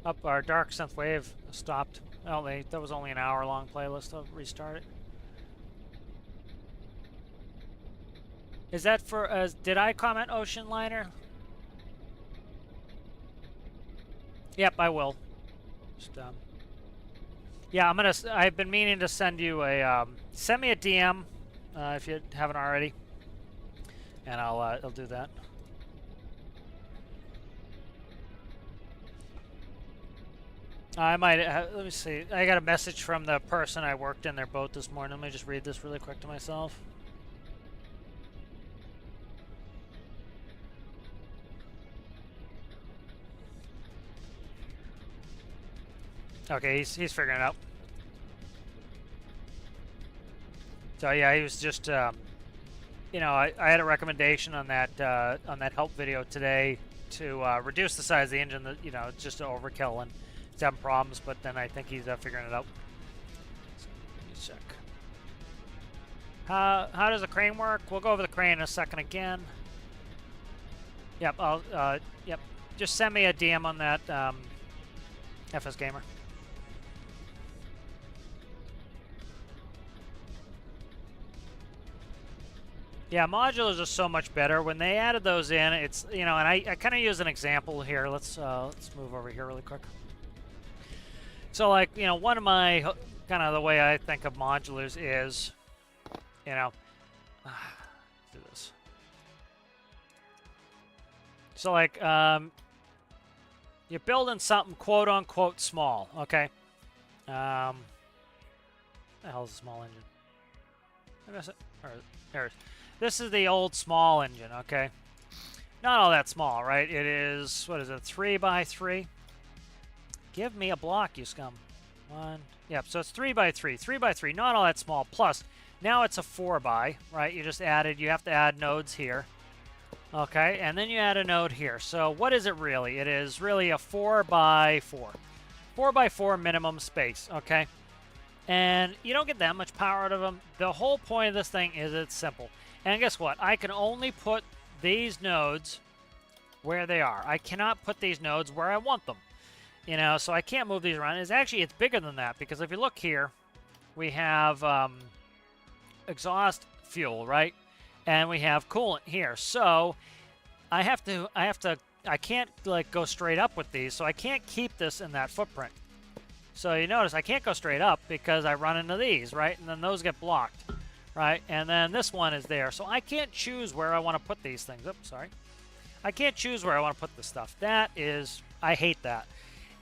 Up our Dark Synth Wave stopped. That was only an hour-long playlist. I'll restart it. Is that for... did I comment Ocean Liner? Yep, I will. Just, yeah, I've been meaning to send you a... send me a DM if you haven't already. And I'll do that. I might... let me see. I got a message from the person I worked in their boat this morning. Let me just read this really quick to myself. Okay, he's figuring it out. So yeah, he was just, you know, I had a recommendation on that help video today to reduce the size of the engine. That, you know, it's just overkill and it's having problems. But then I think he's figuring it out. So, let me check. How does the crane work? We'll go over the crane in a second again. Yep. Yep. Just send me a DM on that FS Gamer. Yeah, modulars are so much better. When they added those in, it's, you know, and I kind of use an example here. Let's move over here really quick. So, like, you know, one of my, kind of the way I think of modulars is, you know, do this. So, like, you're building something quote-unquote small, okay? The hell's a small engine? I miss it. There it is. This is the old small engine, okay? Not all that small, right? It is, what is it, 3x3? Give me a block, you scum. Yep, so it's 3x3. 3x3, not all that small. Plus, now it's a 4x, right? You have to add nodes here. Okay, and then you add a node here. So what is it really? It is really a 4x4. 4x4 minimum space, okay? And you don't get that much power out of them. The whole point of this thing is it's simple. And guess what? I can only put these nodes where they are. I cannot put these nodes where I want them. You know, so I can't move these around. It's bigger than that, because if you look here, we have exhaust fuel, right? And we have coolant here. So I can't like go straight up with these, so I can't keep this in that footprint. So you notice I can't go straight up because I run into these, right? And then those get blocked, right? And then this one is there. So I can't choose where I want to put these things. Oops, sorry. I can't choose where I want to put this stuff. I hate that.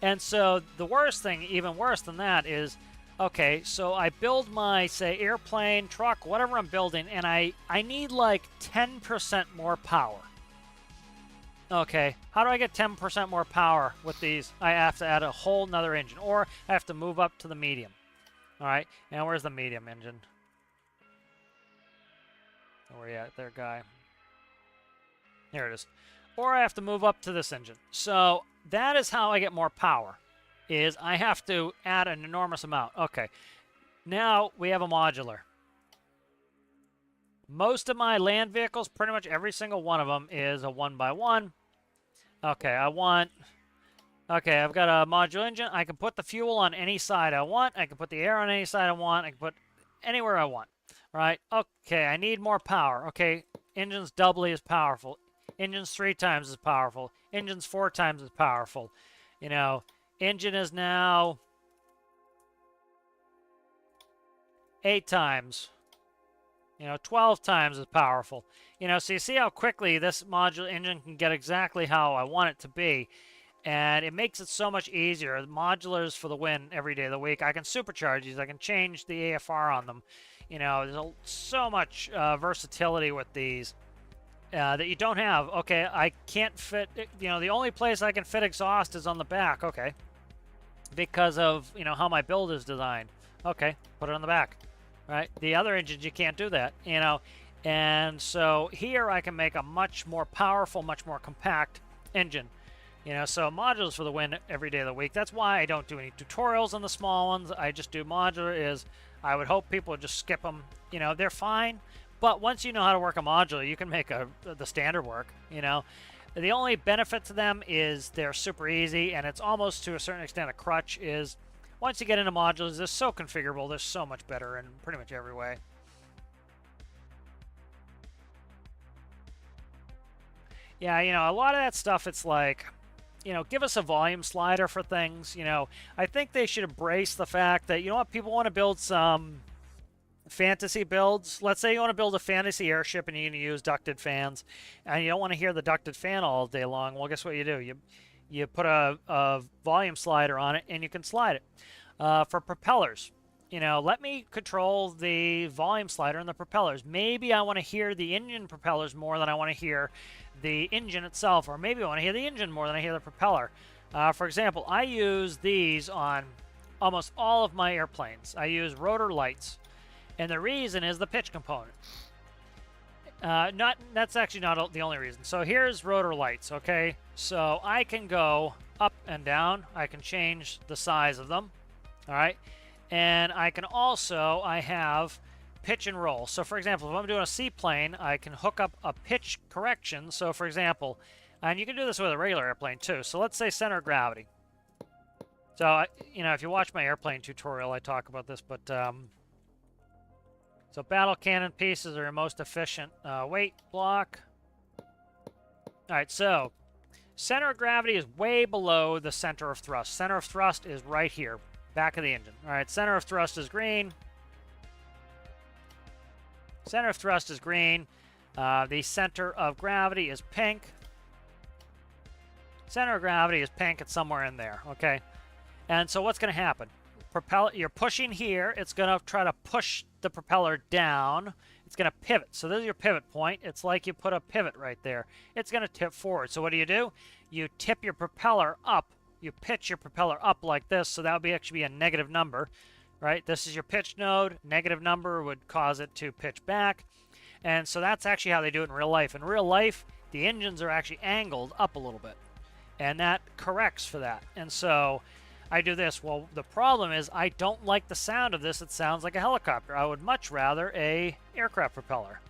And so the worst thing, even worse than that, is, okay, so I build my, say, airplane, truck, whatever I'm building, and I need like 10% more power. Okay, how do I get 10% more power with these? I have to add a whole nother engine, or I have to move up to the medium. All right, and where's the medium engine? Where are you at there, guy? Here it is. Or I have to move up to this engine. So that is how I get more power, is I have to add an enormous amount. Okay, now we have a modular. Most of my land vehicles, pretty much every single one of them, is a 1x1. Okay, I've got a modular engine. I can put the fuel on any side I want. I can put the air on any side I want. I can put anywhere I want, right? Okay, I need more power. Okay, engine's doubly as powerful. Engine's 3 times as powerful. Engine's 4 times as powerful. You know, engine is now 8 times. You know, 12 times as powerful. You know, so you see how quickly this modular engine can get exactly how I want it to be. And it makes it so much easier. Modulars for the win every day of the week. I can supercharge these. I can change the AFR on them. You know, there's so much versatility with these that you don't have. Okay, I can't fit, you know, the only place I can fit exhaust is on the back. Okay, because of, you know, how my build is designed. Okay, put it on the back, right? The other engines, you can't do that, you know. And so here I can make a much more powerful, much more compact engine. You know, so modulars for the win every day of the week. That's why I don't do any tutorials on the small ones. I just do modular. Is I would hope people would just skip them. You know, they're fine. But once you know how to work a modular, you can make the standard work, you know. The only benefit to them is they're super easy, and it's almost to a certain extent a crutch. Is once you get into modulars, they're so configurable. They're so much better in pretty much every way. Yeah, you know, a lot of that stuff, it's like, you know, give us a volume slider for things. You know, I think they should embrace the fact that, you know what, people want to build some fantasy builds. Let's say you want to build a fantasy airship and you're going to use ducted fans, and you don't want to hear the ducted fan all day long. Well, guess what you do? You put a volume slider on it, and you can slide it. For propellers, you know, let me control the volume slider and the propellers. Maybe I want to hear the engine propellers more than I want to hear the engine itself, or maybe I want to hear the engine more than I hear the propeller. For example, I use these on almost all of my airplanes. I use rotor lights, and the reason is the pitch component. That's actually not the only reason. So here's rotor lights, okay? So I can go up and down. I can change the size of them, all right? And I can also, I have pitch and roll. So for example, if I'm doing a seaplane, I can hook up a pitch correction. So for example, and you can do this with a regular airplane too. So let's say center of gravity. So, you know, if you watch my airplane tutorial, I talk about this, but so battle cannon pieces are your most efficient weight block. All right, so center of gravity is way below the center of thrust. Center of thrust is right here, back of the engine. All right, center of thrust is green. Center of thrust is green. The center of gravity is pink. Center of gravity is pink. It's somewhere in there, okay? And so what's going to happen? You're pushing here. It's going to try to push the propeller down. It's going to pivot. So this is your pivot point. It's like you put a pivot right there. It's going to tip forward. So what do? You tip your propeller up. You pitch your propeller up like this. So that would actually be a negative number, right? This is your pitch node. Negative number would cause it to pitch back. And so that's actually how they do it in real life. In real life, the engines are actually angled up a little bit. And that corrects for that. And so I do this. Well, the problem is I don't like the sound of this. It sounds like a helicopter. I would much rather a aircraft propeller.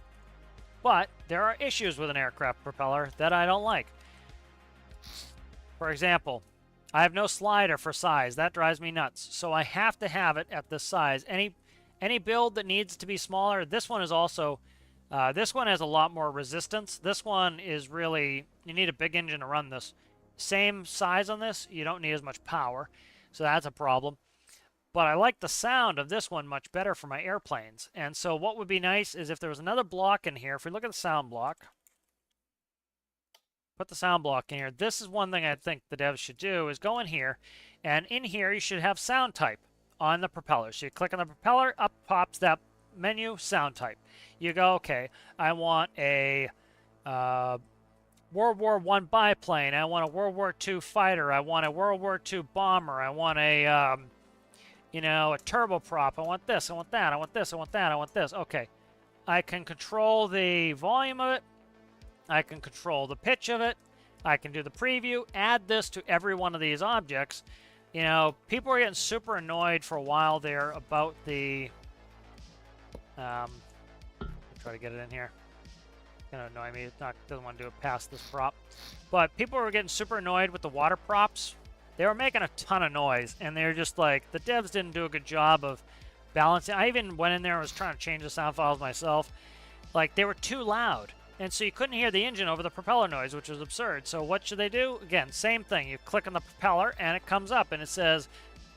But there are issues with an aircraft propeller that I don't like. For example, I have no slider for size. That drives me nuts. So I have to have it at this size. Any build that needs to be smaller, this one is also, this one has a lot more resistance. This one is really, you need a big engine to run this. Same size on this, you don't need as much power. So that's a problem. But I like the sound of this one much better for my airplanes. And so what would be nice is if there was another block in here. If we look at the sound block, put the sound block in here. This is one thing I think the devs should do is go in here. And in here, you should have sound type on the propeller. So you click on the propeller, up pops that menu, sound type. You go, okay, I want a World War I biplane. I want a World War II fighter. I want a World War II bomber. I want a, you know, a turboprop. I want this. I want that. I want this. I want that. I want this. Okay. I can control the volume of it. I can control the pitch of it. I can do the preview. Add this to every one of these objects. You know, people are getting super annoyed for a while there about the... try to get it in here. Gonna annoy me. It doesn't want to do it past this prop. But people were getting super annoyed with the water props. They were making a ton of noise, and they're just like, the devs didn't do a good job of balancing. I even went in there and was trying to change the sound files myself. Like, they were too loud, and so you couldn't hear the engine over the propeller noise, which was absurd. So what should they do? Again, same thing. You click on the propeller, and it comes up, and it says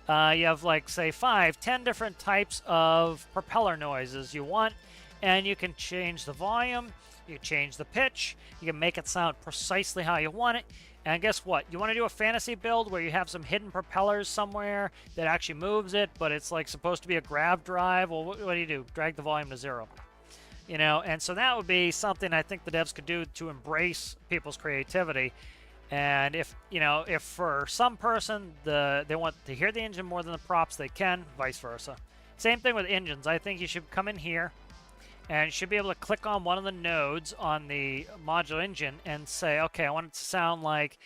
you have, like, say, 5, 10 different types of propeller noises you want, and you can change the volume. You change the pitch. You can make it sound precisely how you want it. And guess what? You want to do a fantasy build where you have some hidden propellers somewhere that actually moves it, but it's like supposed to be a grav drive. Well, what do you do? Drag the volume to 0. You know, and so that would be something I think the devs could do to embrace people's creativity. And if, you know, if for some person they want to hear the engine more than the props, they can, vice versa. Same thing with engines. I think you should come in here and you should be able to click on one of the nodes on the modular engine and say, okay, I want it to sound like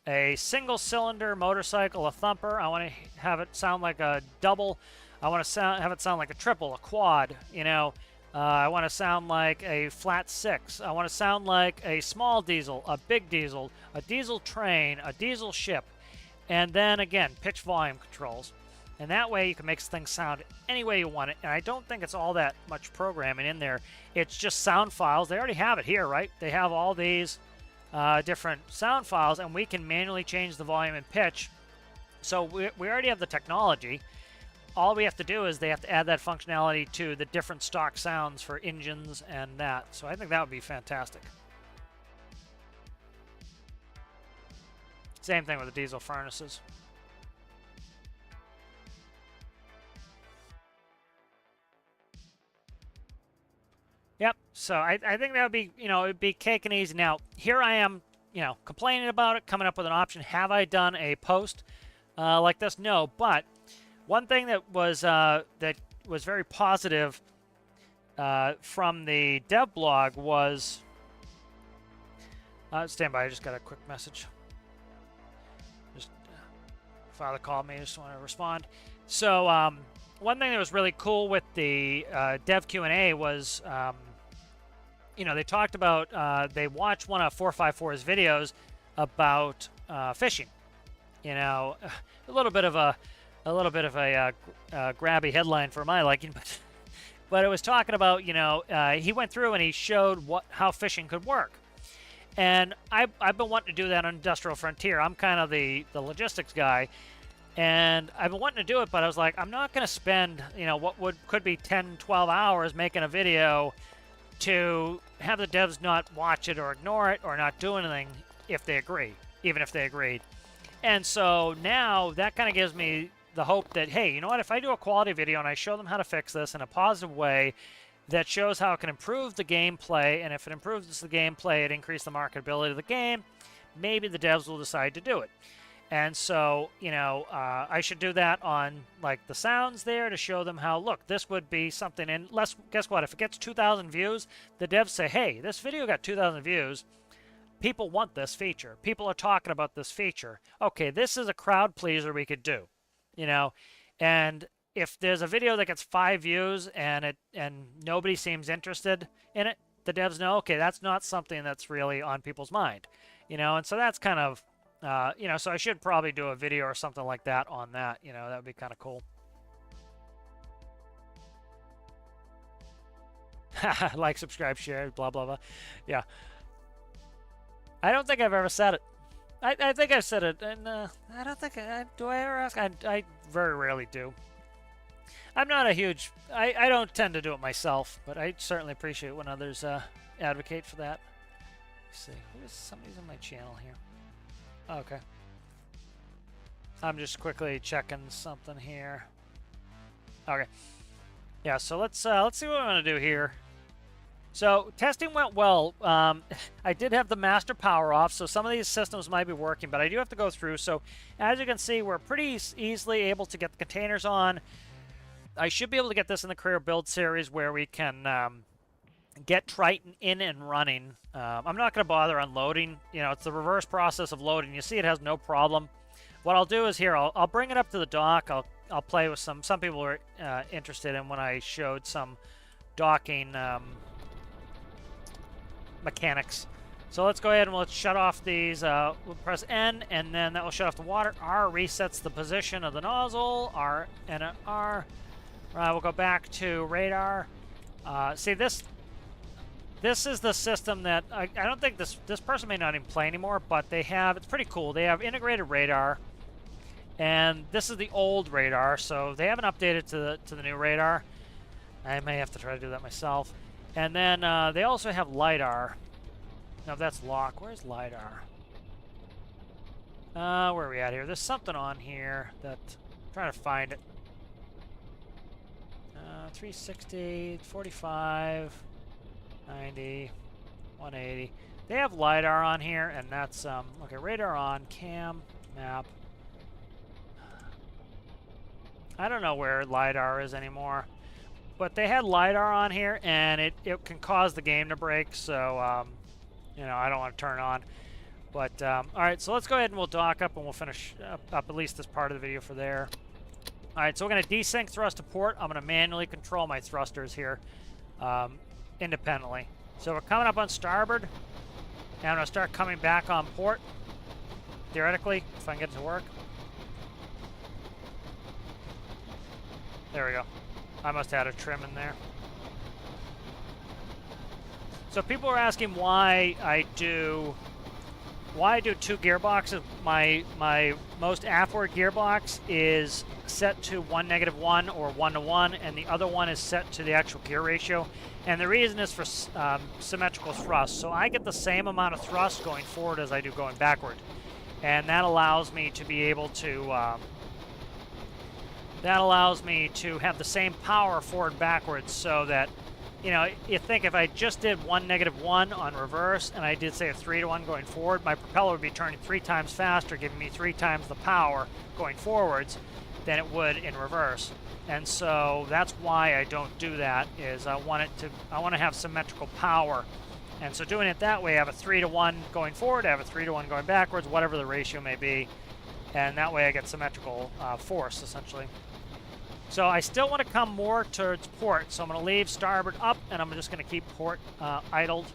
a single cylinder motorcycle, a thumper. I want to have it sound like a double. I want to have it sound like a triple, a quad, you know. I want to sound like a flat 6. I want to sound like a small diesel, a big diesel, a diesel train, a diesel ship. And then again, pitch volume controls. And that way you can make things sound any way you want it. And I don't think it's all that much programming in there. It's just sound files. They already have it here, right? They have all these different sound files, and we can manually change the volume and pitch. So we already have the technology. All we have to do is they have to add that functionality to the different stock sounds for engines and that. So I think that would be fantastic. Same thing with the diesel furnaces. Yep, so I think that would be, you know, it would be cake and easy. Now, here I am, you know, complaining about it, coming up with an option. Have I done a post like this? No, but one thing that was very positive from the dev blog was... stand by, I just got a quick message. Just father called me, I just want to respond. So one thing that was really cool with the dev Q&A was... you know, they talked about, they watched one of 454's videos about fishing. You know, a little bit of a grabby headline for my liking, but it was talking about, you know, he went through and he showed how fishing could work. And I've been wanting to do that on Industrial Frontier. I'm kind of the logistics guy, and I've been wanting to do it, but I was like, I'm not going to spend, you know, what could be 10, 12 hours making a video to have the devs not watch it or ignore it or not do anything if they agree, even if they agreed. And so now that kind of gives me the hope that, hey, you know what, if I do a quality video and I show them how to fix this in a positive way that shows how it can improve the gameplay, and if it improves the gameplay, it increases the marketability of the game, maybe the devs will decide to do it. And so, you know, I should do that on, like, the sounds there to show them how, look, this would be something. And guess what? If it gets 2,000 views, the devs say, hey, this video got 2,000 views. People want this feature. People are talking about this feature. Okay, this is a crowd pleaser we could do, you know. And if there's a video that gets 5 views and nobody seems interested in it, the devs know, okay, that's not something that's really on people's mind, you know. And so that's kind of... you know, so I should probably do a video or something like that on that. You know, that would be kind of cool. Like, subscribe, share, blah, blah, blah. Yeah. I don't think I've ever said it. I think I've said it, and I don't think do I ever ask? I very rarely do. I'm not a huge... I don't tend to do it myself, but I certainly appreciate when others advocate for that. Let's see. Somebody's on my channel here. Okay. I'm just quickly checking something here. Okay. Yeah, so let's see what I want to do here. So testing went well. I did have the master power off, so some of these systems might be working, but I do have to go through. So as you can see, we're pretty easily able to get the containers on. I should be able to get this in the career build series where we can get Triton in and running. I'm not going to bother unloading. You know, it's the reverse process of loading. You see it has no problem. What I'll do is here, I'll bring it up to the dock. I'll play with some people were interested in when I showed some docking mechanics. So let's go ahead and let's shut off these. We'll press N, and then that will shut off the water. R resets the position of the nozzle. R and an R. We'll go back to radar. See this. This is the system that I don't think this person may not even play anymore, but they have, it's pretty cool. They have integrated radar, and this is the old radar, so they haven't updated to the new radar. I may have to try to do that myself. And then they also have LiDAR. Now that's lock. Where's LiDAR? Where are we at here? There's something on here that I'm trying to find it. 360, 45, 90, 180. They have LiDAR on here, and that's, okay, radar on, cam, map. I don't know where LiDAR is anymore, but they had LiDAR on here, and it can cause the game to break, so, you know, I don't want to turn on. But, all right, so let's go ahead and we'll dock up, and we'll finish up at least this part of the video for there. All right, so we're going to desync thrust to port. I'm going to manually control my thrusters here independently. So we're coming up on starboard, and I'm going to start coming back on port, theoretically, if I can get it to work. There we go. I must have had a trim in there. So people are asking why I do two gearboxes. My most aftward gearbox is set to 1-1 or 1-1, and the other one is set to the actual gear ratio. And the reason is for symmetrical thrust. So I get the same amount of thrust going forward as I do going backward, and that allows me to be able to have the same power forward and backwards, so that, you know, you think if I just did 1-1 on reverse and I did, say, a 3-1 going forward, my propeller would be turning 3 times faster, giving me 3 times the power going forwards than it would in reverse. And so that's why I don't do that, is I want to have symmetrical power. And so doing it that way, I have a 3-1 going forward, I have a 3-1 going backwards, whatever the ratio may be. And that way I get symmetrical force, essentially. So I still want to come more towards port, so I'm going to leave starboard up, and I'm just going to keep port idled.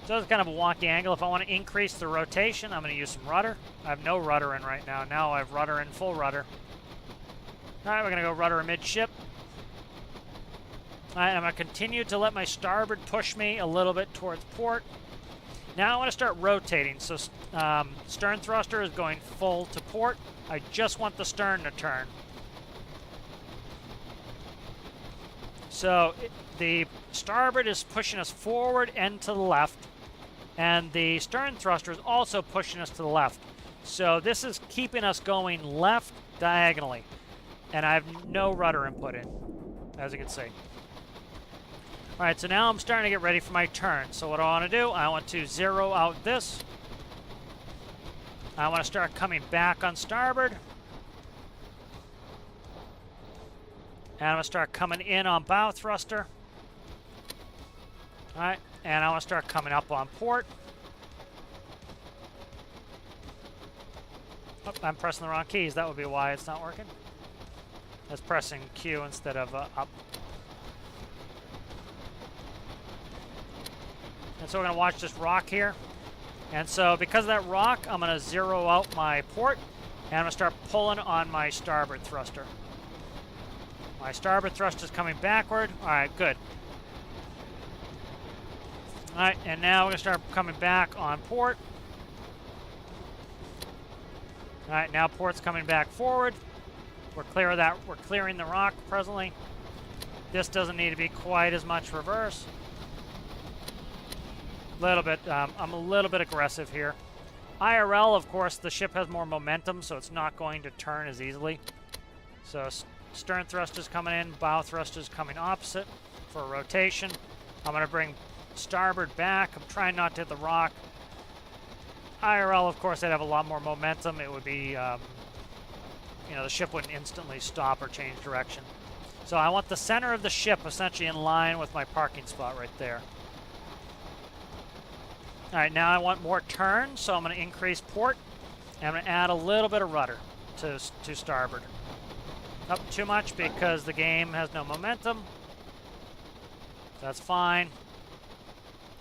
So it's kind of a wonky angle. If I want to increase the rotation, I'm going to use some rudder. I have no rudder in right now. Now I have rudder in, full rudder. All right, we're going to go rudder amidship. All right, I'm going to continue to let my starboard push me a little bit towards port. Now I want to start rotating. So stern thruster is going full to port. I just want the stern to turn. So the starboard is pushing us forward and to the left, and the stern thruster is also pushing us to the left. So this is keeping us going left diagonally, and I have no rudder input in, as you can see. All right, so now I'm starting to get ready for my turn. So what I want to do, I want to zero out this. I want to start coming back on starboard. And I'm going to start coming in on bow thruster. All right, and I want to start coming up on port. Oh, I'm pressing the wrong keys. That would be why it's not working. That's pressing Q instead of up. And so we're going to watch this rock here. And so because of that rock, I'm going to zero out my port, and I'm going to start pulling on my starboard thruster. My starboard thruster is coming backward. All right, good. All right, and now we're going to start coming back on port. All right, now port's coming back forward. We're clear of that. We're clearing the rock presently. This doesn't need to be quite as much reverse. Little bit, I'm a little bit aggressive here. IRL, of course, the ship has more momentum, so it's not going to turn as easily. So stern thrusters coming in, bow thrusters coming opposite for a rotation. I'm going to bring starboard back. I'm trying not to hit the rock. IRL, of course, I'd have a lot more momentum. It would be, you know, the ship wouldn't instantly stop or change direction. So I want the center of the ship essentially in line with my parking spot right there. All right, now I want more turn, so I'm going to increase port, and I'm going to add a little bit of rudder to starboard. Not too much because the game has no momentum. That's fine.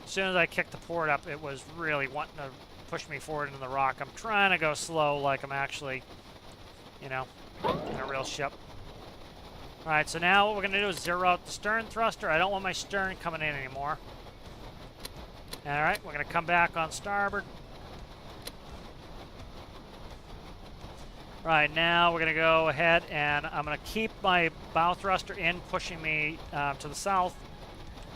As soon as I kicked the port up, it was really wanting to push me forward into the rock. I'm trying to go slow like I'm actually, you know, in a real ship. All right, so now what we're going to do is zero out the stern thruster. I don't want my stern coming in anymore. All right, we're going to come back on starboard. Right, now we're going to go ahead and I'm going to keep my bow thruster in, pushing me to the south.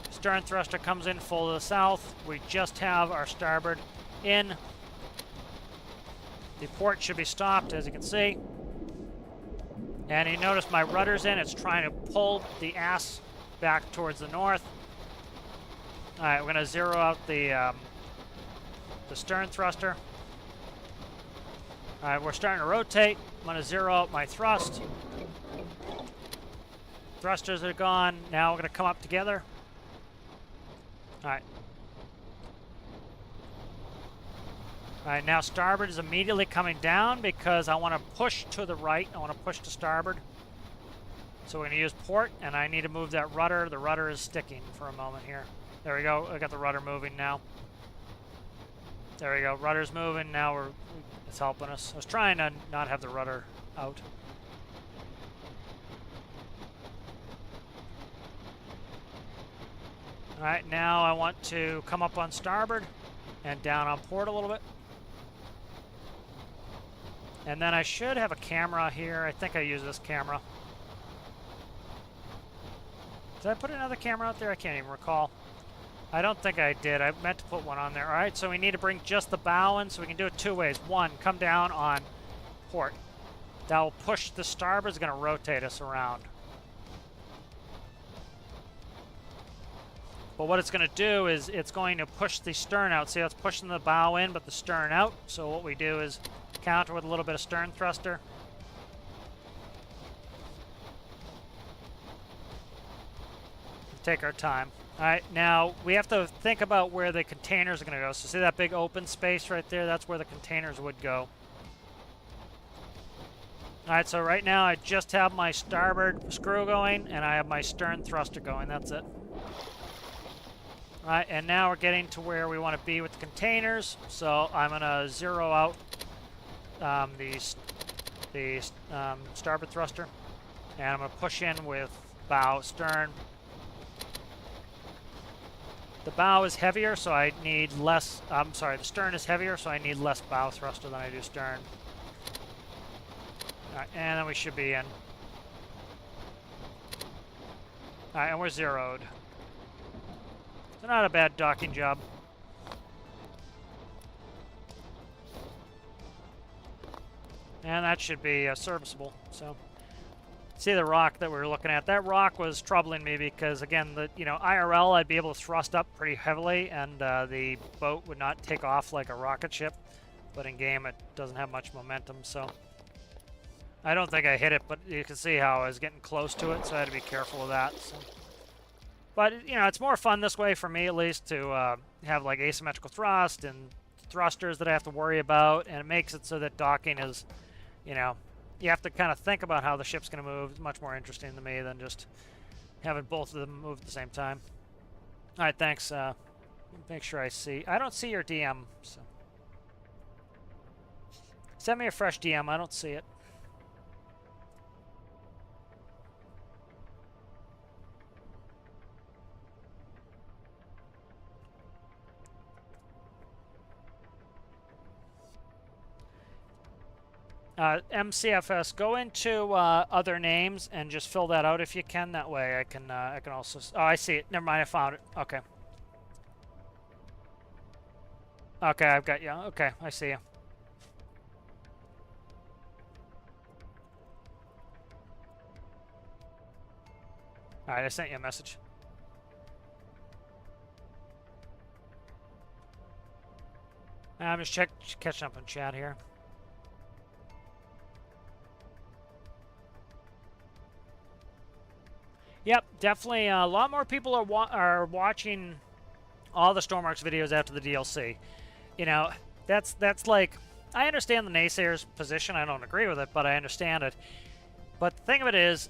Stern thruster comes in full to the south. We just have our starboard in. The port should be stopped, as you can see. And you notice my rudder's in. It's trying to pull the ass back towards the north. All right, we're going to zero out the stern thruster. All right, we're starting to rotate. I'm going to zero out my thrust. Thrusters are gone. Now we're going to come up together. All right. All right, now starboard is immediately coming down because I want to push to the right. I want to push to starboard. So we're going to use port, and I need to move that rudder. The rudder is sticking for a moment here. There we go. I got the rudder moving now. There we go. Rudder's moving. Now it's helping us. I was trying to not have the rudder out. All right, now I want to come up on starboard and down on port a little bit. And then I should have a camera here. I think I use this camera. Did I put another camera out there? I can't even recall. I don't think I did. I meant to put one on there. All right, so we need to bring just the bow in, so we can do it two ways. One, come down on port. That will push the starboard. It's going to rotate us around. But what it's going to do is it's going to push the stern out. See, it's pushing the bow in, but the stern out. So what we do is counter with a little bit of stern thruster. Take our time. All right, now we have to think about where the containers are going to go. So see that big open space right there? That's where the containers would go. All right, so right now I just have my starboard screw going, and I have my stern thruster going. That's it. All right, and now we're getting to where we want to be with the containers. So I'm going to zero out the starboard thruster, and I'm going to push in with bow, stern. The bow is heavier, so I need less, I'm sorry, the stern is heavier, so I need less bow thruster than I do stern. All right, and then we should be in. All right, and we're zeroed. So not a bad docking job. And that should be serviceable, so. See the rock that we were looking at. That rock was troubling me because, again, IRL, I'd be able to thrust up pretty heavily, and the boat would not take off like a rocket ship. But in game, it doesn't have much momentum, so I don't think I hit it. But you can see how I was getting close to it, so I had to be careful of that. So. But it's more fun this way for me, at least, to have like asymmetrical thrust and thrusters that I have to worry about, and it makes it so that docking is, you have to kind of think about how the ship's going to move. It's much more interesting to me than just having both of them move at the same time. All right, thanks. Make sure I see. I don't see your DM, so. Send me a fresh DM. I don't see it. MCFS, go into other names and just fill that out if you can. That way I can also. Oh, I see it. Never mind. I found it. Okay. Okay, I've got you. Okay, I see you. All right, I sent you a message. I'm just catching up on chat here. Yep, definitely. A lot more people are watching all the Stormworks videos after the DLC. That's like, I understand the naysayers' position. I don't agree with it, but I understand it. But the thing of it is,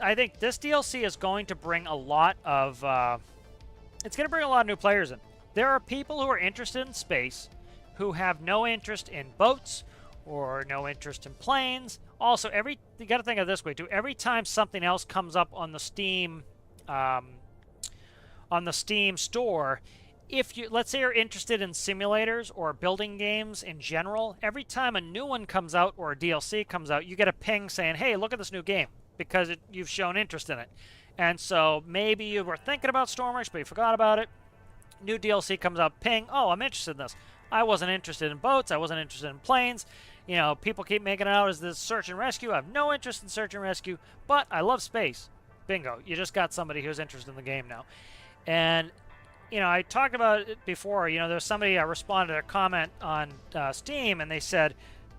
I think this DLC is going to bring a lot of, it's going to bring a lot of new players in. There are people who are interested in space, who have no interest in boats or no interest in planes. Also, you got to think of it this way too. Every time something else comes up on the Steam store, let's say you're interested in simulators or building games in general, every time a new one comes out or a DLC comes out, you get a ping saying, "Hey, look at this new game," because you've shown interest in it. And so maybe you were thinking about Stormworks, but you forgot about it. New DLC comes out, ping, "Oh, I'm interested in this. I wasn't interested in boats. I wasn't interested in planes. You know, people keep making it out as this search and rescue. I have no interest in search and rescue, but I love space. Bingo. You just got somebody who's interested in the game now. And, you know, I talked about it before. You know, there was somebody, I responded to a comment on Steam, and they said,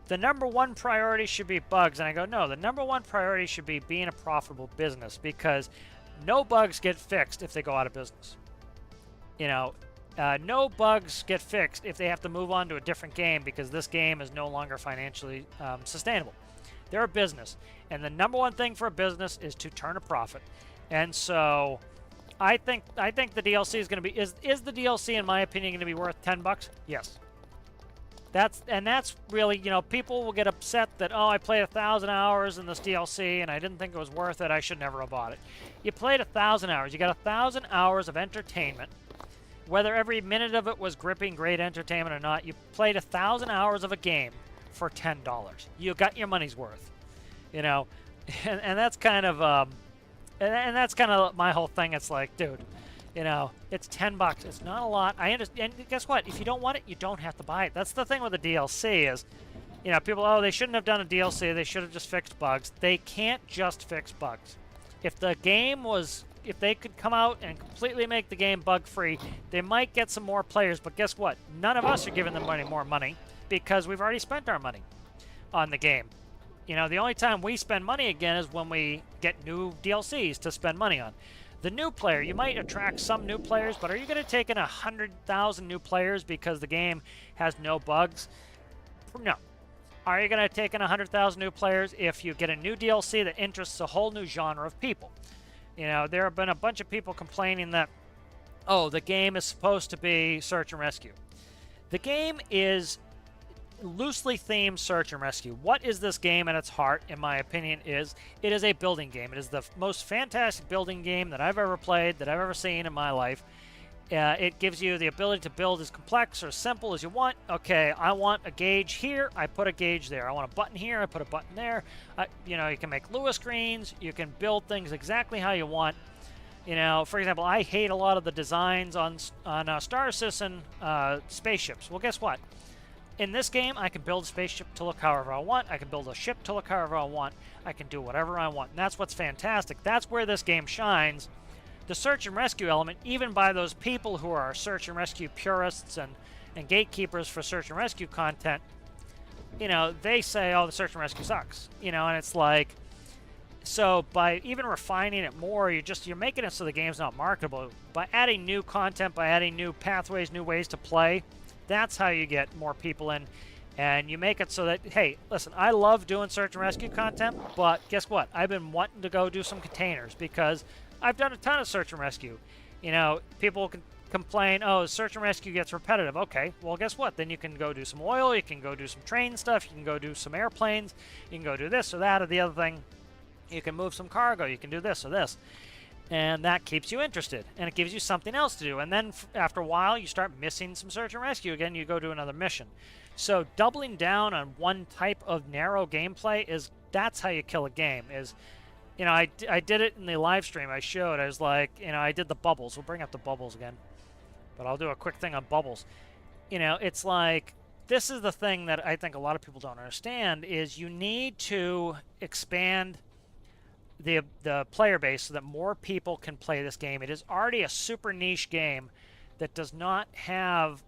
the #1 priority should be bugs. And I go, no, the #1 priority should be being a profitable business, because no bugs get fixed if they go out of business. You know, no bugs get fixed if they have to move on to a different game because this game is no longer financially sustainable. They're a business, and the #1 thing for a business is to turn a profit. And so I think the DLC is going to be is the DLC, in my opinion, going to be worth $10? Yes. That's really, you know, people will get upset that, oh, I played 1,000 hours in this DLC and I didn't think it was worth it. I should never have bought it. You played 1,000 hours. You got 1,000 hours of entertainment. Whether every minute of it was gripping, great entertainment or not, you played 1,000 hours of a game for $10. You got your money's worth, you know, and that's kind of and that's kind of my whole thing. It's like, dude, you know, it's $10. It's not a lot. I understand. And guess what? If you don't want it, you don't have to buy it. That's the thing with the DLC is, you know, people, oh, they shouldn't have done a DLC. They should have just fixed bugs. They can't just fix bugs. If the game was, if they could come out and completely make the game bug-free, they might get some more players. But guess what? None of us are giving them more money because we've already spent our money on the game. You know, the only time we spend money again is when we get new DLCs to spend money on. The new player, you might attract some new players, but are you going to take in 100,000 new players because the game has no bugs? No. Are you going to take in 100,000 new players if you get a new DLC that interests a whole new genre of people? You know, there have been a bunch of people complaining that, oh, the game is supposed to be search and rescue. The game is loosely themed search and rescue. What is this game at its heart, in my opinion, is it is a building game. It is the most fantastic building game that I've ever played, that I've ever seen in my life. It gives you the ability to build as complex or simple as you want. Okay, I want a gauge here, I put a gauge there. I want a button here, I put a button there. You know, you can make Lewis screens. You can build things exactly how you want. You know, for example, I hate a lot of the designs on Star Citizen spaceships. Well, guess what? In this game, I can build a spaceship to look however I want. I can build a ship to look however I want. I can do whatever I want. And that's what's fantastic. That's where this game shines. The search and rescue element, even by those people who are search and rescue purists and gatekeepers for search and rescue content, you know, they say, oh, the search and rescue sucks. You know, and it's like, so by even refining it more, you're making it so the game's not marketable. By adding new content, by adding new pathways, new ways to play, that's how you get more people in, and you make it so that, hey, listen, I love doing search and rescue content, but guess what? I've been wanting to go do some containers because I've done a ton of search and rescue. You know, people can complain, oh, search and rescue gets repetitive. Okay, well, guess what? Then you can go do some oil, you can go do some train stuff, you can go do some airplanes, you can go do this or that or the other thing. You can move some cargo, you can do this or this. And that keeps you interested, and it gives you something else to do. And then after a while, you start missing some search and rescue again. You go to another mission. So doubling down on one type of narrow gameplay that's how you kill a game. Is, you know, I did it in the live stream I showed. I was like, you know, I did the bubbles. We'll bring up the bubbles again, but I'll do a quick thing on bubbles. You know, it's like, this is the thing that I think a lot of people don't understand is you need to expand the player base so that more people can play this game. It is already a super niche game that does not have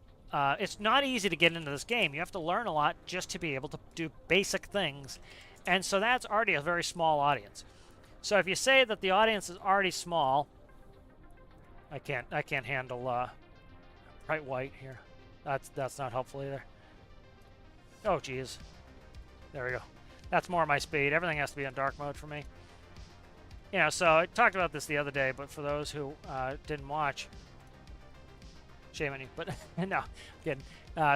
it's not easy to get into this game. You have to learn a lot just to be able to do basic things, and so that's already a very small audience. So if you say that the audience is already small, I can't handle bright white here. That's not helpful either. Oh geez, there we go. That's more my speed. Everything has to be on dark mode for me. You know, so I talked about this the other day, but for those who didn't watch, shame on you, but no, I'm kidding.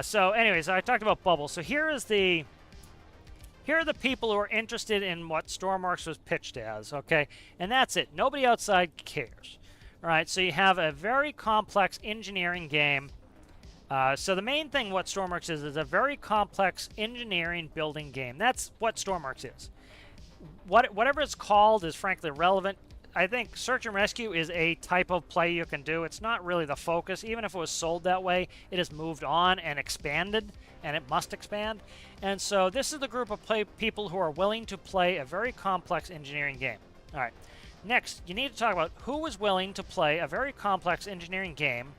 So anyways, I talked about bubbles. So here are the people who are interested in what Stormworks was pitched as, okay? And that's it. Nobody outside cares. All right, so you have a very complex engineering game. So the main thing what Stormworks is a very complex engineering building game. That's what Stormworks is. Whatever it's called is frankly irrelevant. I think search and rescue is a type of play you can do. It's not really the focus. Even if it was sold that way, it has moved on and expanded, and it must expand. And so this is the group of people who are willing to play a very complex engineering game. All right. Next, you need to talk about who is willing to play a very complex engineering game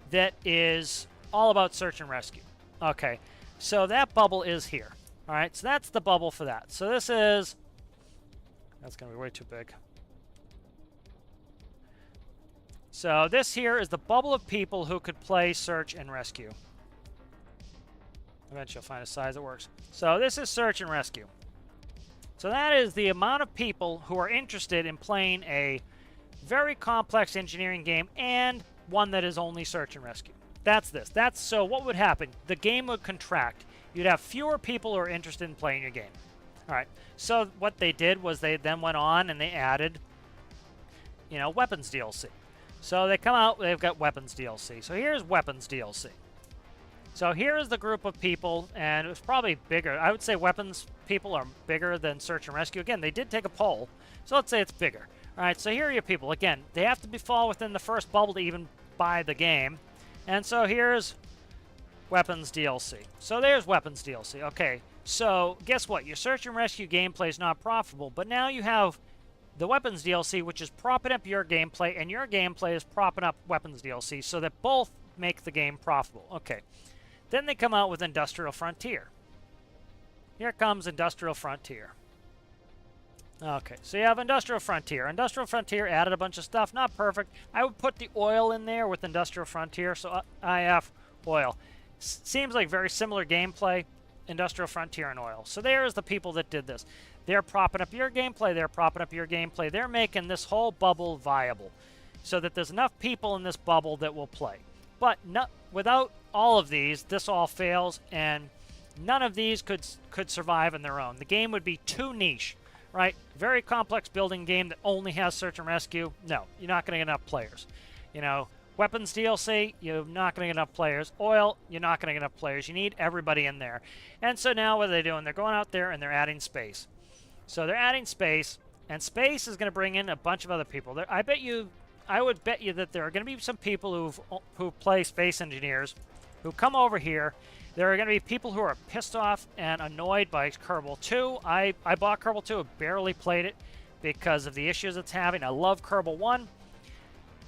that is all about search and rescue. Okay, so that bubble is here. All right, so that's the bubble for that. So this is... That's going to be way too big. So this here is the bubble of people who could play search and rescue. Eventually you'll find a size that works. So this is search and rescue. So that is the amount of people who are interested in playing a very complex engineering game and one that is only search and rescue. That's this. So what would happen? The game would contract. You'd have fewer people who are interested in playing your game. All right. So what they did was they then went on and they added, weapons DLC. So they come out, they've got weapons DLC. So here's weapons DLC. So here is the group of people, and it was probably bigger. I would say weapons people are bigger than search and rescue. Again, they did take a poll, so let's say it's bigger. All right, so here are your people. Again, they have to fall within the first bubble to even buy the game. And so here's weapons DLC. So there's weapons DLC. Okay, so guess what? Your search and rescue gameplay is not profitable, but now you have the weapons DLC, which is propping up your gameplay, and your gameplay is propping up weapons DLC, so that both make the game profitable. Okay. Then they come out with Industrial Frontier. Here comes Industrial Frontier. Okay, so you have Industrial Frontier. Industrial Frontier added a bunch of stuff. Not perfect. I would put the oil in there with Industrial Frontier, so IF oil. Seems like very similar gameplay, Industrial Frontier and oil. So there's the people that did this. They're propping up your gameplay. They're propping up your gameplay. They're making this whole bubble viable so that there's enough people in this bubble that will play. But without all of these, this all fails, and none of these could survive on their own. The game would be too niche, right? Very complex building game that only has search and rescue. No, you're not going to get enough players. Weapons DLC, you're not going to get enough players. Oil, you're not going to get enough players. You need everybody in there. And so now what are they doing? They're going out there and they're adding space. So they're adding space, and space is going to bring in a bunch of other people. I would bet you that there are going to be some people who play Space Engineers who come over here. There are going to be people who are pissed off and annoyed by Kerbal 2. I bought Kerbal 2, barely played it because of the issues it's having. I love Kerbal 1.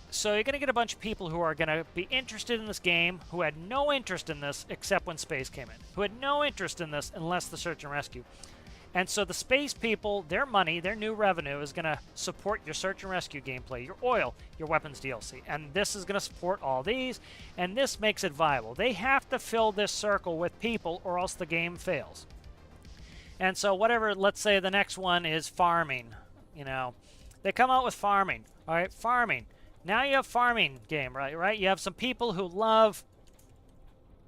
So you're going to get a bunch of people who are going to be interested in this game, who had no interest in this except when space came in, who had no interest in this unless the search and rescue. And so the space people, their money, their new revenue is going to support your search and rescue gameplay, your oil, your weapons DLC. And this is going to support all these, and this makes it viable. They have to fill this circle with people or else the game fails. And so whatever, let's say the next one is farming. They come out with farming. All right, farming. Now you have farming game, right? You have some people who love...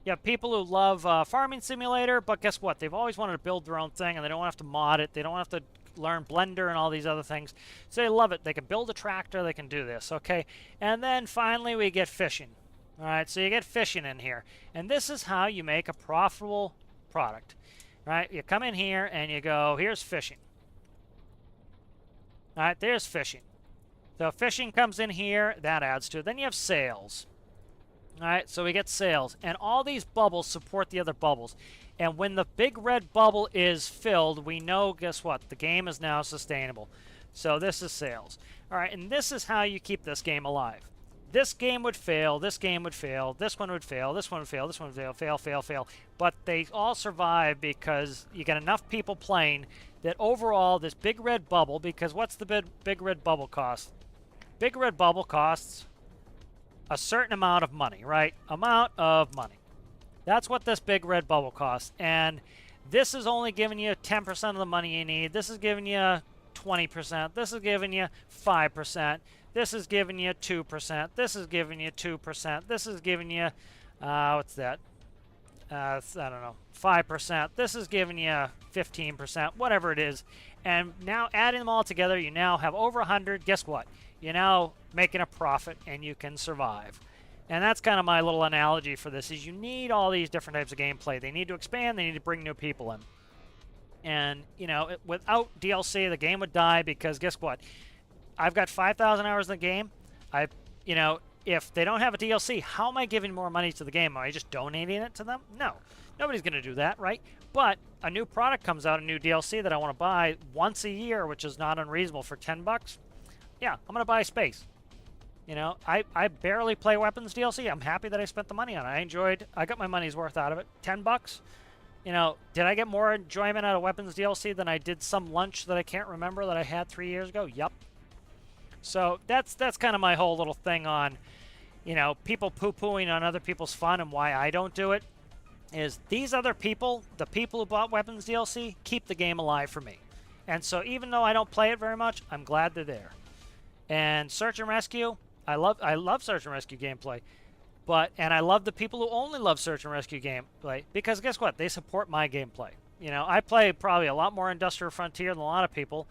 You have people who love Farming Simulator, but guess what? They've always wanted to build their own thing, and they don't have to mod it. They don't have to learn Blender and all these other things. So they love it. They can build a tractor. They can do this, okay? And then finally we get fishing. All right, so you get fishing in here. And this is how you make a profitable product, right? You come in here and you go, here's fishing. All right, there's fishing. So fishing comes in here. That adds to it. Then you have sales. All right, so we get sales, and all these bubbles support the other bubbles. And when the big red bubble is filled, we know, guess what? The game is now sustainable. So this is sales. All right, and this is how you keep this game alive. This game would fail, this game would fail, this one would fail, this one would fail, this one would fail, fail. But they all survive because you get enough people playing that overall this big red bubble, because what's the big red bubble cost? Big red bubble costs a certain amount of money, right? Amount of money. That's what this big red bubble costs. And this is only giving you 10% of the money you need. This is giving you 20%. This is giving you 5%. This is giving you 2%. This is giving you 2%. This is giving you, what's that? I don't know, 5%. This is giving you 15%, whatever it is. And now adding them all together, you now have over 100. Guess what? You're now making a profit and you can survive. And that's kind of my little analogy for this, is you need all these different types of gameplay. They need to expand. They need to bring new people in. And, without DLC, the game would die because guess what? I've got 5,000 hours in the game. I, you know, if they don't have a DLC, how am I giving more money to the game? Am I just donating it to them? No. Nobody's going to do that, right? But a new product comes out, a new DLC that I want to buy once a year, which is not unreasonable for 10 bucks. Yeah, I'm going to buy space. You know, I barely play weapons DLC. I'm happy that I spent the money on it. I got my money's worth out of it. 10 bucks. You know, did I get more enjoyment out of weapons DLC than I did some lunch that I can't remember that I had 3 years ago? Yup. So that's kind of my whole little thing on, you know, people poo-pooing on other people's fun and why I don't do it. Is these other people, the people who bought weapons DLC, keep the game alive for me. And so even though I don't play it very much, I'm glad they're there. And Search and Rescue, I love Search and Rescue gameplay. And I love the people who only love Search and Rescue gameplay, because guess what? They support my gameplay. You know, I play probably a lot more Industrial Frontier than a lot of people,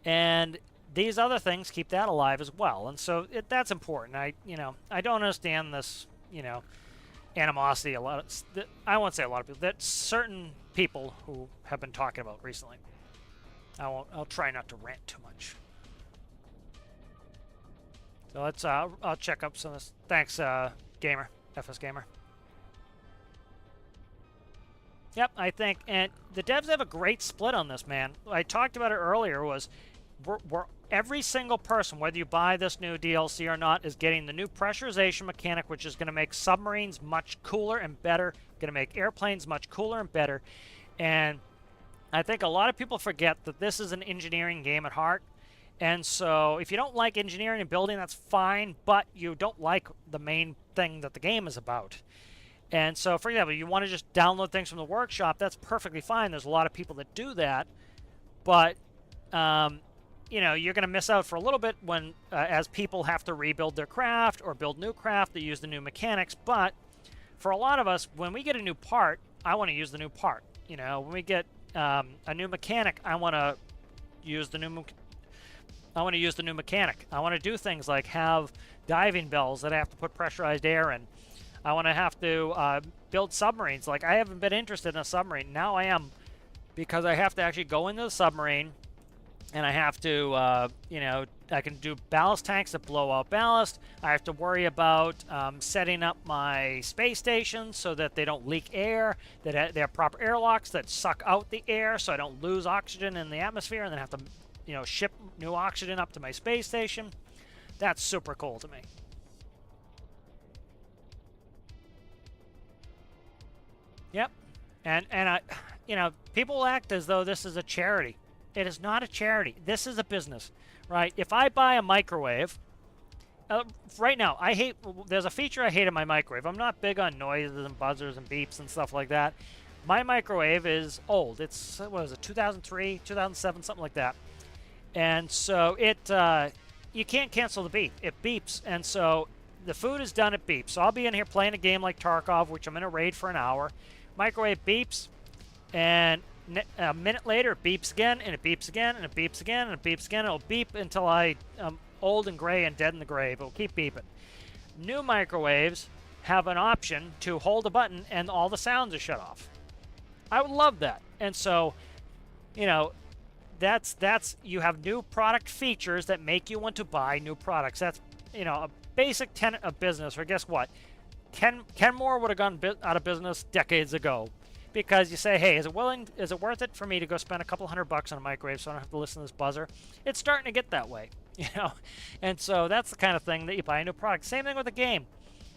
and these other things keep that alive as well. And so that's important. I don't understand this, you know, animosity I won't say a lot of people, that certain people who have been talking about recently. I'll try not to rant too much. So let's I'll check up some of this. Thanks, Gamer, FS Gamer. Yep, I think, and the devs have a great split on this, man. I talked about it earlier, was every single person, whether you buy this new DLC or not, is getting the new pressurization mechanic, which is going to make submarines much cooler and better, going to make airplanes much cooler and better. And I think a lot of people forget that this is an engineering game at heart. And so if you don't like engineering and building, that's fine, but you don't like the main thing that the game is about. And so, for example, you want to just download things from the workshop, that's perfectly fine. There's a lot of people that do that. But, you know, you're going to miss out for a little bit when, as people have to rebuild their craft or build new craft that use the new mechanics. But for a lot of us, when we get a new part, I want to use the new part. You know, when we get a new mechanic, I want to use the new mechanic. I want to do things like have diving bells that I have to put pressurized air in. I want to have to build submarines. Like, I haven't been interested in a submarine. Now I am, because I have to actually go into the submarine, and I have to, you know, I can do ballast tanks that blow out ballast. I have to worry about setting up my space station so that they don't leak air, that they have proper airlocks that suck out the air so I don't lose oxygen in the atmosphere and then have to, you know, ship new oxygen up to my space station. That's super cool to me. Yep. And I, you know, people act as though this is a charity. It is not a charity. This is a business, right? If I buy a microwave, right now, there's a feature I hate in my microwave. I'm not big on noises and buzzers and beeps and stuff like that. My microwave is old. It's, what is it, 2003, 2007, something like that. And so you can't cancel the beep. It beeps. And so the food is done, it beeps. So I'll be in here playing a game like Tarkov, which I'm in a raid for an hour. Microwave beeps, and a minute later it beeps again, and it beeps again, and it beeps again, and it beeps again. It'll beep until I'm old and gray and dead in the grave. It'll keep beeping. New microwaves have an option to hold a button and all the sounds are shut off. I would love that. And so, you know, that's you have new product features that make you want to buy new products. That's, you know, a basic tenet of business. Or guess what? Kenmore would have gone out of business decades ago, because you say, hey, is it worth it for me to go spend a couple $100 on a microwave so I don't have to listen to this buzzer? It's starting to get that way, you know. And so that's the kind of thing that you buy a new product. Same thing with a game,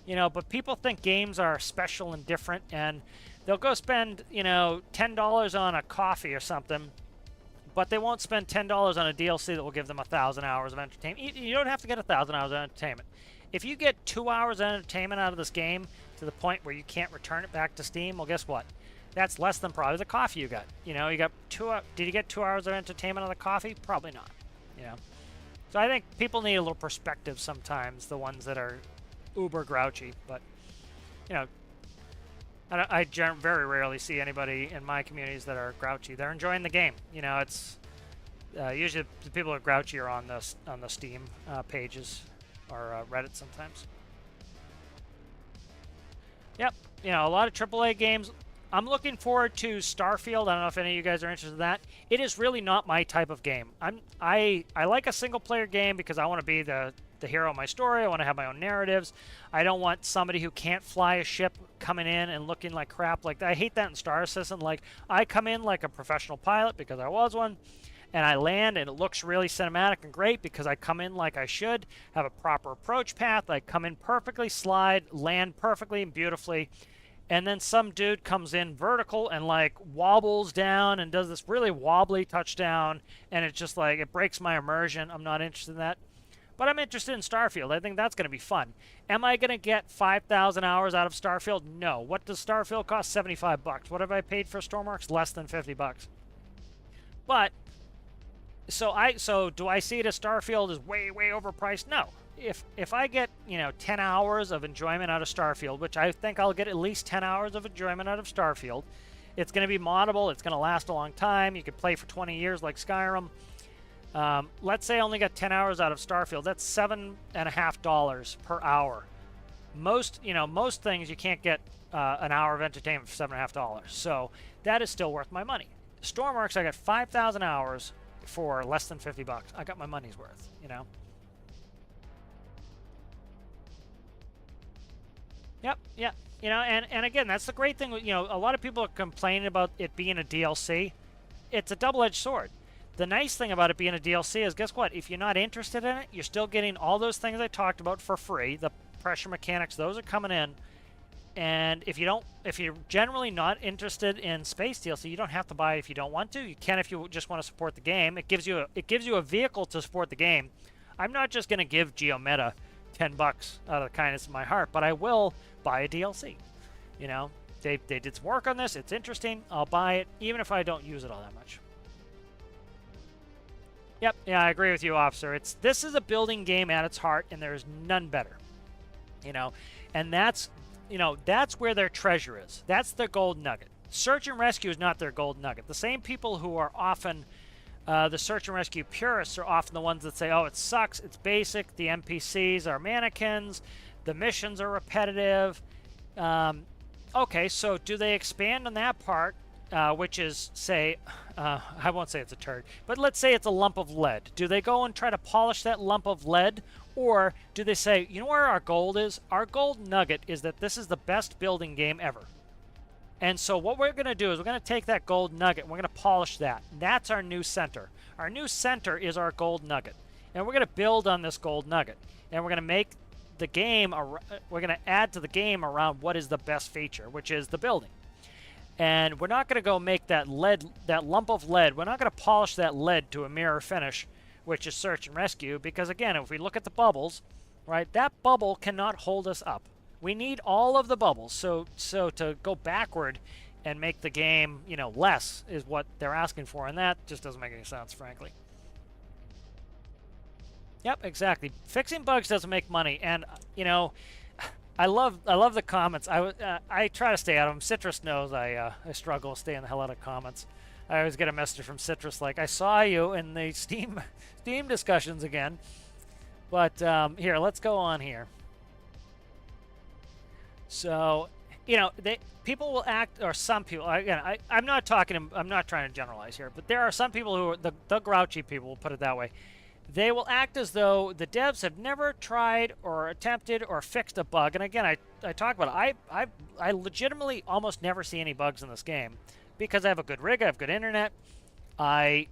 you know. But people think games are special and different, and they'll go spend, you know, $10 on a coffee or something, but they won't spend $10 on a DLC that will give them 1,000 hours of entertainment. You don't have to get 1,000 hours of entertainment. If you get 2 hours of entertainment out of this game to the point where you can't return it back to Steam, well, guess what? That's less than probably the coffee you got. You know, you got did you get 2 hours of entertainment on the coffee? Probably not, you know. So I think people need a little perspective sometimes, the ones that are uber grouchy. But, you know, I very rarely see anybody in my communities that are grouchy. They're enjoying the game. You know, it's usually the people who are grouchy are on the Steam pages or Reddit sometimes. Yep, you know, a lot of AAA games. I'm looking forward to Starfield. I don't know if any of you guys are interested in that. It is really not my type of game. I like a single player game because I want to be the hero of my story. I want to have my own narratives. I don't want somebody who can't fly a ship coming in and looking like crap like that. I hate that in Star Citizen. Like, I come in like a professional pilot because I was one, and I land and it looks really cinematic and great because I come in like I should, have a proper approach path. I come in perfectly, slide, land perfectly and beautifully. And then some dude comes in vertical and like wobbles down and does this really wobbly touchdown, and it's just like, it breaks my immersion. I'm not interested in that. But I'm interested in Starfield. I think that's going to be fun. Am I going to get 5,000 hours out of Starfield? No. What does Starfield cost? 75 bucks. What have I paid for Stormworks? Less than 50 bucks. But so do I see it as Starfield is way overpriced? No. If I get, 10 hours of enjoyment out of Starfield, which I think I'll get at least 10 hours of enjoyment out of Starfield, it's going to be moddable, it's going to last a long time, you could play for 20 years like Skyrim. Let's say I only got 10 hours out of Starfield, that's $7.50 per hour. Most things you can't get an hour of entertainment for $7.50, so that is still worth my money. Stormworks, I got 5,000 hours for less than 50 bucks. I got my money's worth, Yep. And again, that's the great thing. A lot of people are complaining about it being a DLC. It's a double-edged sword. The nice thing about it being a DLC is, guess what? If you're not interested in it, you're still getting all those things I talked about for free. The pressure mechanics, those are coming in. And if you're generally not interested in space DLC, you don't have to buy it if you don't want to. You can if you just want to support the game. It gives you a vehicle to support the game. I'm not just going to give GeoMeta 10 bucks out of the kindness of my heart, but I will buy a DLC. They did some work on this. It's interesting. I'll buy it, even if I don't use it all that much. Yep, yeah, I agree with you, Officer. This is a building game at its heart, and there's none better. And that's where their treasure is. That's their gold nugget. Search and rescue is not their gold nugget. The same people who are often the search and rescue purists are often the ones that say, oh, it sucks, it's basic, the NPCs are mannequins, the missions are repetitive. Okay, so do they expand on that part, which is, say, I won't say it's a turd, but let's say it's a lump of lead. Do they go and try to polish that lump of lead? Or do they say, you know where our gold is? Our gold nugget is that this is the best building game ever. And so what we're going to do is we're going to take that gold nugget and we're going to polish that. That's our new center. Our new center is our gold nugget. And we're going to build on this gold nugget. And we're going to make the game, we're going to add to the game around what is the best feature, which is the building. And we're not going to go make that lump of lead, we're not going to polish that lead to a mirror finish, which is search and rescue, because again, if we look at the bubbles, right, that bubble cannot hold us up. We need all of the bubbles. So to go backward and make the game, less is what they're asking for, and that just doesn't make any sense, frankly. Yep, exactly. Fixing bugs doesn't make money, and I love the comments. I try to stay out of them. Citrus knows I struggle staying the hell out of comments. I always get a message from Citrus like, I saw you in the Steam discussions again. But here, let's go on here. So, people will act, or some people. Again, I'm not trying to generalize here, but there are some people who are the grouchy people. We'll put it that way. They will act as though the devs have never tried or attempted or fixed a bug. And again, I talk about it. I legitimately almost never see any bugs in this game because I have a good rig, I have good internet. I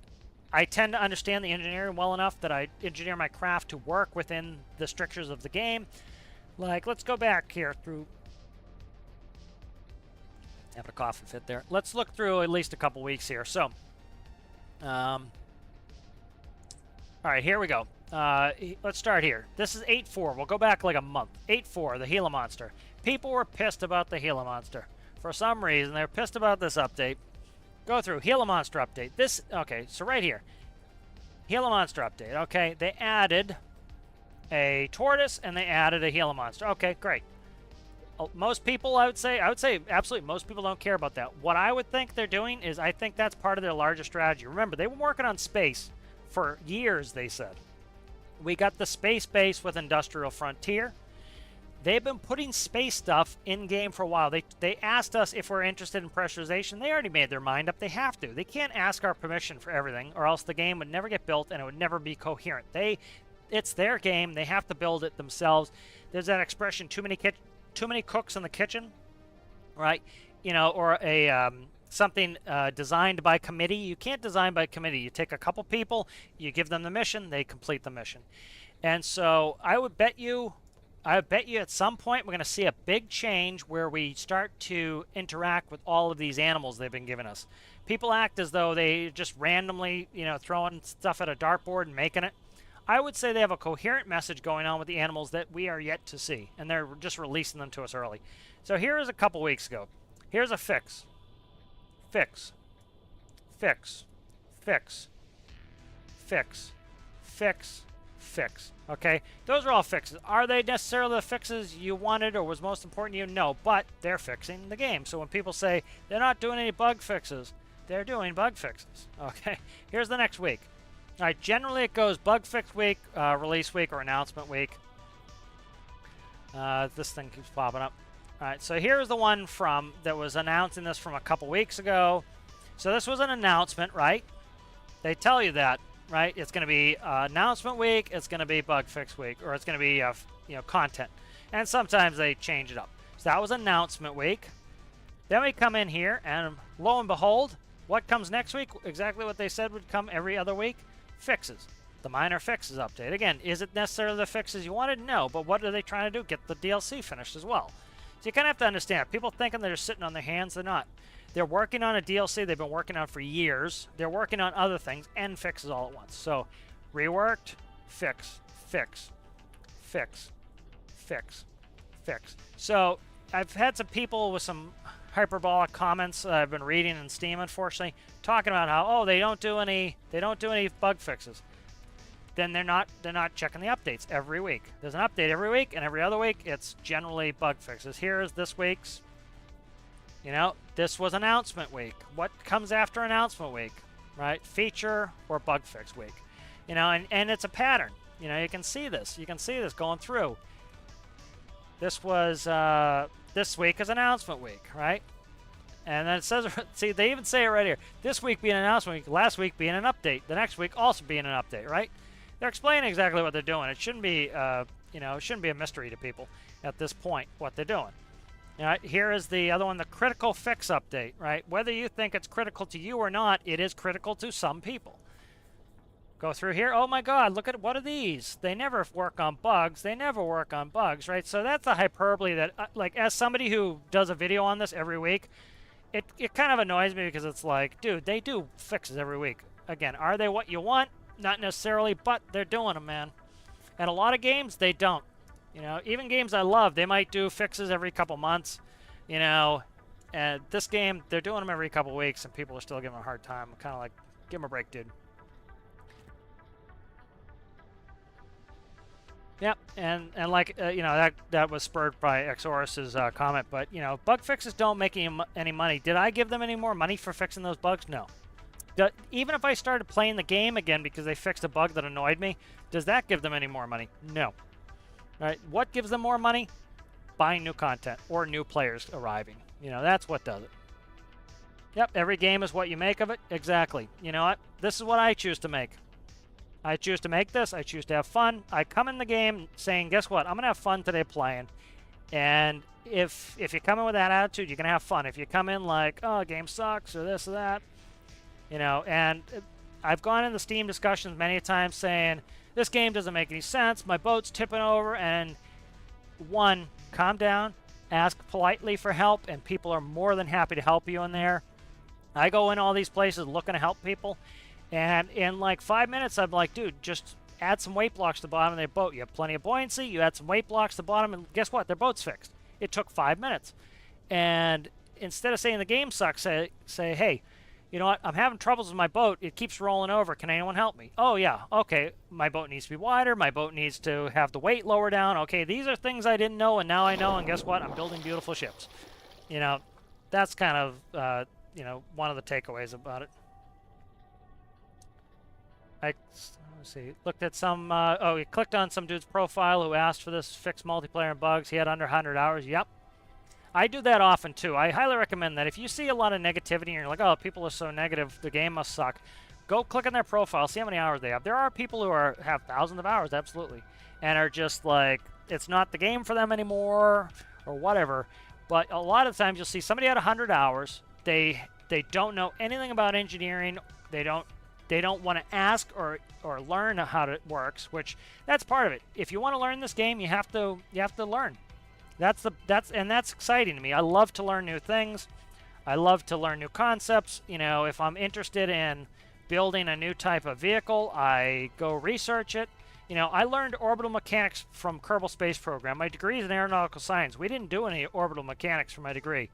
tend to understand the engineering well enough that I engineer my craft to work within the strictures of the game. Like, let's go back here through. Having a cough and fit there. Let's look through at least a couple weeks here. So, all right, here we go. Let's start here. This is 8.4. We'll go back like a month. 8.4, the Gila Monster. People were pissed about the Gila Monster. For some reason, they're pissed about this update. Go through. Gila Monster update. Okay, so right here. Gila Monster update. Okay, they added a tortoise and they added a Gila Monster. Okay, great. Most people, I would say absolutely most people don't care about that. What I would think they're doing is I think that's part of their larger strategy. Remember, they were working on space for years, they said. We got the space base with Industrial Frontier. They've been putting space stuff in-game for a while. They asked us if we're interested in pressurization. They already made their mind up. They have to. They can't ask our permission for everything, or else the game would never get built and it would never be coherent. It's their game. They have to build it themselves. There's that expression, too many cooks in the kitchen, right? You know, or a something designed by committee. You can't design by committee. You take a couple people, you give them the mission, they complete the mission. And so I would bet you at some point we're going to see a big change where we start to interact with all of these animals they've been giving us. People act as though they just randomly, you know, throwing stuff at a dartboard and making it. I would say they have a coherent message going on with the animals that we are yet to see, and they're just releasing them to us early. So here is a couple weeks ago. Here's a fix. Fix. Fix. Fix. Fix. Fix. Fix. Okay? Those are all fixes. Are they necessarily the fixes you wanted or was most important to you? No, but they're fixing the game. So when people say they're not doing any bug fixes, they're doing bug fixes. Okay? Here's the next week. All right, generally it goes bug fix week, release week, or announcement week. This thing keeps popping up. All right, so here's the one that was announcing this from a couple weeks ago. So this was an announcement, right? They tell you that, right? It's going to be announcement week, it's going to be bug fix week, or it's going to be you know, content. And sometimes they change it up. So that was announcement week. Then we come in here, and lo and behold, what comes next week? Exactly what they said would come every other week. Fixes. The minor fixes update. Again, is it necessarily the fixes you wanted? No, but what are they trying to do? Get the DLC finished as well. So you kind of have to understand. People thinking they're sitting on their hands, they're not. They're working on a DLC they've been working on for years. They're working on other things and fixes all at once. So reworked, fix, fix, fix, fix, fix. So I've had some people with some hyperbolic comments I've been reading in Steam, unfortunately, talking about how, oh, they don't do any bug fixes. Then they're not checking the updates every week. There's an update every week, and every other week it's generally bug fixes. Here's this week's. You know, this was announcement week. What comes after announcement week, right? Feature or bug fix week. You know, and it's a pattern. You know, you can see this. You can see this going through. This was this week is announcement week, right? And then it says, see, they even say it right here. This week being an announcement week, last week being an update, the next week also being an update, right? They're explaining exactly what they're doing. It shouldn't be, you know, it shouldn't be a mystery to people at this point what they're doing. All right, here is the other one, the critical fix update, right? Whether you think it's critical to you or not, it is critical to some people. Go through here. Oh my God, look at what are these? They never work on bugs. They never work on bugs, right? So that's a hyperbole that, like, as somebody who does a video on this every week, it kind of annoys me because it's like, dude, they do fixes every week. Again, are they what you want? Not necessarily, but they're doing them, man. And a lot of games, they don't. You know, even games I love, they might do fixes every couple months, you know. And this game, they're doing them every couple weeks, and people are still giving them a hard time. I'm kind of like, give them a break, dude. Yep, and like, you know, that was spurred by Exorus's comment, but, you know, bug fixes don't make any money. Did I give them any more money for fixing those bugs? No. Even if I started playing the game again because they fixed a bug that annoyed me, does that give them any more money? No. All right, what gives them more money? Buying new content or new players arriving. You know, that's what does it. Yep, every game is what you make of it. Exactly. You know what? This is what I choose to make. I choose to make this. I choose to have fun. I come in the game saying, guess what? I'm going to have fun today playing. And if you come in with that attitude, you're going to have fun. If you come in like, oh, game sucks or this or that, you know, and I've gone in the Steam discussions many times saying, this game doesn't make any sense. My boat's tipping over. And one, calm down. Ask politely for help, and people are more than happy to help you in there. I go in all these places looking to help people. And in like 5 minutes, I'm like, dude, just add some weight blocks to the bottom of their boat. You have plenty of buoyancy. You add some weight blocks to the bottom, and guess what? Their boat's fixed. It took 5 minutes. And instead of saying the game sucks, say, hey, you know what? I'm having troubles with my boat. It keeps rolling over. Can anyone help me? Oh, yeah. Okay. My boat needs to be wider. My boat needs to have the weight lower down. Okay, these are things I didn't know, and now I know. And guess what? I'm building beautiful ships. You know, that's kind of, you know, one of the takeaways about it. let's see, looked at some, oh, he clicked on some dude's profile who asked for this fixed multiplayer and bugs. He had under 100 hours. Yep. I do that often too. I highly recommend that. If you see a lot of negativity and you're like, oh, people are so negative, the game must suck, go click on their profile, see how many hours they have. There are people who have thousands of hours, absolutely, and are just like, it's not the game for them anymore or whatever. But a lot of times you'll see somebody had 100 hours. They don't know anything about engineering. They don't want to ask or learn how it works, which that's part of it. If you want to learn this game, you have to learn. That's exciting to me. I love to learn new things. I love to learn new concepts. You know, if I'm interested in building a new type of vehicle, I go research it. You know, I learned orbital mechanics from Kerbal Space Program. My degree is in aeronautical science. We didn't do any orbital mechanics for my degree,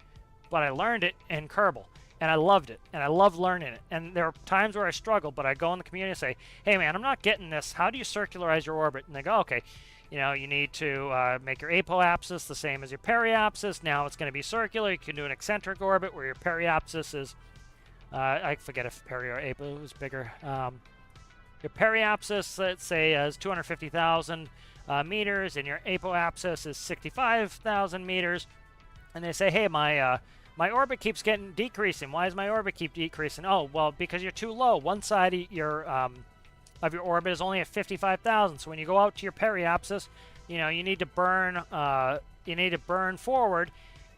but I learned it in Kerbal, and I loved it, and I love learning it. And there are times where I struggle, but I go in the community and say, hey, man, I'm not getting this. How do you circularize your orbit? And they go, okay, you know, you need to make your apoapsis the same as your periapsis. Now it's going to be circular. You can do an eccentric orbit where your periapsis is, I forget if peri or apo is bigger. Your periapsis, let's say, is 250,000 meters, and your apoapsis is 65,000 meters. And they say, hey, my orbit keeps decreasing. Why does my orbit keep decreasing? Oh, well, because you're too low. One side of your orbit is only at 55,000. So when you go out to your periapsis, you know, you need to burn forward,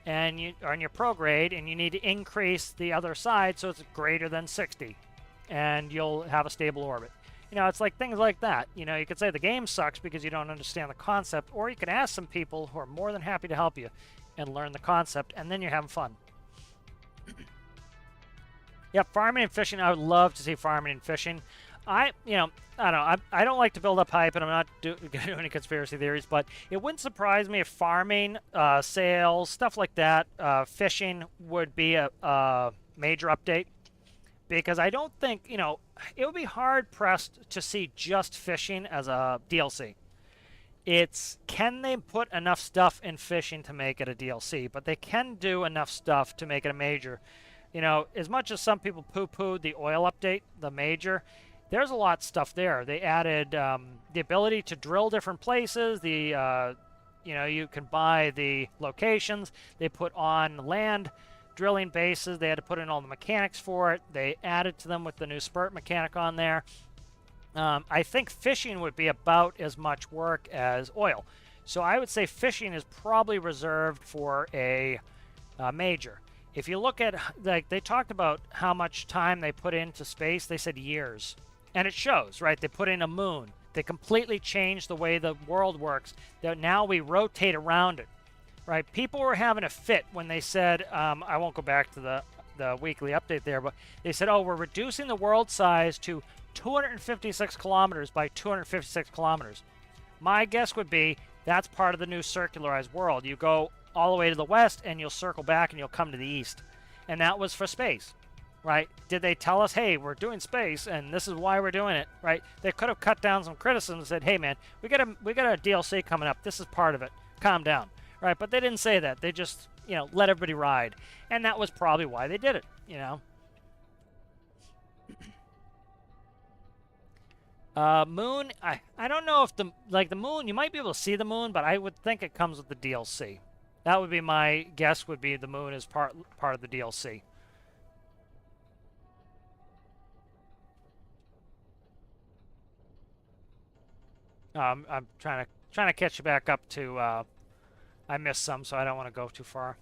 and on your prograde, and you need to increase the other side so it's greater than 60, and you'll have a stable orbit. You know, it's like things like that. You know, you could say the game sucks because you don't understand the concept, or you can ask some people who are more than happy to help you and learn the concept, and then you're having fun. Yeah, farming and fishing. I would love to see farming and fishing. I don't know. I don't like to build up hype, and I'm not doing any conspiracy theories, but it wouldn't surprise me if farming, sales, stuff like that, fishing would be a major update. Because I don't think, you know, it would be hard-pressed to see just fishing as a DLC. It's, can they put enough stuff in fishing to make it a DLC? But they can do enough stuff to make it a major. You know, as much as some people poo-pooed the oil update, the major, there's a lot of stuff there. They added the ability to drill different places, you know, you can buy the locations. They put on land drilling bases. They had to put in all the mechanics for it. They added to them with the new spurt mechanic on there. I think fishing would be about as much work as oil. So I would say fishing is probably reserved for a major. If you look at, like, they talked about how much time they put into space. They said years. And it shows, right? They put in a moon. They completely changed the way the world works. That now we rotate around it. Right, people were having a fit when they said, I won't go back to the weekly update there, but they said, oh, we're reducing the world size to 256 kilometers by 256 kilometers. My guess would be that's part of the new circularized world. You go all the way to the west, and you'll circle back, and you'll come to the east. And that was for space, right? Did they tell us, hey, we're doing space, and this is why we're doing it, right? They could have cut down some criticism and said, hey, man, we got a DLC coming up. This is part of it. Calm down. Right, but they didn't say that. They just, you know, let everybody ride. And that was probably why they did it, you know. Moon, I don't know if the moon, you might be able to see the moon, but I would think it comes with the DLC. That would be my guess, would be the moon is part of the DLC. I'm trying to catch you back up to I missed some, so I don't want to go too far.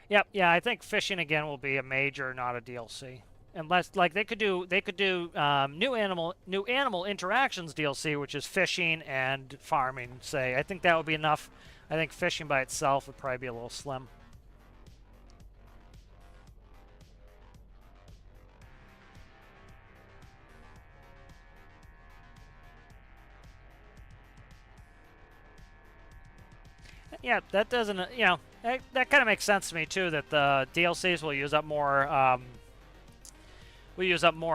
Yep, yeah, I think fishing again will be a major, not a DLC. Unless, like, they could do new animal interactions DLC, which is fishing and farming. Say, I think that would be enough. I think fishing by itself would probably be a little slim. Yeah, that doesn't, you know, that kind of makes sense to me too. That the DLCs will use up more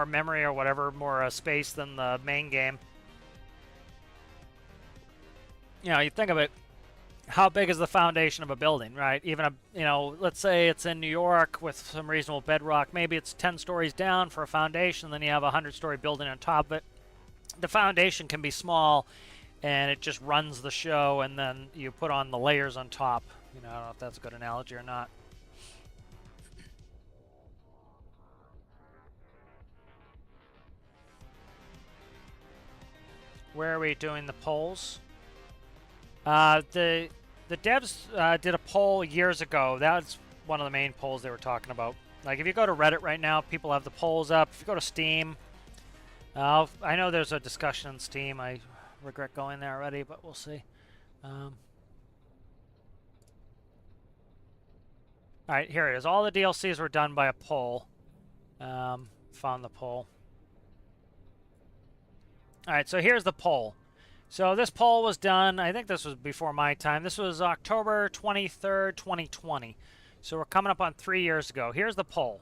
memory or whatever, more space than the main game. You know, you think of it, how big is the foundation of a building, right? Even let's say it's in New York with some reasonable bedrock. Maybe it's 10 stories down for a foundation, then you have a 100-story building on top of it. The foundation can be small, and it just runs the show, and then you put on the layers on top. I don't know if that's a good analogy or not. Where are we doing the polls? The devs did a poll years ago. That's one of the main polls they were talking about. Like if you go to Reddit right now, people have the polls up. If you go to Steam, I know there's a discussion on Steam. I regret going there already, but we'll see. All right, here it is. All the DLCs were done by a poll. Found the poll. All right, so here's the poll. So this poll was done, I think this was before my time. This was October 23rd, 2020. So we're coming up on 3 years ago. Here's the poll.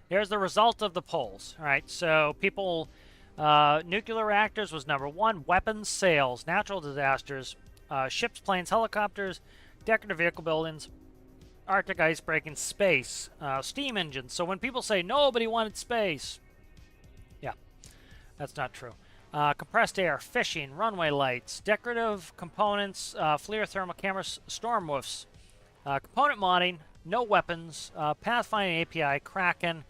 Here's the result of the polls. All right, so people, nuclear reactors was number 1, weapons, sales, natural disasters, ships, planes, helicopters, decorative vehicle buildings, Arctic ice breaking, space, steam engines. So when people say nobody wanted space, yeah, that's not true. Compressed air, fishing, runway lights, decorative components, FLIR thermal cameras, Stormworks, component modding, no weapons, pathfinding API, Kraken,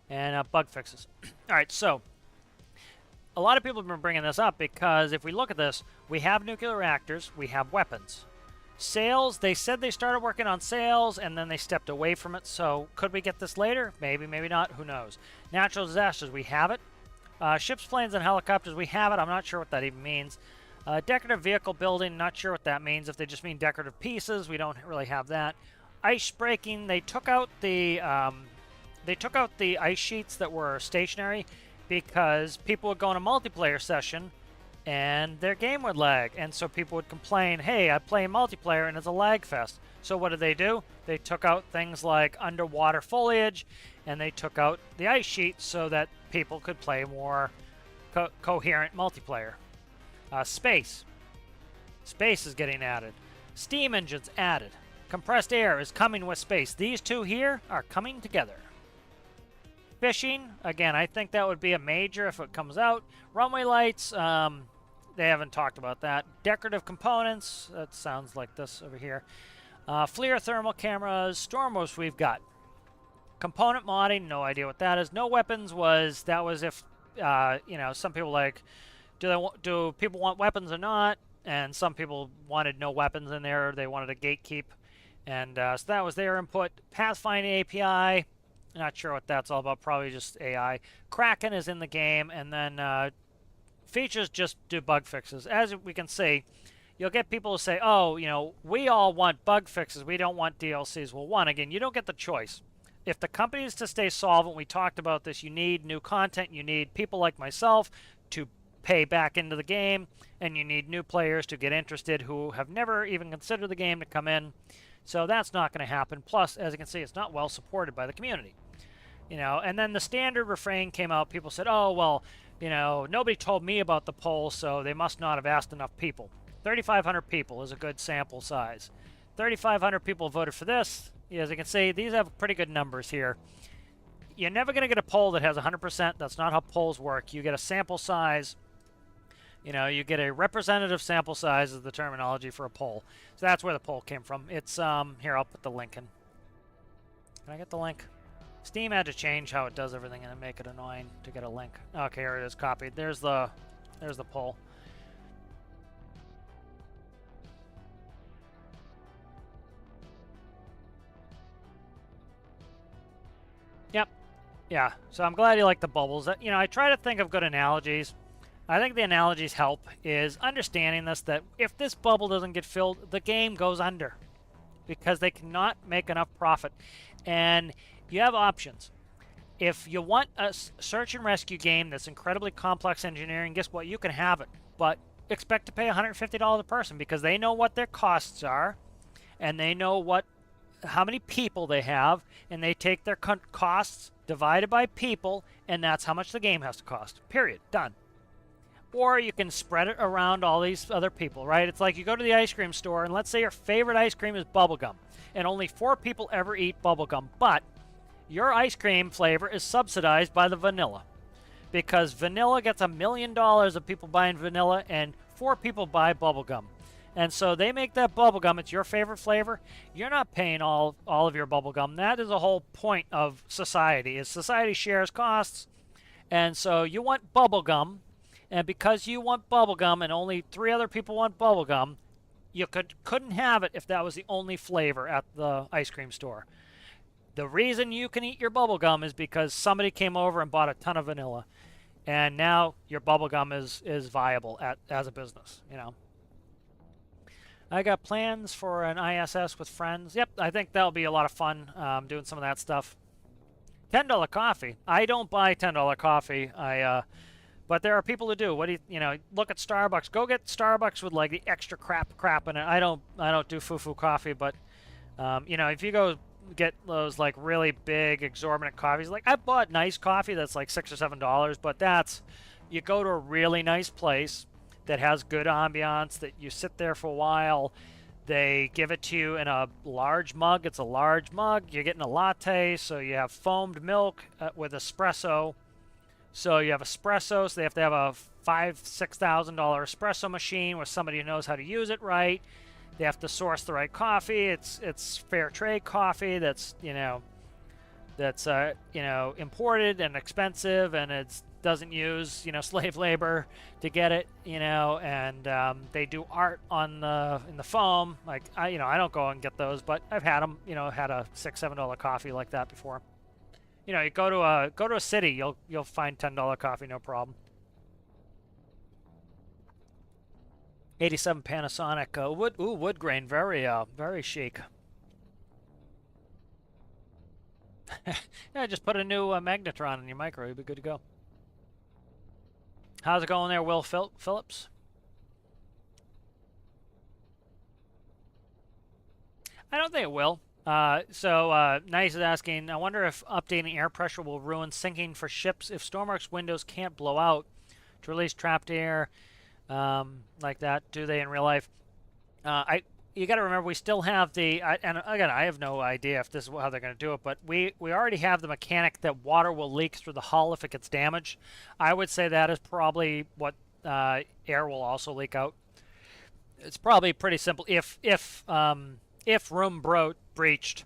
and bug fixes. All right, so a lot of people have been bringing this up because if we look at this, we have nuclear reactors, we have weapons. Sales, they said they started working on sales and then they stepped away from it. So could we get this later? Maybe, maybe not. Who knows? Natural disasters, we have it. Ships, planes, and helicopters, we have it. I'm not sure what that even means. Decorative vehicle building, not sure what that means. If they just mean decorative pieces, we don't really have that. Ice breaking, they took out the ice sheets that were stationary because people would go in a multiplayer session and their game would lag. And so people would complain, hey, I play multiplayer and it's a lag fest. So what did they do? They took out things like underwater foliage and they took out the ice sheet so that people could play more coherent multiplayer. Space. Space is getting added. Steam engines added. Compressed air is coming with space. These two here are coming together. Fishing, again, I think that would be a major if it comes out. Runway lights, they haven't talked about that. Decorative components, that sounds like this over here. FLIR thermal cameras, Stormworks we've got. Component modding, no idea what that is. No weapons was if, some people like, do people want weapons or not? And some people wanted no weapons in there. They wanted a gatekeep. And so that was their input. Pathfinding API, not sure what that's all about. Probably just AI. Kraken is in the game. And then features just do bug fixes. As we can see, you'll get people who say, oh, we all want bug fixes. We don't want DLCs. Well, one, again, you don't get the choice. If the company is to stay solvent, we talked about this, you need new content. You need people like myself to pay back into the game. And you need new players to get interested who have never even considered the game to come in. So that's not going to happen. Plus, as you can see, it's not well supported by the community. And then the standard refrain came out. People said, oh, well, nobody told me about the poll, so they must not have asked enough people. 3,500 people is a good sample size. 3,500 people voted for this. As you can see, these have pretty good numbers here. You're never going to get a poll that has 100%. That's not how polls work. You get a sample size. You get a representative sample size is the terminology for a poll. So that's where the poll came from. It's, here, I'll put the link in. Can I get the link? Steam had to change how it does everything and make it annoying to get a link. Okay, here it is copied. There's the poll. Yep. Yeah, so I'm glad you like the bubbles. I try to think of good analogies. I think the analogies help is understanding this, that if this bubble doesn't get filled, the game goes under because they cannot make enough profit. And you have options. If you want a search and rescue game that's incredibly complex engineering, guess what? You can have it. But expect to pay $150 a person because they know what their costs are and they know how many people they have, and they take their costs divided by people, and that's how much the game has to cost. Period. Done. or you can spread it around all these other people, right? It's like you go to the ice cream store, and let's say your favorite ice cream is bubblegum, and only 4 people ever eat bubblegum, but your ice cream flavor is subsidized by the vanilla, because vanilla gets $1 million of people buying vanilla, and 4 people buy bubblegum. And so they make that bubblegum. It's your favorite flavor. You're not paying all of your bubblegum. That is the whole point of society, is society shares costs. And so you want bubblegum, and because you want bubblegum and only 3 other people want bubblegum, you couldn't have it if that was the only flavor at the ice cream store. The reason you can eat your bubblegum is because somebody came over and bought a ton of vanilla, and now your bubblegum is viable as a business, you know. I got plans for an ISS with friends. Yep, I think that'll be a lot of fun, doing some of that stuff. $10 coffee. I don't buy $10 coffee. But there are people who do. What do you know? Look at Starbucks. Go get Starbucks with like the extra crap in it. I don't do foo-foo coffee, but you know, if you go get those like really big exorbitant coffees, like I bought nice coffee that's like $6 or $7, but that's, you go to a really nice place that has good ambiance, that you sit there for a while. They give it to you in a large mug. It's a large mug. You're getting a latte, so you have foamed milk with espresso. So you have espresso, so they have to have a $5,000–$6,000 espresso machine with somebody who knows how to use it right. They have to source the right coffee. It's fair trade coffee that's you know imported and expensive, and it doesn't use slave labor to get it, and they do art in the foam. Like I don't go and get those, but I've had them. Had a $6–7 coffee like that before. You go to a city, you'll find $10 coffee, no problem. 87 Panasonic wood grain, very chic. Yeah, just put a new magnetron in your micro, you'll be good to go. How's it going there, Will Phillips? I don't think it will. Nice is asking, I wonder if updating air pressure will ruin sinking for ships if Stormworks windows can't blow out to release trapped air like that. Do they in real life? You got to remember, we still have and again, I have no idea if this is how they're going to do it, but we already have the mechanic that water will leak through the hull if it gets damaged. I would say that is probably what air will also leak out. It's probably pretty simple. If room breached,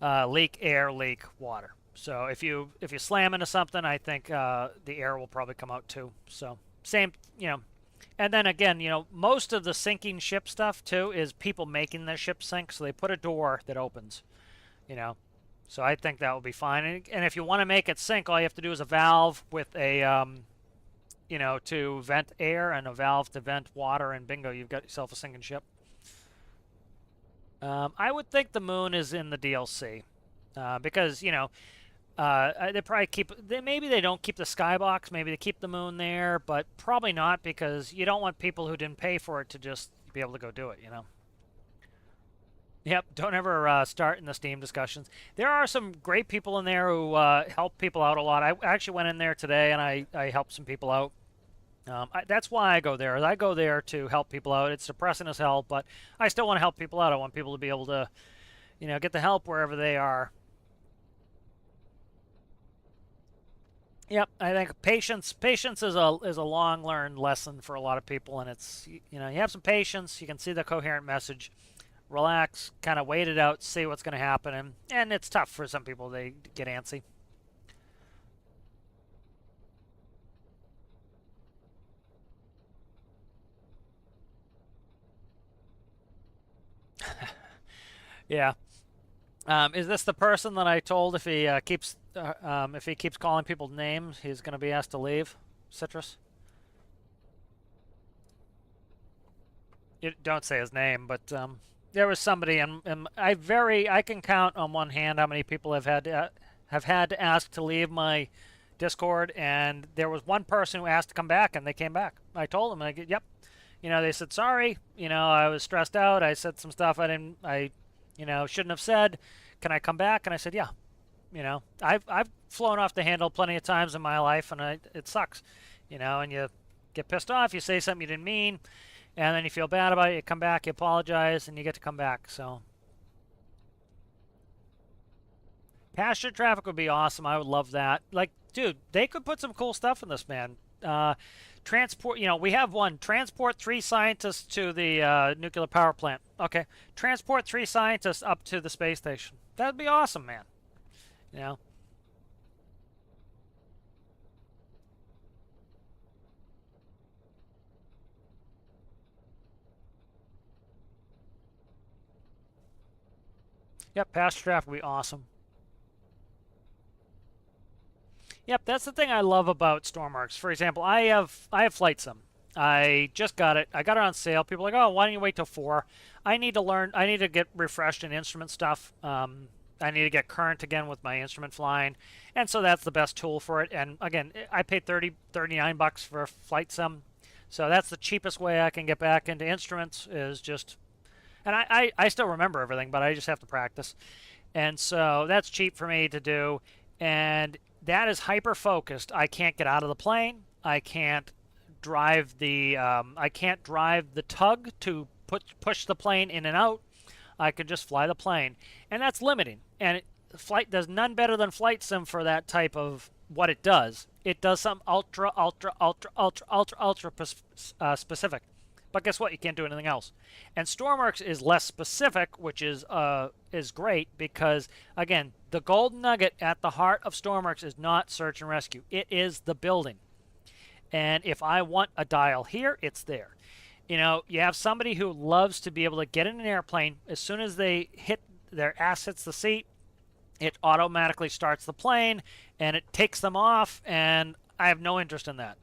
leak air, leak water. So if you slam into something, I think the air will probably come out too. So same, And then again, most of the sinking ship stuff too is people making their ship sink. So they put a door that opens, So I think that will be fine. And if you want to make it sink, all you have to do is a valve with a, to vent air and a valve to vent water, and bingo, you've got yourself a sinking ship. I would think the moon is in the DLC because they probably maybe they don't keep the skybox, maybe they keep the moon there, but probably not, because you don't want people who didn't pay for it to just be able to go do it. Yep, don't ever start in the Steam discussions. There are some great people in there who help people out a lot. I actually went in there today and I helped some people out. That's why I go there. I go there to help people out. It's depressing as hell, but I still want to help people out. I want people to be able to, get the help wherever they are. Yep, I think patience is a long learned lesson for a lot of people, and it's you have some patience. You can see the coherent message. Relax, kind of wait it out, see what's going to happen, and it's tough for some people. They get antsy. Yeah. Is this the person that I told if he keeps calling people names, he's going to be asked to leave? Citrus? You don't say his name, but there was somebody, and I can count on one hand how many people have had to ask to leave my Discord, and there was one person who asked to come back, and they came back. I told them, yep. They said sorry. I was stressed out. I said some stuff I shouldn't have said. Can I come back? And I said, yeah. I've flown off the handle plenty of times in my life, and it sucks. And get pissed off, you say something you didn't mean, and then you feel bad about it, you come back, you apologize, and you get to come back. So passenger traffic would be awesome. I would love that. Like, dude, they could put some cool stuff in this, man. Transport, you know, we have one. Transport 3 scientists to the nuclear power plant. Okay. Transport 3 scientists up to the space station. That would be awesome, man. You know? Yep, passenger traffic would be awesome. Yep, that's the thing I love about Stormworks. For example, I have Flight Sim. I just got it. I got it on sale. People are like, oh, why don't you wait till 4? I need to learn. I need to get refreshed in instrument stuff. I need to get current again with my instrument flying, and so that's the best tool for it. And again, I paid 39 bucks for Flight Sim, so that's the cheapest way I can get back into instruments. Is just, and I still remember everything, but I just have to practice, and so that's cheap for me to do, and that is hyper focused. I can't get out of the plane. I can't drive the tug to push the plane in and out. I could just fly the plane, and that's limiting. And flight does none better than Flight Sim for that type of what it does. It does something ultra specific. But guess what? You can't do anything else. And Stormworks is less specific, which is great because, again, the golden nugget at the heart of Stormworks is not search and rescue. It is the building. And if I want a dial here, it's there. You know, you have somebody who loves to be able to get in an airplane. As soon as they hit their ass hits the seat, it automatically starts the plane, and it takes them off, and I have no interest in that.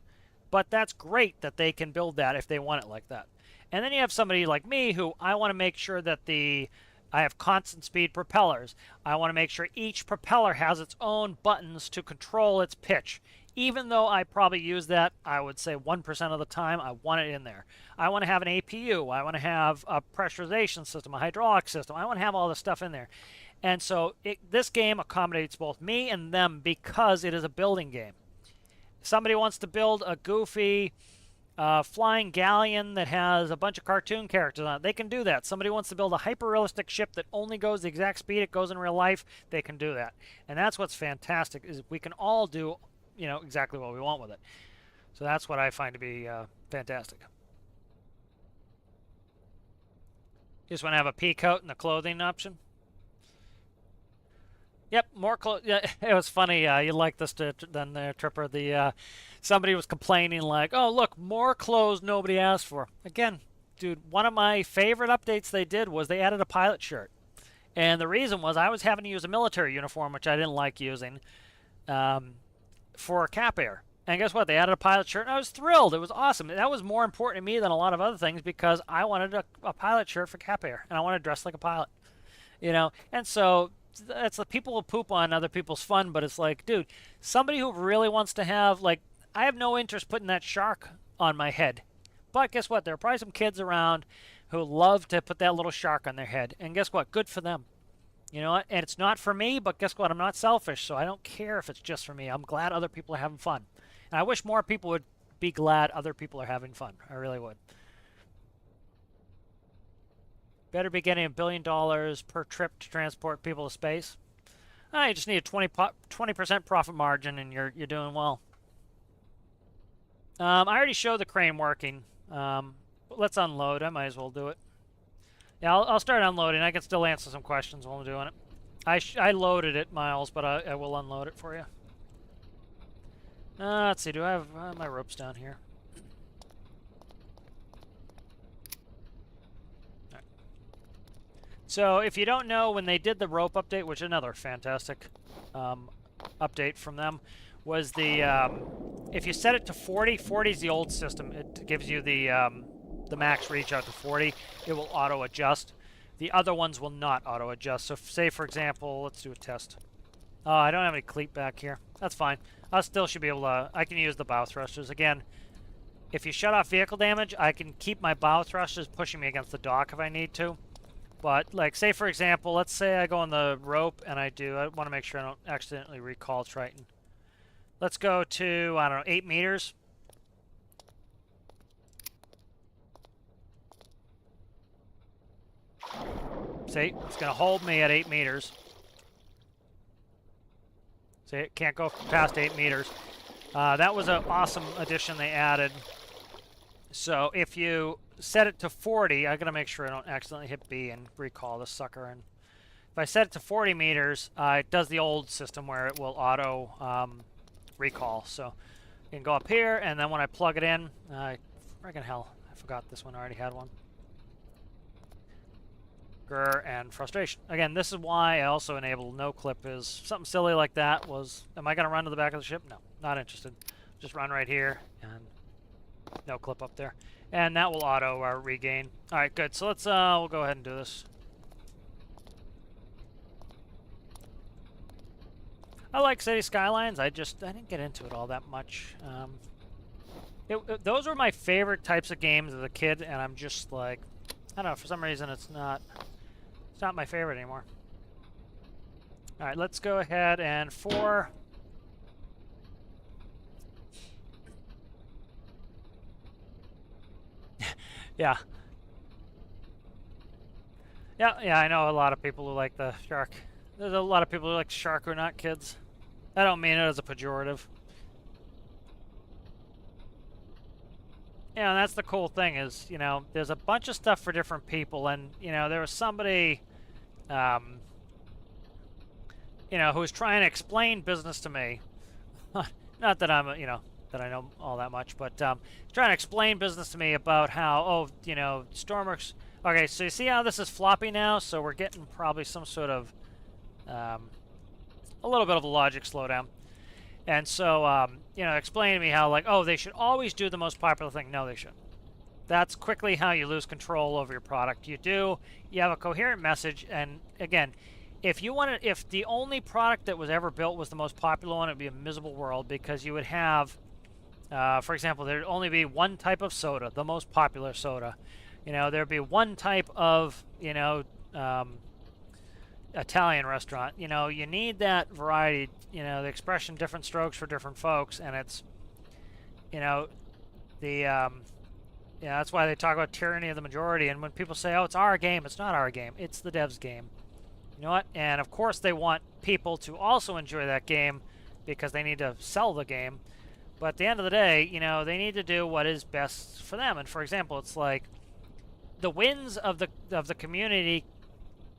But that's great that they can build that if they want it like that. And then you have somebody like me who I want to make sure that I have constant speed propellers. I want to make sure each propeller has its own buttons to control its pitch. Even though I probably use that, I would say 1% of the time, I want it in there. I want to have an APU. I want to have a pressurization system, a hydraulic system. I want to have all this stuff in there. And so this game accommodates both me and them because it is a building game. Somebody wants to build a goofy flying galleon that has a bunch of cartoon characters on it. They can do that. Somebody wants to build a hyper-realistic ship that only goes the exact speed it goes in real life. They can do that. And that's what's fantastic is we can all do, you know, exactly what we want with it. So that's what I find to be fantastic. You just want to have a pea coat and a clothing option? Yep, more clothes. Yeah, it was funny. You like this than the Tripper. Somebody was complaining like, "Oh, look, more clothes nobody asked for." Again, dude, one of my favorite updates they did was they added a pilot shirt, and the reason was I was having to use a military uniform, which I didn't like using, for Cap Air. And guess what? They added a pilot shirt, and I was thrilled. It was awesome. That was more important to me than a lot of other things because I wanted a pilot shirt for Cap Air, and I wanted to dress like a pilot, you know. And so. It's like people will poop on other people's fun, but it's like, dude, somebody who really wants to have, like, I have no interest putting that shark on my head. But guess what? There are probably some kids around who love to put that little shark on their head. And guess what? Good for them. You know what? And it's not for me, but guess what? I'm not selfish, so I don't care if it's just for me. I'm glad other people are having fun. And I wish more people would be glad other people are having fun. I really would. Better be getting $1 billion per trip to transport people to space. You just need a 20% profit margin, and you're doing well. I already showed the crane working. Let's unload. I might as well do it. Yeah, I'll start unloading. I can still answer some questions while I'm doing it. I loaded it, Miles, but I will unload it for you. Let's see. Do I have my ropes down here? So if you don't know, when they did the rope update, which is another fantastic update from them, was if you set it to 40, 40 is the old system. It gives you the max reach out to 40. It will auto adjust. The other ones will not auto adjust. So say for example, let's do a test. Oh, I don't have any cleat back here. That's fine. I still should be able to. I can use the bow thrusters again. If you shut off vehicle damage, I can keep my bow thrusters pushing me against the dock if I need to. But, like, say, for example, let's say I go on the rope and I want to make sure I don't accidentally recall Triton. Let's go to, I don't know, 8 meters. See, it's going to hold me at 8 meters. See, it can't go past 8 meters. That was an awesome addition they added. So if you set it to 40, I got to make sure I don't accidentally hit B and recall this sucker. And if I set it to 40 meters, it does the old system where it will auto recall. So you can go up here, and then when I plug it in, friggin' hell, I forgot this one already had one. Grr and frustration. Again, this is why I also enable no clip. Is something silly like that was, am I going to run to the back of the ship? No, not interested. Just run right here and no clip up there. And that will auto regain. All right, good. So let's, we'll go ahead and do this. I like City Skylines. I didn't get into it all that much. Those were my favorite types of games as a kid, and I'm just like, I don't know, for some reason it's not my favorite anymore. All right, let's go ahead and yeah. Yeah, I know a lot of people who like the shark. There's a lot of people who like shark who are not kids. I don't mean it as a pejorative. Yeah, and that's the cool thing is, you know, there's a bunch of stuff for different people, and, you know, there was somebody, you know, who was trying to explain business to me. Not that I'm, you know, that I know all that much, but trying to explain business to me about how, oh, you know, Stormworks. Okay, so you see how this is floppy now? So we're getting probably some sort of, a little bit of a logic slowdown. And so, you know, explain to me how, like, oh, they should always do the most popular thing. No, they shouldn't. That's quickly how you lose control over your product. You have a coherent message, and again, if the only product that was ever built was the most popular one, it would be a miserable world, because you would have, for example, there'd only be one type of soda, the most popular soda. You know, there'd be one type of, you know, Italian restaurant. You know, you need that variety. You know, the expression different strokes for different folks, and it's, you know, yeah, that's why they talk about tyranny of the majority. And when people say, oh, it's our game, it's not our game, it's the devs' game. You know what? And of course they want people to also enjoy that game because they need to sell the game. But at the end of the day, you know, they need to do what is best for them. And for example, it's like the wins of the community.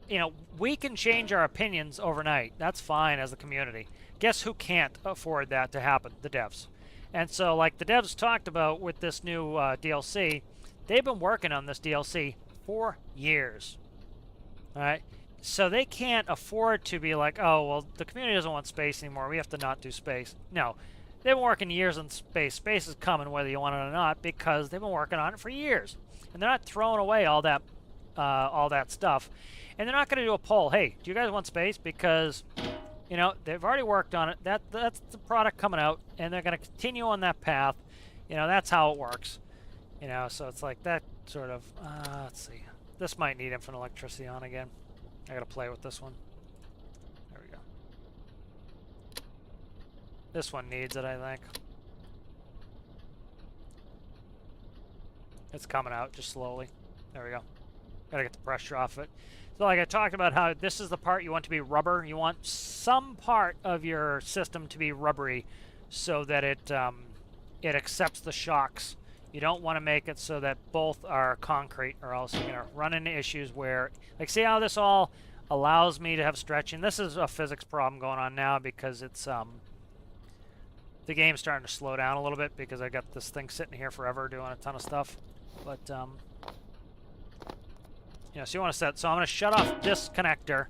You know, we can change our opinions overnight. That's fine as a community. Guess who can't afford that to happen? The devs. And so, like the devs talked about with this new DLC, they've been working on this DLC for years. All right? So they can't afford to be like, oh, well, the community doesn't want space anymore. We have to not do space. No. They've been working years on space. Space is coming whether you want it or not because they've been working on it for years. And they're not throwing away all that stuff. And they're not going to do a poll. Hey, do you guys want space? Because, you know, they've already worked on it. That's the product coming out, and they're going to continue on that path. You know, that's how it works. You know, so it's like that sort of. Let's see. This might need infinite electricity on again. I got to play with this one. There we go. This one needs it, I think. It's coming out just slowly. There we go. Got to get the pressure off it. So like I talked about how this is the part you want to be rubber. You want some part of your system to be rubbery so that it accepts the shocks. You don't want to make it so that both are concrete, or else you're going to run into issues where, like, see how this all allows me to have stretching? This is a physics problem going on now because it's the game's starting to slow down a little bit because I got this thing sitting here forever doing a ton of stuff. But you know, so you want to set, so I'm going to shut off this connector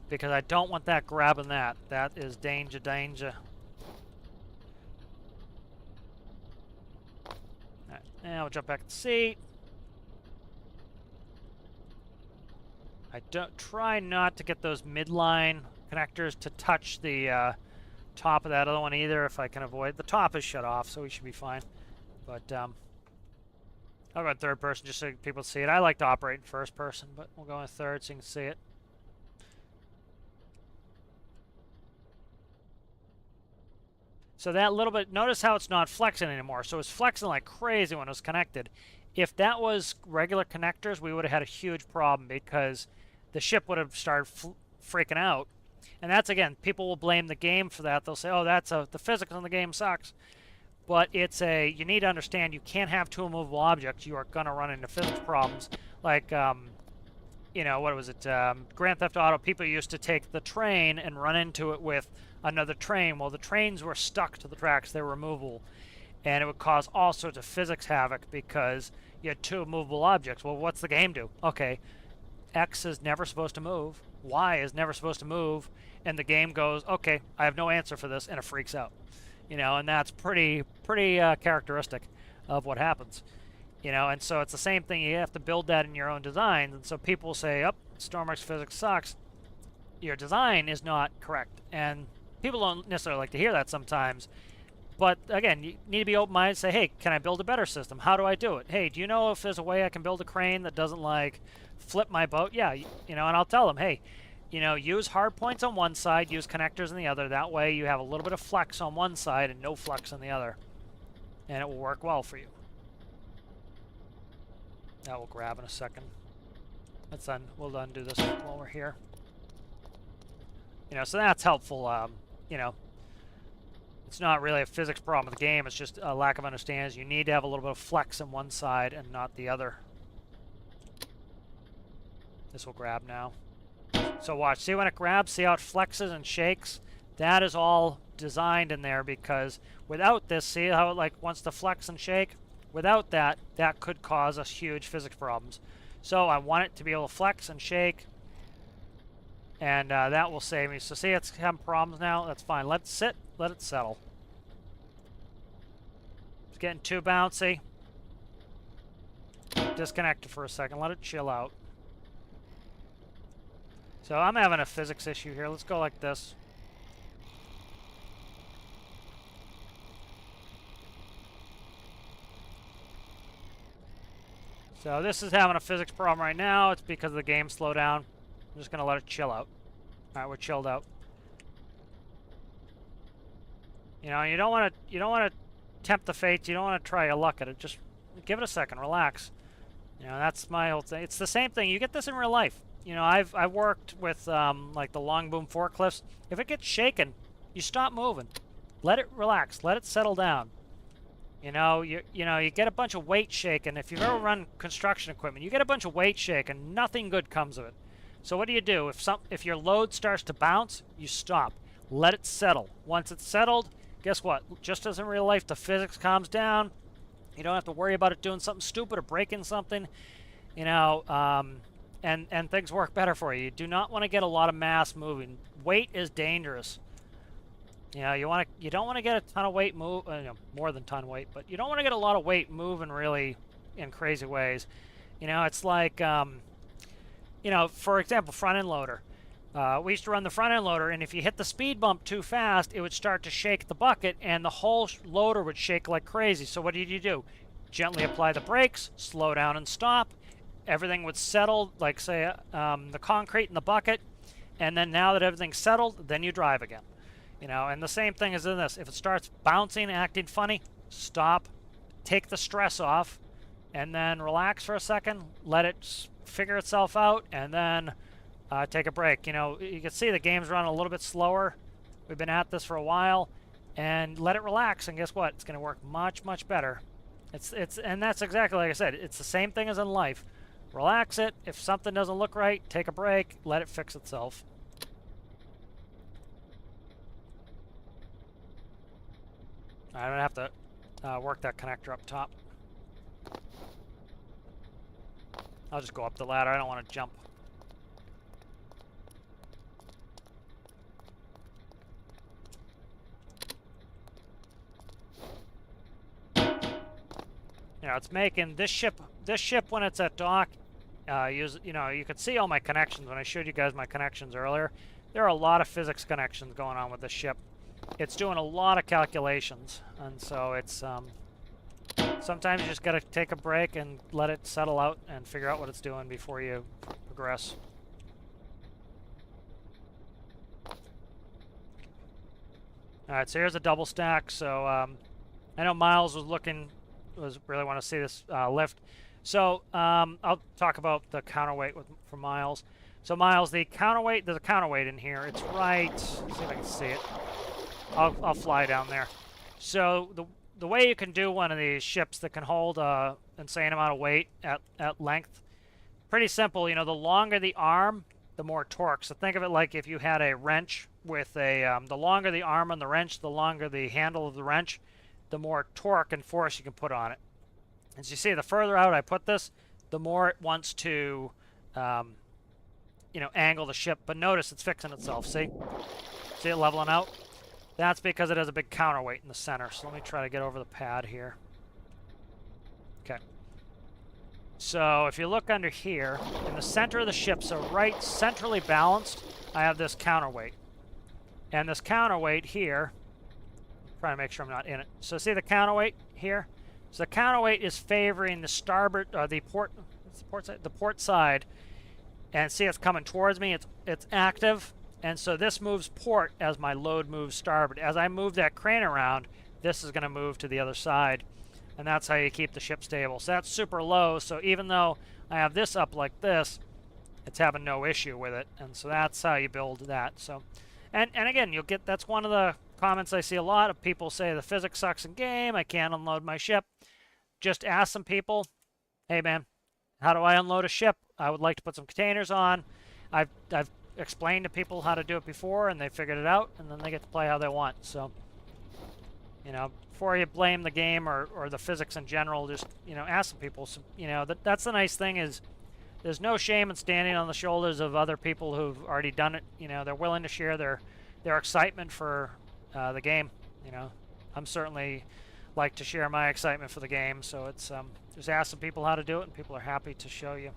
because I don't want that grabbing that. That is danger, danger. All right, now we'll jump back to the seat. I don't try not to get those midline connectors to touch the top of that other one either if I can avoid. The top is shut off, so we should be fine. But I'll go in third person just so people see it. I like to operate in first person, but we'll go in third so you can see it. So that little bit, notice how it's not flexing anymore. So it's flexing like crazy when it was connected. If that was regular connectors, we would have had a huge problem because the ship would have started freaking out. And that's, again, people will blame the game for that. They'll say, oh, the physics in the game sucks. But you need to understand you can't have two immovable objects. You are going to run into physics problems. Like, what was it? Grand Theft Auto, people used to take the train and run into it with another train. Well, the trains were stuck to the tracks. They were removable. And it would cause all sorts of physics havoc because you had two immovable objects. Well, what's the game do? Okay, X is never supposed to move. Y is never supposed to move. And the game goes, okay, I have no answer for this, and it freaks out. And that's pretty characteristic of what happens. And so it's the same thing. You have to build that in your own designs. And so people say, oh, Stormworks physics sucks. Your design is not correct. And people don't necessarily like to hear that sometimes. But again, you need to be open-minded and say, hey, can I build a better system? How do I do it? Hey, do you know if there's a way I can build a crane that doesn't, like, flip my boat? Yeah, and I'll tell them, hey, use hard points on one side, use connectors on the other. That way you have a little bit of flex on one side and no flex on the other. And it will work well for you. That will grab in a second. We'll undo this while we're here. So that's helpful, It's not really a physics problem with the game, it's just a lack of understanding. You need to have a little bit of flex on one side and not the other. This will grab now. So watch, see when it grabs, see how it flexes and shakes? That is all designed in there because without this, see how it wants to flex and shake? Without that, that could cause us huge physics problems. So I want it to be able to flex and shake, and that will save me. So see, it's having problems now. That's fine. Let it sit. Let it settle. It's getting too bouncy. Disconnect it for a second. Let it chill out. So I'm having a physics issue here. Let's go like this. So this is having a physics problem right now. It's because the game slowed down. I'm just going to let it chill out. All right, we're chilled out. You don't want to tempt the fates. You don't want to try your luck at it. Just give it a second. Relax. That's my whole thing. It's the same thing. You get this in real life. I've worked with like the long boom forklifts. If it gets shaken, you stop moving. Let it relax. Let it settle down. You get a bunch of weight shaken. If you've ever run construction equipment, you get a bunch of weight shaken. Nothing good comes of it. So what do? If your load starts to bounce, you stop. Let it settle. Once it's settled, guess what? Just as in real life, the physics calms down. You don't have to worry about it doing something stupid or breaking something. And things work better for you. You do not want to get a lot of mass moving. Weight is dangerous. You don't want to get a ton of weight move, more than ton weight, but you don't want to get a lot of weight moving really in crazy ways. It's like, for example, front end loader. We used to run the front end loader, and if you hit the speed bump too fast, it would start to shake the bucket, and the whole loader would shake like crazy. So what did you do? Gently apply the brakes, slow down and stop. Everything would settle, like say the concrete in the bucket, and then now that everything's settled, then you drive again. And the same thing is in this. If it starts bouncing, acting funny, stop, take the stress off, and then relax for a second, let it figure itself out, and then take a break. You can see the game's running a little bit slower. We've been at this for a while, and let it relax, and guess what? It's going to work much, much better. And that's exactly like I said. It's the same thing as in life. Relax it. If something doesn't look right, take a break, let it fix itself. I don't have to work that connector up top. I'll just go up the ladder. I don't want to jump. It's making this ship when it's at dock. You could see all my connections when I showed you guys my connections earlier. There are a lot of physics connections going on with this ship. It's doing a lot of calculations, and so it's sometimes you just got to take a break and let it settle out and figure out what it's doing before you progress. All right, so here's a double stack. So I know Miles was really want to see this lift. So I'll talk about the counterweight for Miles. So Miles, the counterweight, there's a counterweight in here. It's right, let's see if I can see it. I'll fly down there. So the way you can do one of these ships that can hold an insane amount of weight at length, pretty simple. You know, the longer the arm, the more torque. So think of it like if you had a wrench with a, the longer the arm on the wrench, the longer the handle of the wrench, the more torque and force you can put on it. As you see, the further out I put this, the more it wants to, you know, angle the ship. But notice it's fixing itself, see? See it leveling out? That's because it has a big counterweight in the center. So let me try to get over the pad here. Okay. So if you look under here, in the center of the ship, so right centrally balanced, I have this counterweight. And this counterweight here, trying to make sure I'm not in it. So see the counterweight here? So the counterweight is favoring the starboard, the port side. And see it's coming towards me, it's active. And so this moves port as my load moves starboard. As I move that crane around, this is going to move to the other side. And that's how you keep the ship stable. So that's super low. So even though I have this up like this, it's having no issue with it. And so that's how you build that. So, and again, you'll get, that's one of the comments I see a lot of people say the physics sucks in game. I can't unload my ship. Just ask some people, hey man, how do I unload a ship? I would like to put some containers on. I've explained to people how to do it before, and they figured it out, and then they get to play how they want. So, you know, before you blame the game or the physics in general, just, you know, ask some people. So, you know, that's the nice thing is there's no shame in standing on the shoulders of other people who've already done it. You know, they're willing to share their excitement for the game. You know, I'm certainly like to share my excitement for the game, so it's just ask some people how to do it, and people are happy to show you.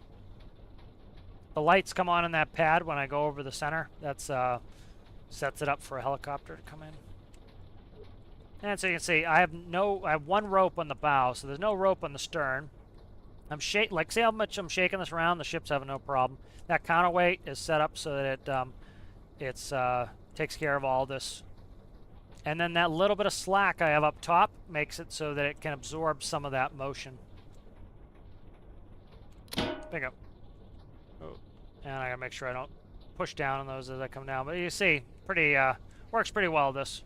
The lights come on in that pad when I go over the center. That's sets it up for a helicopter to come in. And so you can see I have one rope on the bow, so there's no rope on the stern. I'm like, see how much I'm shaking this around? The ship's having no problem. That counterweight is set up so that it takes care of all this. And then that little bit of slack I have up top makes it so that it can absorb some of that motion. Bingo. Oh. And I gotta make sure I don't push down on those as I come down. But you see, pretty works pretty well, this.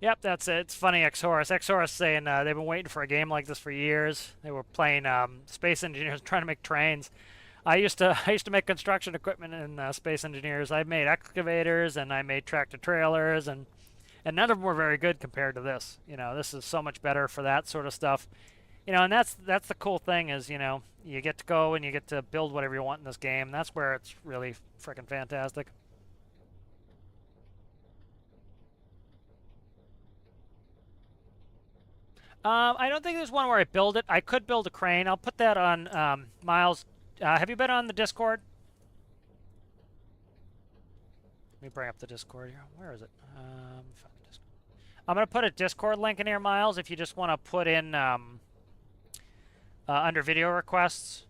Yep, that's it. It's funny, X-Horus saying they've been waiting for a game like this for years. They were playing Space Engineers, trying to make trains. I used to make construction equipment in Space Engineers. I made excavators and I made tractor trailers, and none of them were very good compared to this. You know, this is so much better for that sort of stuff. You know, and that's the cool thing is, you know, you get to go and you get to build whatever you want in this game. That's where it's really freaking fantastic. I don't think there's one where I build it. I could build a crane. I'll put that on Miles. Have you been on the Discord? Let me bring up the Discord here. Where is it? Find the Discord. I'm going to put a Discord link in here, Miles, if you just want to put in under video requests.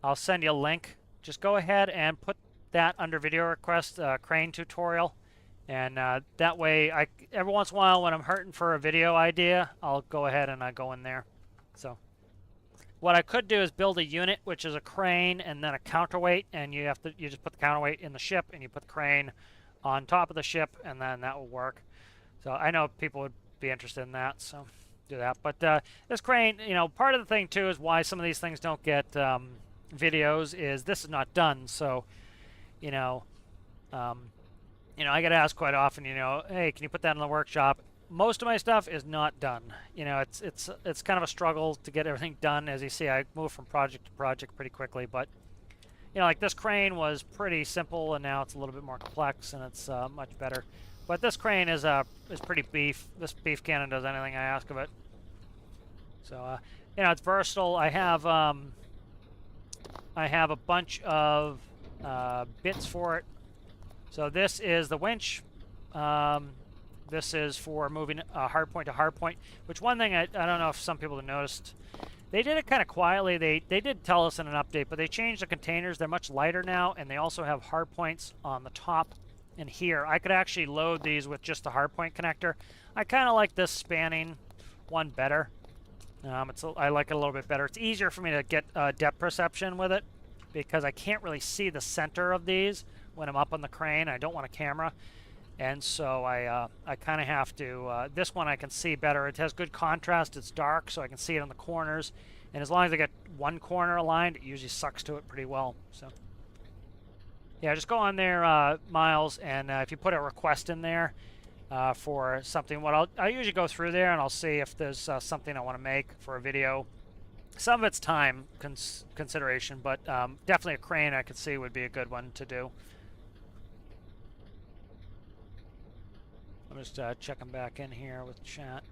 I'll send you a link. Just go ahead and put that under video request, crane tutorial. And that way, every once in a while when I'm hurting for a video idea, I'll go ahead and I go in there. So what I could do is build a unit, which is a crane and then a counterweight, and you just put the counterweight in the ship and you put the crane on top of the ship, and then that will work. So I know people would be interested in that, so do that. But this crane, you know, part of the thing too is why some of these things don't get videos is this is not done. So, you know, I get asked quite often, you know, hey, can you put that in the workshop? Most of my stuff is not done. You know, it's kind of a struggle to get everything done. As you see, I move from project to project pretty quickly. But, you know, like this crane was pretty simple, and now it's a little bit more complex, and it's much better. But this crane is pretty beef. This beef cannon does anything I ask of it. So, you know, it's versatile. I have a bunch of bits for it. So this is the winch. This is for moving hard point to hard point, which one thing I don't know if some people have noticed. They did it kind of quietly. They did tell us in an update, but they changed the containers. They're much lighter now, and they also have hard points on the top and here. I could actually load these with just the hard point connector. I kind of like this spanning one better. I like it a little bit better. It's easier for me to get depth perception with it because I can't really see the center of these when I'm up on the crane. I don't want a camera. And so I kind of have to, this one I can see better. It has good contrast. It's dark, so I can see it on the corners. And as long as I get one corner aligned, it usually sucks to it pretty well. So, yeah, just go on there, Miles, and if you put a request in there for something, I usually go through there and I'll see if there's something I want to make for a video. Some of it's time consideration, but definitely a crane I could see would be a good one to do. I'm just checking back in here with chat.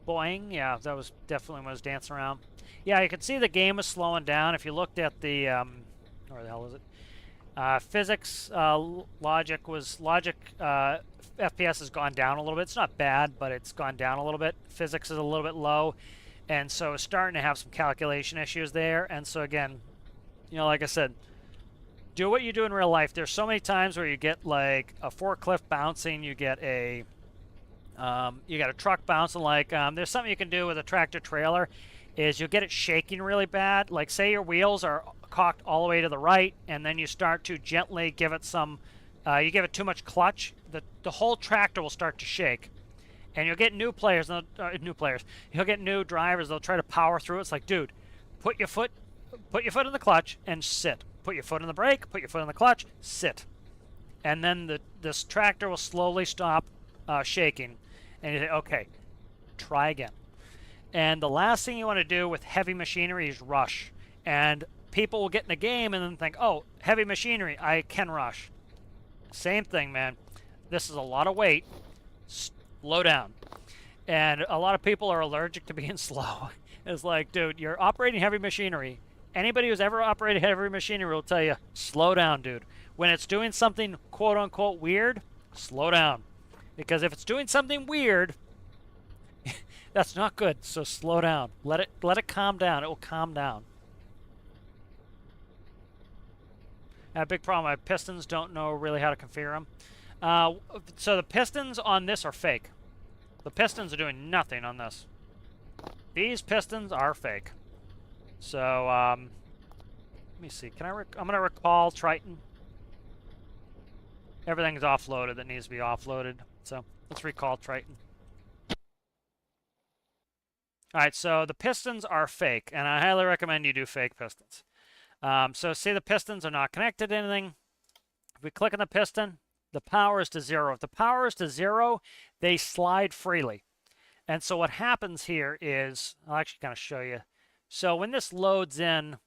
Boing, yeah, that was definitely when I was dancing around. Yeah, you can see the game is slowing down. If you looked at the, where the hell is it? Physics, logic, FPS has gone down a little bit. It's not bad, but it's gone down a little bit. Physics is a little bit low, and so it's starting to have some calculation issues there. And so again, like I said, do what you do in real life. There's so many times where you get like a forklift bouncing, you get a truck bouncing. Like there's something you can do with a tractor trailer, is you'll get it shaking really bad. Like say your wheels are cocked all the way to the right, and then you start to gently give it some. You give it too much clutch, the whole tractor will start to shake, and you'll get new players. You'll get new drivers. They'll try to power through it. It's like, dude, put your foot in the clutch and sit. Put your foot in the brake, put your foot in the clutch, sit. And then this tractor will slowly stop shaking. And you say, okay, try again. And the last thing you want to do with heavy machinery is rush. And people will get in the game and then think, oh, heavy machinery, I can rush. Same thing, man. This is a lot of weight. Slow down. And a lot of people are allergic to being slow. It's like, dude, you're operating heavy machinery. Anybody who's ever operated heavy machinery will tell you, slow down, dude. When it's doing something quote-unquote weird, slow down. Because if it's doing something weird, that's not good, so slow down. Let it calm down. It will calm down. A big problem, my pistons don't know really how to configure them. So the pistons on this are fake. The pistons are doing nothing on this. These pistons are fake. So, let me see. I'm going to recall Triton. Everything's offloaded that needs to be offloaded. So, let's recall Triton. Alright, so the pistons are fake, and I highly recommend you do fake pistons. So, see the pistons are not connected to anything. If we click on the piston, the power is to 0. If the power is to 0, they slide freely. And so what happens here is, I'll actually kind of show you. So when this loads in,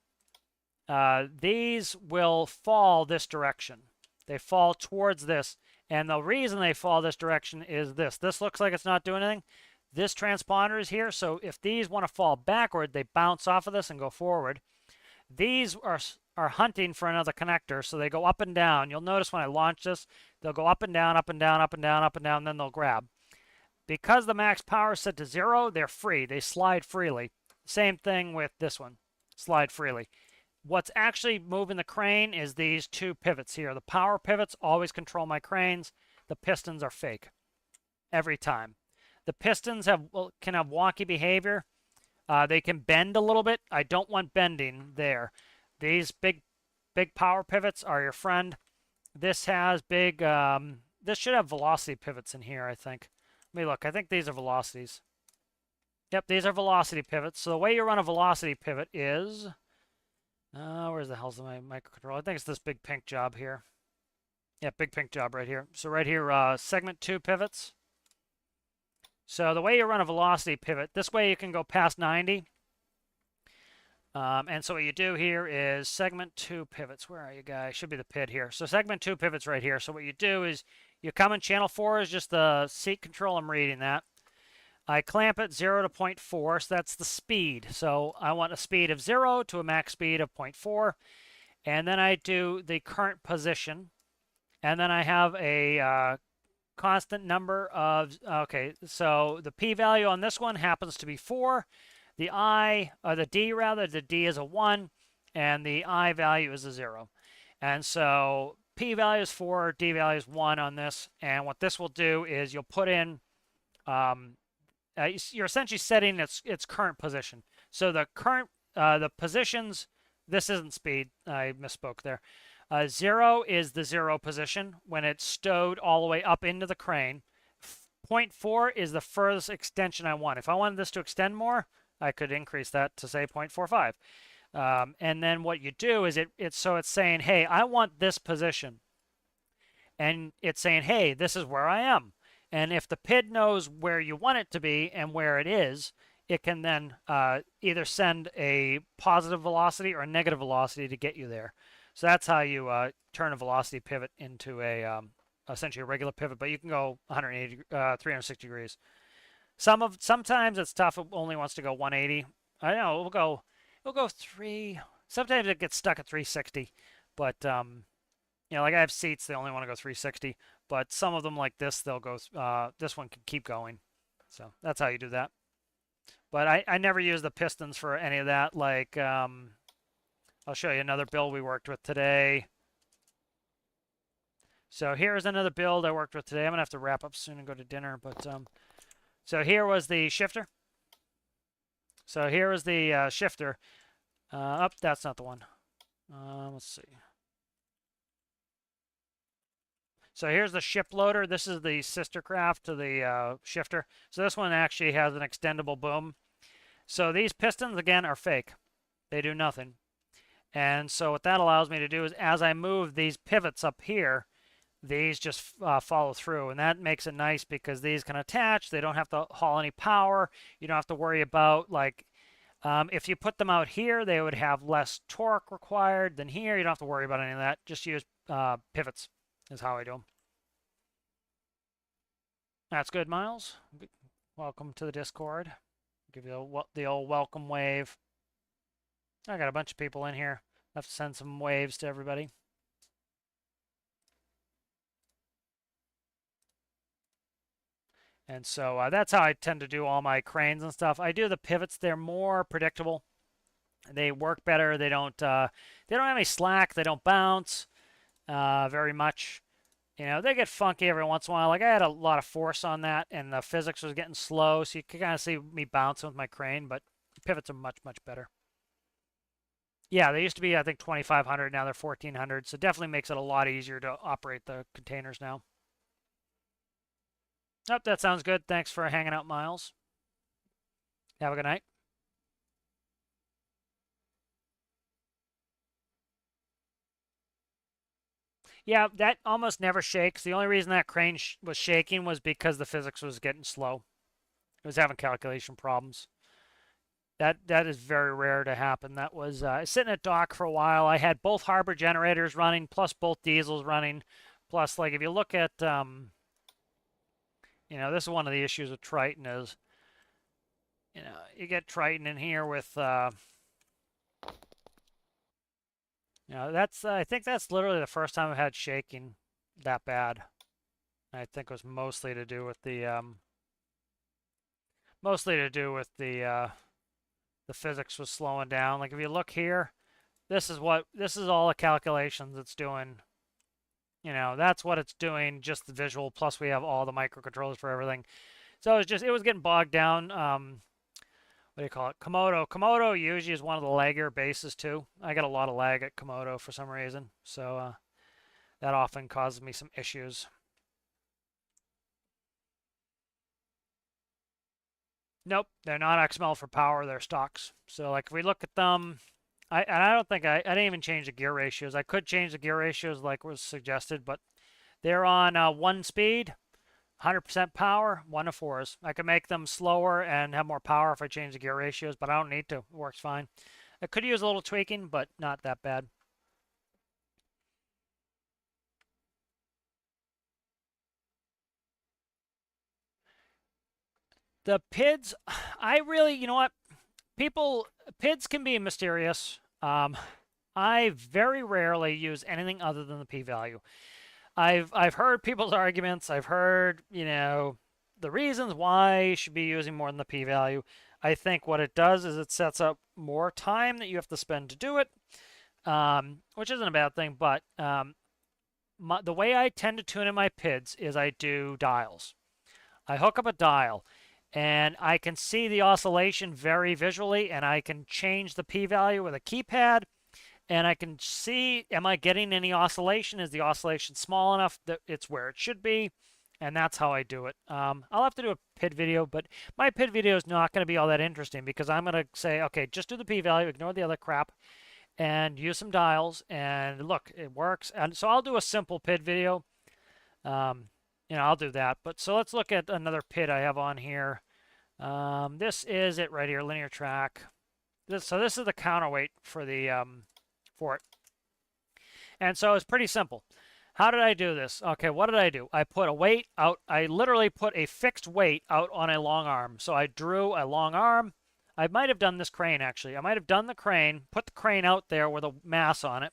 these will fall this direction. They fall towards this. And the reason they fall this direction is this. This looks like it's not doing anything. This transponder is here. So if these want to fall backward, they bounce off of this and go forward. These are hunting for another connector. So they go up and down. You'll notice when I launch this, they'll go up and down, up and down, up and down, up and down, and then they'll grab. Because the max power is set to 0, they're free. They slide freely. Same thing with this one. Slide freely. What's actually moving the crane is these two pivots here. The power pivots always control my cranes. The pistons are fake. Every time. The pistons can have wonky behavior. They can bend a little bit. I don't want bending there. These big power pivots are your friend. This has this should have velocity pivots in here, I think. Let me look. I think these are velocities. Yep, these are velocity pivots. So the way you run a velocity pivot is, where's the hell's my microcontroller? I think it's this big pink job here. Yeah, big pink job right here. So right here, segment 2 pivots. So the way you run a velocity pivot, this way you can go past 90. And so what you do here is segment 2 pivots. Where are you guys? Should be the PID here. So segment 2 pivots right here. So what you do is you come in channel 4 is just the seat control. I'm reading that. I clamp it 0 to 0.4, so that's the speed. So I want a speed of 0 to a max speed of 0.4. And then I do the current position. And then I have a constant number of, okay, so the p-value on this one happens to be 4. The I, or the D rather, the D is a 1, and the I value is a 0. And so P value is 4, D value is 1 on this. And what this will do is you'll put in, you're essentially setting its current position. So the current, the positions, this isn't speed, I misspoke there. 0 is the 0 position when it's stowed all the way up into the crane. 0.4 is the furthest extension I want. If I wanted this to extend more, I could increase that to say 0.45. And then what you do is it's saying, hey, I want this position. And it's saying, hey, this is where I am. And if the PID knows where you want it to be and where it is, it can then either send a positive velocity or a negative velocity to get you there. So that's how you turn a velocity pivot into a essentially a regular pivot, but you can go 360 degrees. Sometimes it's tough. It only wants to go 180. I know we'll go 3. Sometimes it gets stuck at 360, but you know, like I have seats, they only want to go 360. But some of them like this, they'll go. This one can keep going. So that's how you do that. But I never use the pistons for any of that. Like I'll show you another build we worked with today. So here's another build I worked with today. I'm gonna have to wrap up soon and go to dinner. But so here was the shifter. So here is the shifter. That's not the one. Let's see. So here's the ship loader. This is the sister craft to the shifter. So this one actually has an extendable boom. So these pistons, again, are fake. They do nothing. And so what that allows me to do is as I move these pivots up here, these just follow through. And that makes it nice because these can attach. They don't have to haul any power. You don't have to worry about, like, if you put them out here, they would have less torque required than here. You don't have to worry about any of that. Just use pivots is how I do them. That's good, Miles. Welcome to the Discord. Give you the old welcome wave. I got a bunch of people in here. I have to send some waves to everybody. And so that's how I tend to do all my cranes and stuff. I do the pivots. They're more predictable. They work better. They don't have any slack. They don't bounce very much. You know, they get funky every once in a while. Like I had a lot of force on that, and the physics was getting slow, so you could kind of see me bouncing with my crane, but pivots are much, much better. Yeah, they used to be, I think, 2,500. Now they're 1,400, so definitely makes it a lot easier to operate the containers now. Oh, that sounds good. Thanks for hanging out, Miles. Have a good night. Yeah, that almost never shakes. The only reason that crane was shaking was because the physics was getting slow. It was having calculation problems. That is very rare to happen. That was sitting at dock for a while. I had both harbor generators running, plus both diesels running. Plus, like if you look at, you know, this is one of the issues with Triton is, you know, you get Triton in here with, you know, that's I think that's literally the first time I've had shaking that bad. I think it was mostly to do with the the physics was slowing down. Like if you look here, this is all the calculations it's doing. You know, that's what it's doing, just the visual, plus we have all the microcontrollers for everything. So it was getting bogged down. What do you call it? Komodo. Komodo usually is one of the lagger bases too. I got a lot of lag at Komodo for some reason. So that often causes me some issues. Nope, they're not XML for power, they're stocks. So like if we look at them, I don't think I didn't even change the gear ratios. I could change the gear ratios like was suggested, but they're on 1 speed, 100% power, 1 to 4s. I could make them slower and have more power if I change the gear ratios, but I don't need to. It works fine. I could use a little tweaking, but not that bad. The PIDs, I really, you know what? PIDs can be mysterious. I very rarely use anything other than the p-value. I've heard people's arguments. I've heard, you know, the reasons why you should be using more than the p-value. I think what it does is it sets up more time that you have to spend to do it, which isn't a bad thing, but the way I tend to tune in my PIDs is I do dials. I hook up a dial, and I can see the oscillation very visually, and I can change the p-value with a keypad, and I can see, am I getting any oscillation? Is the oscillation small enough that it's where it should be? And that's how I do it. I'll have to do a PID video, but my PID video is not going to be all that interesting because I'm going to say, okay, just do the p-value, ignore the other crap, and use some dials, and look, it works. And so I'll do a simple PID video. I'll do that. But so let's look at another PID I have on here. This is it right here, linear track. So this is the counterweight for the for it. And so it's pretty simple. How did I do this? Okay, what did I do? I put a weight out. I literally put a fixed weight out on a long arm. So I drew a long arm. I might have done this crane, actually. I might have done the crane, put the crane out there with a mass on it.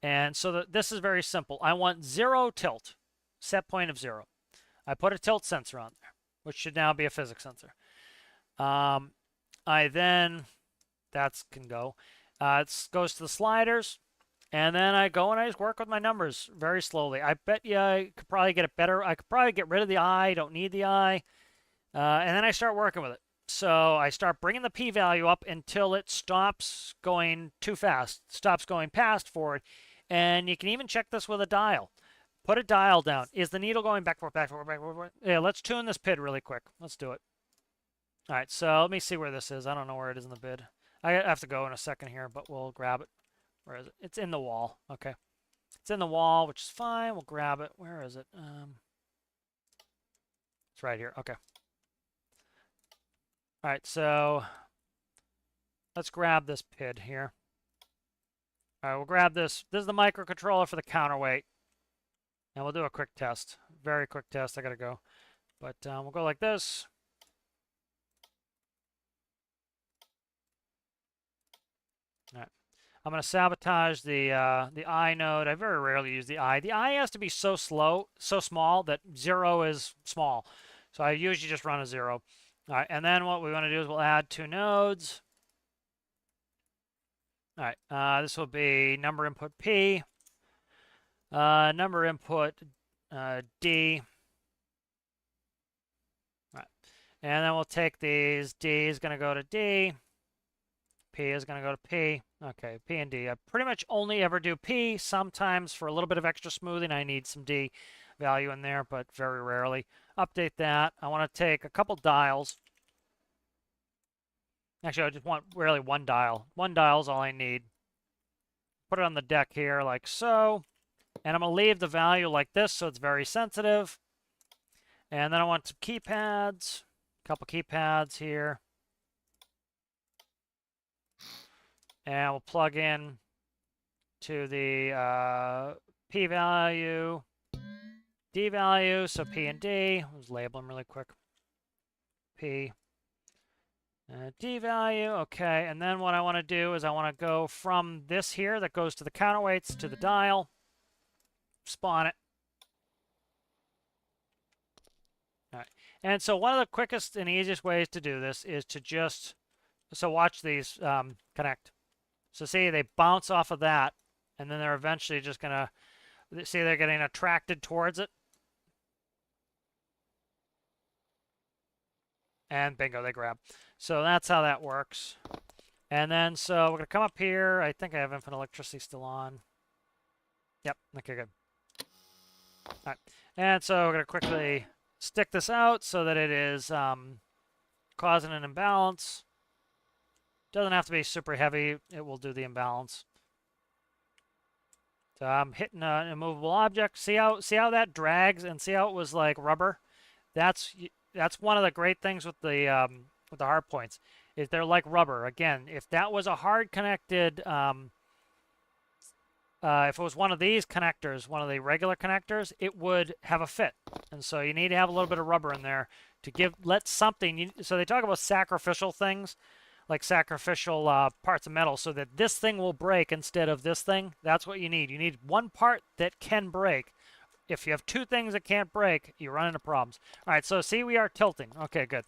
And so this is very simple. I want 0 tilt, set point of 0. I put a tilt sensor on there, which should now be a physics sensor. I then, that can go. It goes to the sliders. And then I go and I just work with my numbers very slowly. I bet you I could probably get it better. I could probably get rid of the eye. Don't need the eye. And then I start working with it. So I start bringing the p-value up until it stops going too fast, stops going past forward. And you can even check this with a dial. Put a dial down. Is the needle going backward, backward, backward, backward? Yeah, let's tune this PID really quick. Let's do it. All right, so let me see where this is. I don't know where it is in the PID. I have to go in a second here, but we'll grab it. Where is it? It's in the wall. Okay. It's in the wall, which is fine. We'll grab it. Where is it? It's right here. Okay. All right, so let's grab this PID here. All right, we'll grab this. This is the microcontroller for the counterweight. And we'll do a quick test. Very quick test. I got to go. But we'll go like this. All right. I'm going to sabotage the I node. I very rarely use the I. The I has to be so small that 0 is small. So I usually just run a 0. All right, and then what we want to do is we'll add 2 nodes. All right, this will be number input P, number input D. All right, and then we'll take these. D is going to go to D. P is going to go to P. Okay, P and D. I pretty much only ever do P. Sometimes for a little bit of extra smoothing, I need some D value in there, but very rarely. Update that. I want to take a couple dials. Actually, I just want really one dial. One dial is all I need. Put it on the deck here like so. And I'm going to leave the value like this so it's very sensitive. And then I want some keypads. A couple keypads here. And we'll plug in to the P value, D value, so P and D. Let's label them really quick. P, D value, okay. And then what I want to do is I want to go from this here that goes to the counterweights to the dial, spawn it. All right. And so one of the quickest and easiest ways to do this is to just, so watch these connect. So see, they bounce off of that, and then they're eventually just going to, see they're getting attracted towards it. And bingo, they grab. So that's how that works. And then, so we're going to come up here. I think I have infinite electricity still on. Yep, okay, good. All right, and so we're going to quickly stick this out so that it is causing an imbalance. Doesn't have to be super heavy. It will do the imbalance. So I'm hitting an immovable object. See how that drags, and see how it was like rubber. That's one of the great things with the hard points is they're like rubber. Again, if that was a hard connected, if it was one of these connectors, one of the regular connectors, it would have a fit. And so you need to have a little bit of rubber in there to let something. So they talk about sacrificial things, like sacrificial parts of metal, so that this thing will break instead of this thing. That's what you need. You need one part that can break. If you have two things that can't break, you run into problems. All right, so see, we are tilting. Okay, good.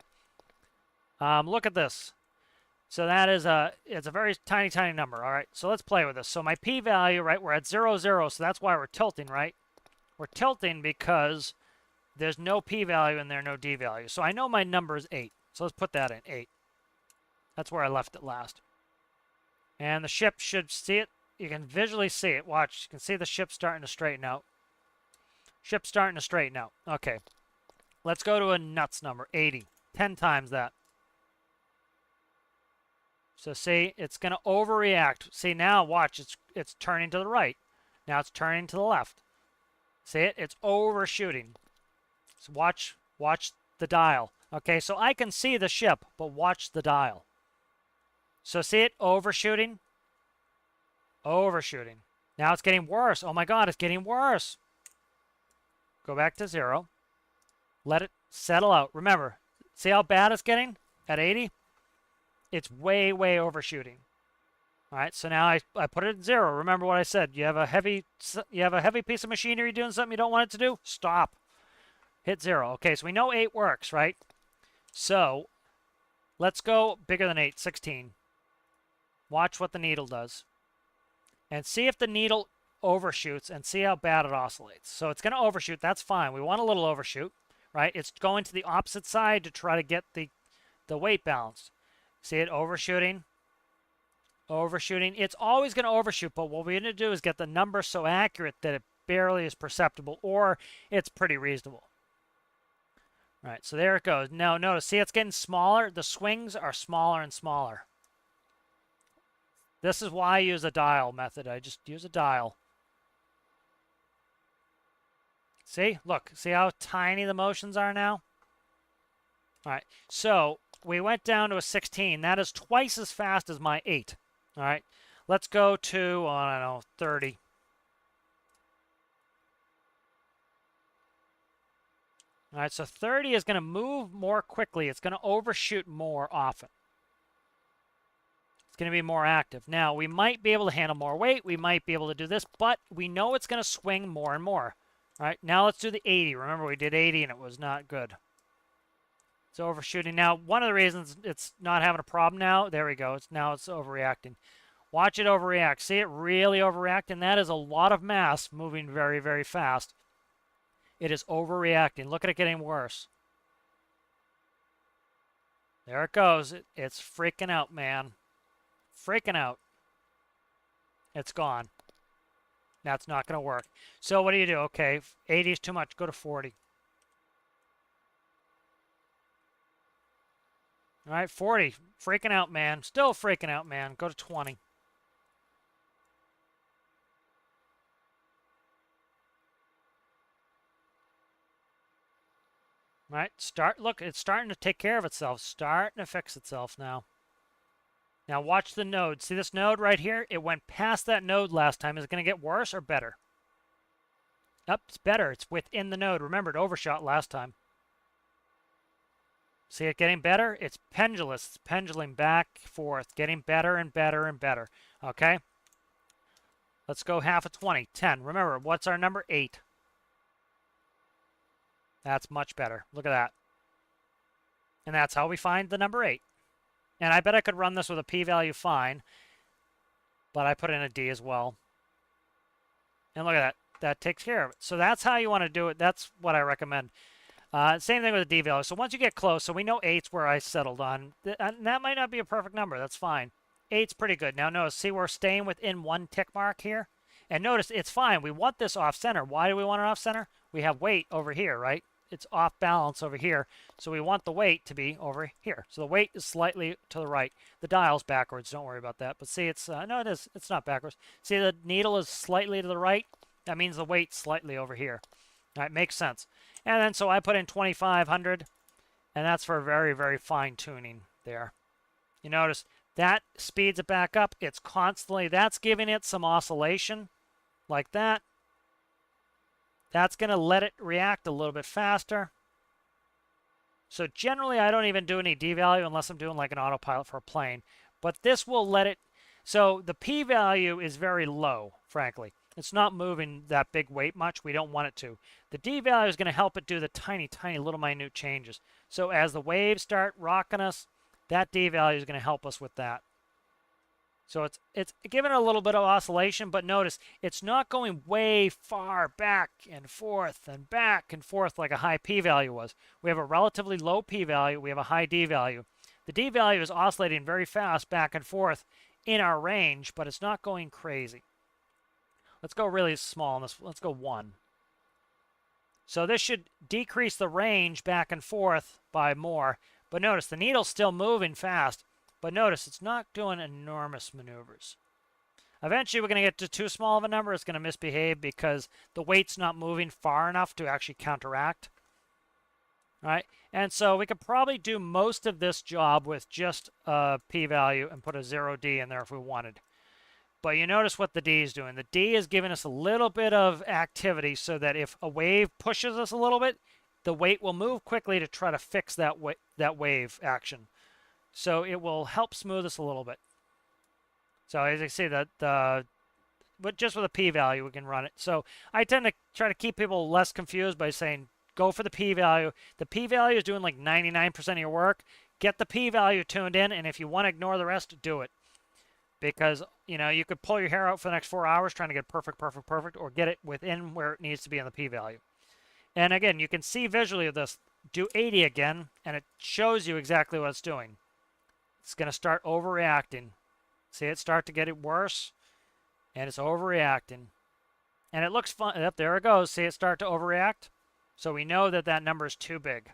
Look at this. So that is it's a very tiny, tiny number. All right, so let's play with this. So my p-value, right, we're at 0, 0, so that's why we're tilting, right? We're tilting because there's no p-value and there's no d-value. So I know my number is 8. So let's put that in, 8. That's where I left it last. And the ship should see it. You can visually see it. Watch. You can see the ship starting to straighten out. Ship's starting to straighten out. Okay. Let's go to a nuts number, 80. 10 times that. So see, it's going to overreact. See, now watch. It's turning to the right. Now it's turning to the left. See it? It's overshooting. So watch the dial. Okay, so I can see the ship, but watch the dial. So see it overshooting? Overshooting. Now it's getting worse. Oh my God, it's getting worse. Go back to 0. Let it settle out. Remember, see how bad it's getting at 80? It's way, way overshooting. All right, so now I put it at 0. Remember what I said. You have a heavy piece of machinery doing something you don't want it to do? Stop. Hit 0. Okay, so we know 8 works, right? So let's go bigger than 8, 16. Watch what the needle does. And see if the needle overshoots and see how bad it oscillates. So it's going to overshoot. That's fine. We want a little overshoot, right? It's going to the opposite side to try to get the weight balanced. See it overshooting? Overshooting. It's always going to overshoot, but what we're going to do is get the number so accurate that it barely is perceptible, or it's pretty reasonable. All right, so there it goes. Now notice, see it's getting smaller? The swings are smaller and smaller. This is why I use a dial method. I just use a dial. See? Look. See how tiny the motions are now? All right. So we went down to a 16. That is twice as fast as my 8. All right. Let's go to, I don't know, 30. All right. So 30 is going to move more quickly. It's going to overshoot more often. It's going to be more active. Now, we might be able to handle more weight. We might be able to do this, but we know it's going to swing more and more. All right, now let's do the 80. Remember, we did 80 and it was not good. It's overshooting. Now, one of the reasons it's not having a problem now, there we go. Now it's overreacting. Watch it overreact. See it really overreact, and that is a lot of mass moving very, very fast. It is overreacting. Look at it getting worse. There it goes. It's freaking out, man. Freaking out. It's gone. That's not going to work. So what do? Okay, 80 is too much. Go to 40. All right, 40. Freaking out, man. Still freaking out, man. Go to 20. All right, look, it's starting to take care of itself. Starting to fix itself now. Now watch the node. See this node right here? It went past that node last time. Is it going to get worse or better? Yep, it's better. It's within the node. Remember, it overshot last time. See it getting better? It's pendulous. It's pendulum back, forth, getting better and better and better. Okay? Let's go half of 20. 10. Remember, what's our number? 8. That's much better. Look at that. And that's how we find the number 8. And I bet I could run this with a p-value fine, but I put in a d as well. And look at that. That takes care of it. So that's how you want to do it. That's what I recommend. Same thing with the d-value. So once you get close, so we know 8's where I settled on. And that might not be a perfect number. That's fine. 8's pretty good. Now notice, see we're staying within 1 tick mark here. And notice it's fine. We want this off-center. Why do we want it off-center? We have weight over here, right? It's off balance over here, so we want the weight to be over here. So the weight is slightly to the right. The dial's backwards. Don't worry about that. But see, it's no, it is. It's not backwards. See, the needle is slightly to the right. That means the weight's slightly over here. All right, makes sense. And then so I put in 2,500, and that's for very, very fine tuning there. You notice that speeds it back up. It's constantly. That's giving it some oscillation, like that. That's going to let it react a little bit faster. So generally, I don't even do any d-value unless I'm doing like an autopilot for a plane. But this will let it... So the p-value is very low, frankly. It's not moving that big weight much. We don't want it to. The d-value is going to help it do the tiny, tiny little minute changes. So as the waves start rocking us, That D value is going to help us with that. So it's giving a little bit of oscillation, but notice it's not going way far back and forth like a high p-value was. We have a relatively low p-value. We have a high D value. The D value is oscillating very fast back and forth in our range, but it's not going crazy. Let's go really small on this. Let's go 1. So this should decrease the range back and forth by more. But notice the needle's still moving fast. But notice it's not doing enormous maneuvers. Eventually we're going to get to too small of a number. It's going to misbehave because the weight's not moving far enough to actually counteract. All right? And so we could probably do most of this job with just a p-value and put a 0D in there if we wanted. But you notice what the D is doing. The D is giving us a little bit of activity so that if a wave pushes us a little bit, the weight will move quickly to try to fix that wave action. So it will help smooth us a little bit. So as you see, but just with a p-value, we can run it. So I tend to try to keep people less confused by saying, go for the p-value. The p-value is doing like 99% of your work. Get the p-value tuned in, and if you want to ignore the rest, do it. Because, you know, you could pull your hair out for the next 4 hours trying to get perfect, or get it within where it needs to be on the p-value. And again, you can see visually of this. Do 80 again, and it shows you exactly what it's doing. It's going to start overreacting. See it start to get it worse, and it's overreacting. And it looks fun. Yep, there it goes. See it start to overreact? So we know that that number is too big.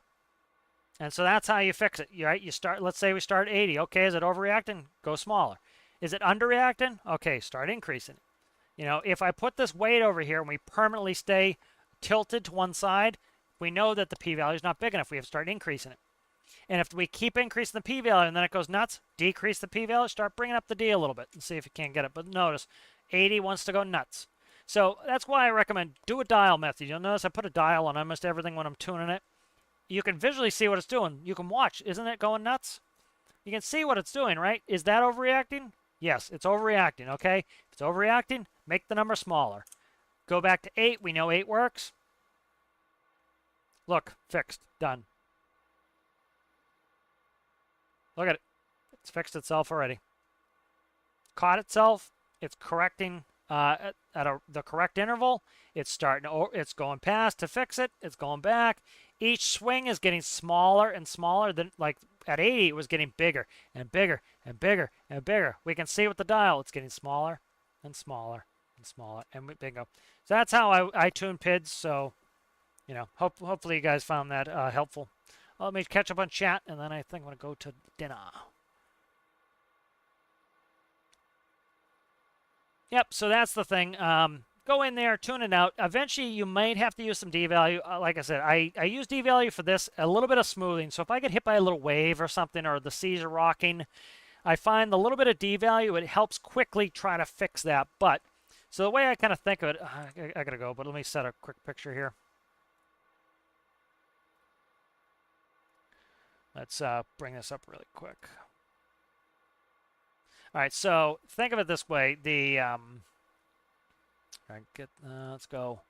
And so that's how you fix it. Right? You start. Let's say we start 80. Okay, is it overreacting? Go smaller. Is it underreacting? Okay, start increasing it. You know, if I put this weight over here and we permanently stay tilted to one side, we know that the p-value is not big enough. We have to start increasing it. And if we keep increasing the p-value and then it goes nuts, decrease the p-value, start bringing up the D a little bit and see if you can't get it. But notice, 80 wants to go nuts. So that's why I recommend do a dial method. You'll notice I put a dial on almost everything when I'm tuning it. You can visually see what it's doing. You can watch. Isn't it going nuts? You can see what it's doing, right? Is that overreacting? Yes, it's overreacting, okay? If it's overreacting, make the number smaller. Go back to 8. We know 8 works. Look, fixed. Done. Look at it. It's fixed itself already. Caught itself. It's correcting at the correct interval. It's going past to fix it. It's going back. Each swing is getting smaller and smaller. Than like at 80, it was getting bigger and bigger and bigger and bigger. We can see with the dial, it's getting smaller and smaller and smaller. And bingo. So that's how I tune PIDs. So, you know, hopefully you guys found that helpful. Let me catch up on chat, and then I think I'm going to go to dinner. Yep, so that's the thing. Go in there, tune it out. Eventually, you might have to use some D-value. Like I said, I use D-value for this, a little bit of smoothing. So if I get hit by a little wave or something, or the seas are rocking, I find the little bit of D-value, it helps quickly try to fix that. But, so the way I kind of think of it, I got to go, but let me set a quick picture here. Let's bring this up really quick. All right, so think of it this way. Let's go.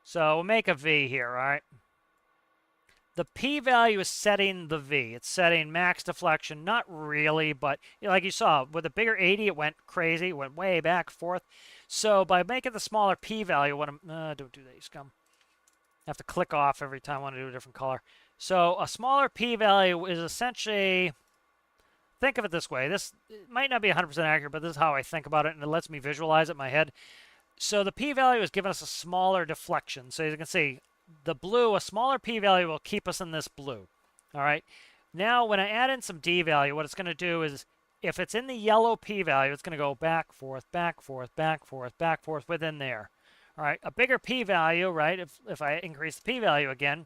So we'll make a V here, all right? The p-value is setting the V. It's setting max deflection. Not really, but like you saw, with a bigger 80, it went crazy. It went way back, forth. So by making the smaller p-value, don't do that, you scum. I have to click off every time I want to do a different color. So a smaller p-value is essentially, think of it this way. This might not be 100% accurate, but this is how I think about it, and it lets me visualize it in my head. So the p-value is giving us a smaller deflection. So as you can see, the blue, a smaller p-value will keep us in this blue. All right. Now, when I add in some d-value, what it's going to do is, if it's in the yellow p-value, it's going to go back, forth, back, forth, back, forth, back, forth within there. All right, a bigger p-value, right, if I increase the p-value again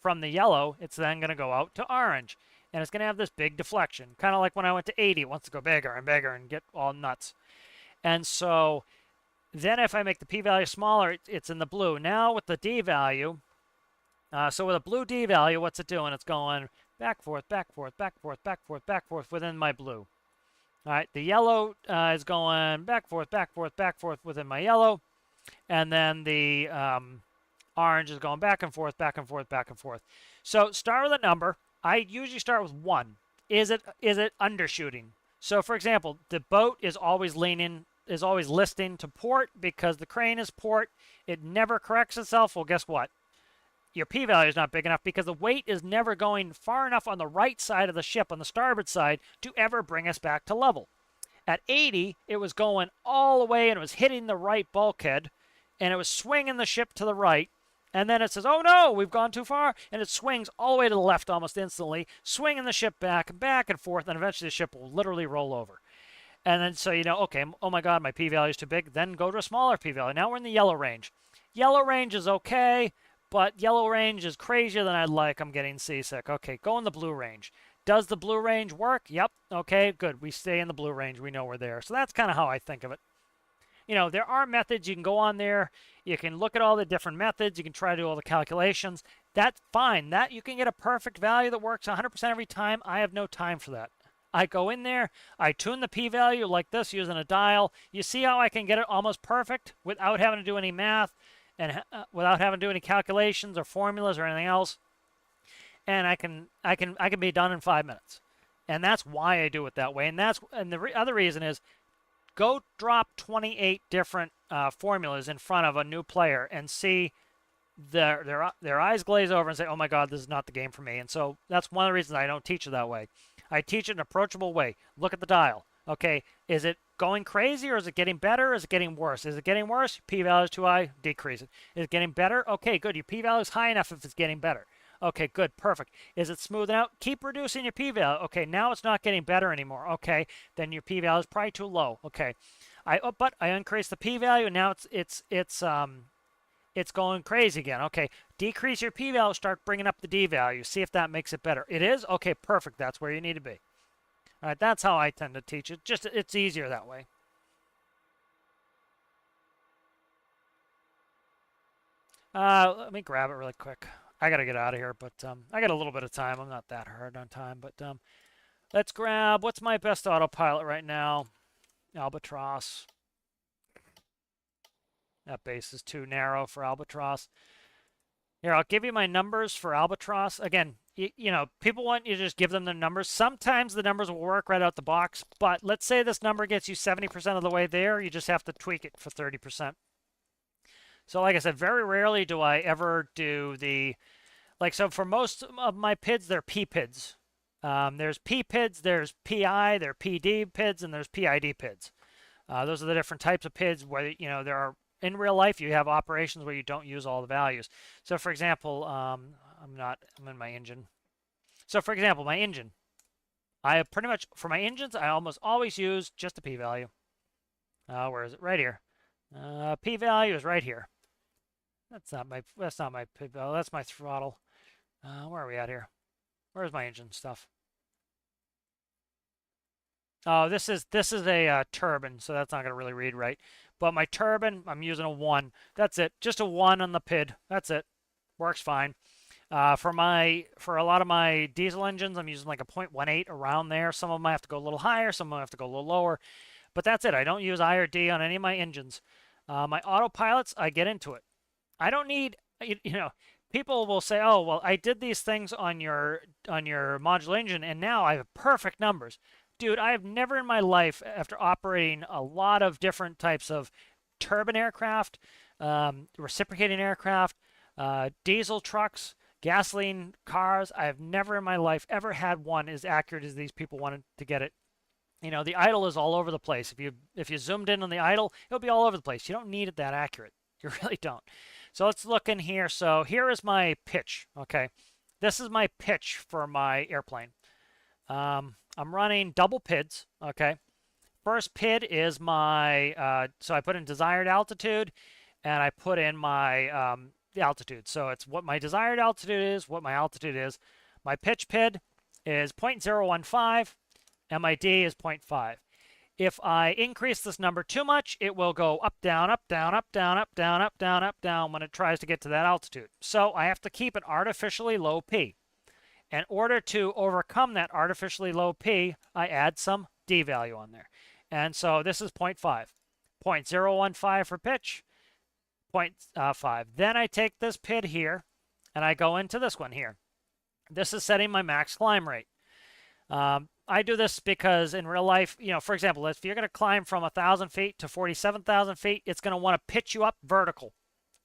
from the yellow, it's then going to go out to orange. And it's going to have this big deflection, kind of like when I went to 80. It wants to go bigger and bigger and get all nuts. And so then if I make the p-value smaller, it's in the blue. Now with the d-value, so with a blue d-value, what's it doing? It's going back, forth, back, forth, back, forth, back, forth, back, forth within my blue. All right, the yellow is going back, forth, back, forth, back, forth within my yellow. And then the orange is going back and forth, back and forth, back and forth. So start with a number. I usually start with 1. Is it undershooting? So for example, the boat is always listing to port because the crane is port. It never corrects itself. Well, guess what? Your p-value is not big enough because the weight is never going far enough on the right side of the ship, on the starboard side, to ever bring us back to level. At 80, it was going all the way and it was hitting the right bulkhead, and it was swinging the ship to the right. And then it says, oh no, we've gone too far. And it swings all the way to the left almost instantly, swinging the ship back and forth, and eventually the ship will literally roll over. And then so you know, okay, oh my God, my p-value is too big. Then go to a smaller p-value. Now we're in the yellow range. Yellow range is okay, but yellow range is crazier than I'd like. I'm getting seasick. Okay, go in the blue range. Does the blue range work? Yep. Okay, good. We stay in the blue range. We know we're there. So that's kind of how I think of it. You know, there are methods. You can go on there. You can look at all the different methods. You can try to do all the calculations. That's fine. That you can get a perfect value that works 100% every time. I have no time for that. I go in there. I tune the p-value like this using a dial. You see how I can get it almost perfect without having to do any math and without having to do any calculations or formulas or anything else. And I can be done in 5 minutes. And that's why I do it that way. And the other reason is, go drop 28 different formulas in front of a new player and see their eyes glaze over and say, oh my God, this is not the game for me. And so that's one of the reasons I don't teach it that way. I teach it in an approachable way. Look at the dial. Okay, is it going crazy, or is it getting better, or is it getting worse? Is it getting worse? P-value is too high, decrease it. Is it getting better? Okay, good. Your p-value is high enough if it's getting better. Okay, good, perfect. Is it smoothing out? Keep reducing your p-value. Okay, now it's not getting better anymore. Okay, then your p-value is probably too low. Okay, but I increased the p-value, and now it's going crazy again. Okay, decrease your p-value, start bringing up the d-value. See if that makes it better. It is? Okay, perfect. That's where you need to be. All right, that's how I tend to teach it. Just it's easier that way. Let me grab it really quick. I got to get out of here, but I got a little bit of time. I'm not that hard on time, but let's grab, what's my best autopilot right now? Albatross. That base is too narrow for Albatross. Here, I'll give you my numbers for Albatross. Again, you know, people want you to just give them the numbers. Sometimes the numbers will work right out the box, but let's say this number gets you 70% of the way there. You just have to tweak it for 30%. So like I said, very rarely do I ever do the, like, so for most of my PIDs, they're P-PIDs. There's P-PIDs, there's PI, there are PD PIDs, and there's PID PIDs. Those are the different types of PIDs where, you know, there are, in real life, you have operations where you don't use all the values. So for example, I'm in my engine. So for example, my engine, I pretty much, for my engines, I almost always use just a p-value. Where is it? Right here. P-value is right here. That's not my p-value, that's my throttle. Where are we at here? Where's my engine stuff? Oh, this is a turbine, so that's not going to really read right. But my turbine, I'm using a 1. That's it. Just a 1 on the PID. That's it. Works fine. For a lot of my diesel engines, I'm using like a 0.18 around there. Some of them I have to go a little higher. Some of them have to go a little lower. But that's it. I don't use I or D on any of my engines. My autopilots, I get into it. I don't need, you know, people will say, oh, well, I did these things on your modular engine, and now I have perfect numbers. Dude, I have never in my life, after operating a lot of different types of turbine aircraft, reciprocating aircraft, diesel trucks, gasoline cars, I have never in my life ever had one as accurate as these people wanted to get it. You know, the idle is all over the place. If you zoomed in on the idle, it'll be all over the place. You don't need it that accurate. You really don't. So let's look in here. So here is my pitch. Okay, this is my pitch for my airplane. I'm running double PIDs. Okay, first PID is my so I put in desired altitude, and I put in my the altitude. So it's what my desired altitude is, what my altitude is. My pitch PID is 0.015, and my D is 0.5. If I increase this number too much, it will go up, down, up, down, up, down, up, down, up, down, up, down when it tries to get to that altitude. So I have to keep an artificially low P. In order to overcome that artificially low P, I add some D value on there. And so this is 0.5. 0.015 for pitch, 0.5. Then I take this PID here, and I go into this one here. This is setting my max climb rate. I do this because in real life, for example, if you're going to climb from 1,000 feet to 47,000 feet, it's going to want to pitch you up vertical,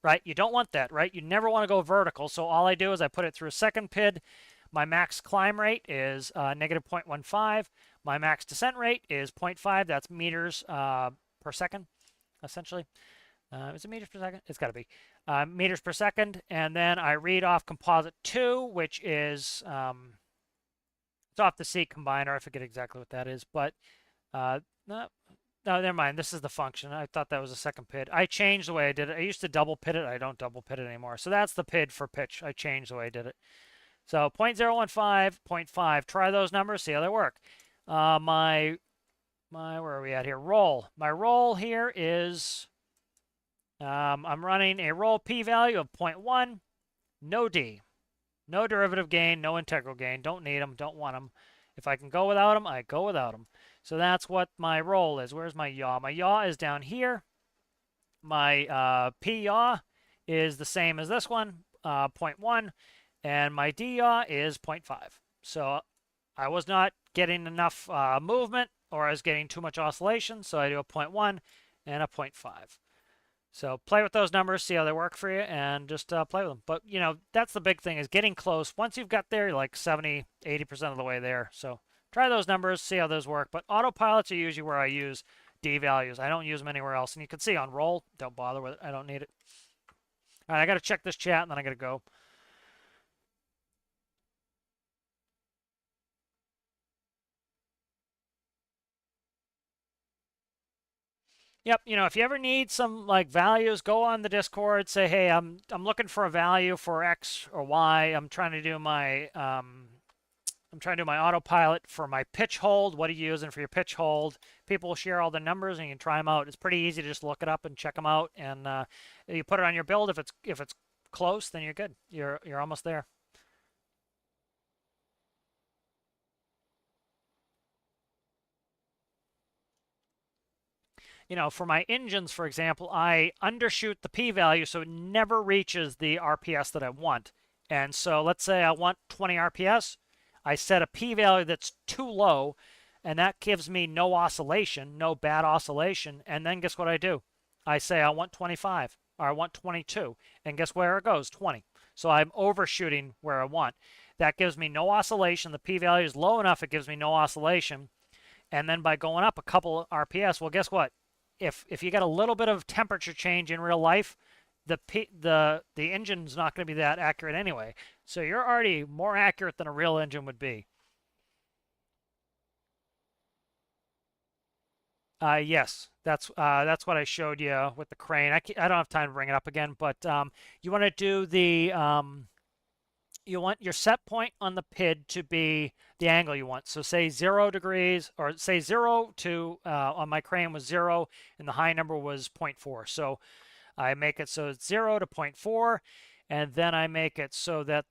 right? You don't want that, right? You never want to go vertical. So all I do is I put it through a second PID. My max climb rate is negative 0.15. My max descent rate is 0.5. That's meters per second, essentially. Is it meters per second? It's got to be meters per second. And then I read off composite 2, which is it's off the seat combiner. I forget exactly what that is, but no, never mind. This is the function. I thought that was a second PID. I changed the way I did it. I used to double PID it. I don't double PID it anymore. So that's the PID for pitch. I changed the way I did it. So 0.015, 0.5. Try those numbers. See how they work. My where are we at here? Roll. My roll here is I'm running a roll p-value of 0.1. No D. No derivative gain, no integral gain. Don't need them, don't want them. If I can go without them, I go without them. So that's what my roll is. Where's my yaw? My yaw is down here. My P yaw is the same as this one, 0.1. And my D yaw is 0.5. So I was not getting enough movement, or I was getting too much oscillation. So I do a 0.1 and a 0.5. So play with those numbers, see how they work for you, and just play with them. But, that's the big thing is getting close. Once you've got there, you're like 70, 80% of the way there. So try those numbers, see how those work. But autopilots are usually where I use D values. I don't use them anywhere else. And you can see on roll, don't bother with it. I don't need it. All right, I got to check this chat, and then I got to go. Yep, if you ever need some like values, go on the Discord, say, "Hey, I'm looking for a value for X or Y. I'm trying to do my autopilot for my pitch hold. What are you using for your pitch hold?" People will share all the numbers and you can try them out. It's pretty easy to just look it up and check them out, and you put it on your build. If it's close, then you're good. You're almost there. For my engines, for example, I undershoot the p-value so it never reaches the RPS that I want. And so let's say I want 20 RPS. I set a p-value that's too low, and that gives me no oscillation, no bad oscillation. And then guess what I do? I say I want 25, or I want 22. And guess where it goes? 20. So I'm overshooting where I want. That gives me no oscillation. The p-value is low enough, it gives me no oscillation. And then by going up a couple RPS, well, guess what? If you get a little bit of temperature change in real life, the engine's not going to be that accurate anyway. So you're already more accurate than a real engine would be. Yes, that's what I showed you with the crane. I don't have time to bring it up again, but you want to do the you want your set point on the PID to be the angle you want. So say 0 degrees, or say 0 to, on my crane was 0, and the high number was 0.4. So I make it so it's 0 to 0.4, and then I make it so that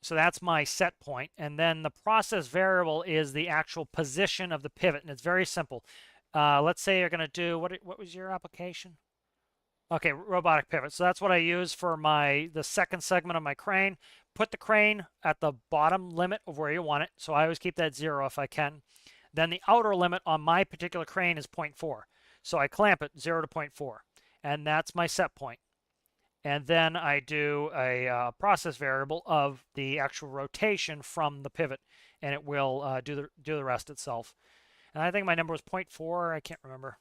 so that's my set point. And then the process variable is the actual position of the pivot, and it's very simple. Let's say you're going to do, what was your application? Okay, robotic pivot. So that's what I use for the second segment of my crane. Put the crane at the bottom limit of where you want it. So I always keep that 0 if I can. Then the outer limit on my particular crane is 0.4. So I clamp it 0 to 0.4. And that's my set point. And then I do a process variable of the actual rotation from the pivot. And it will do the rest itself. And I think my number was 0.4. I can't remember.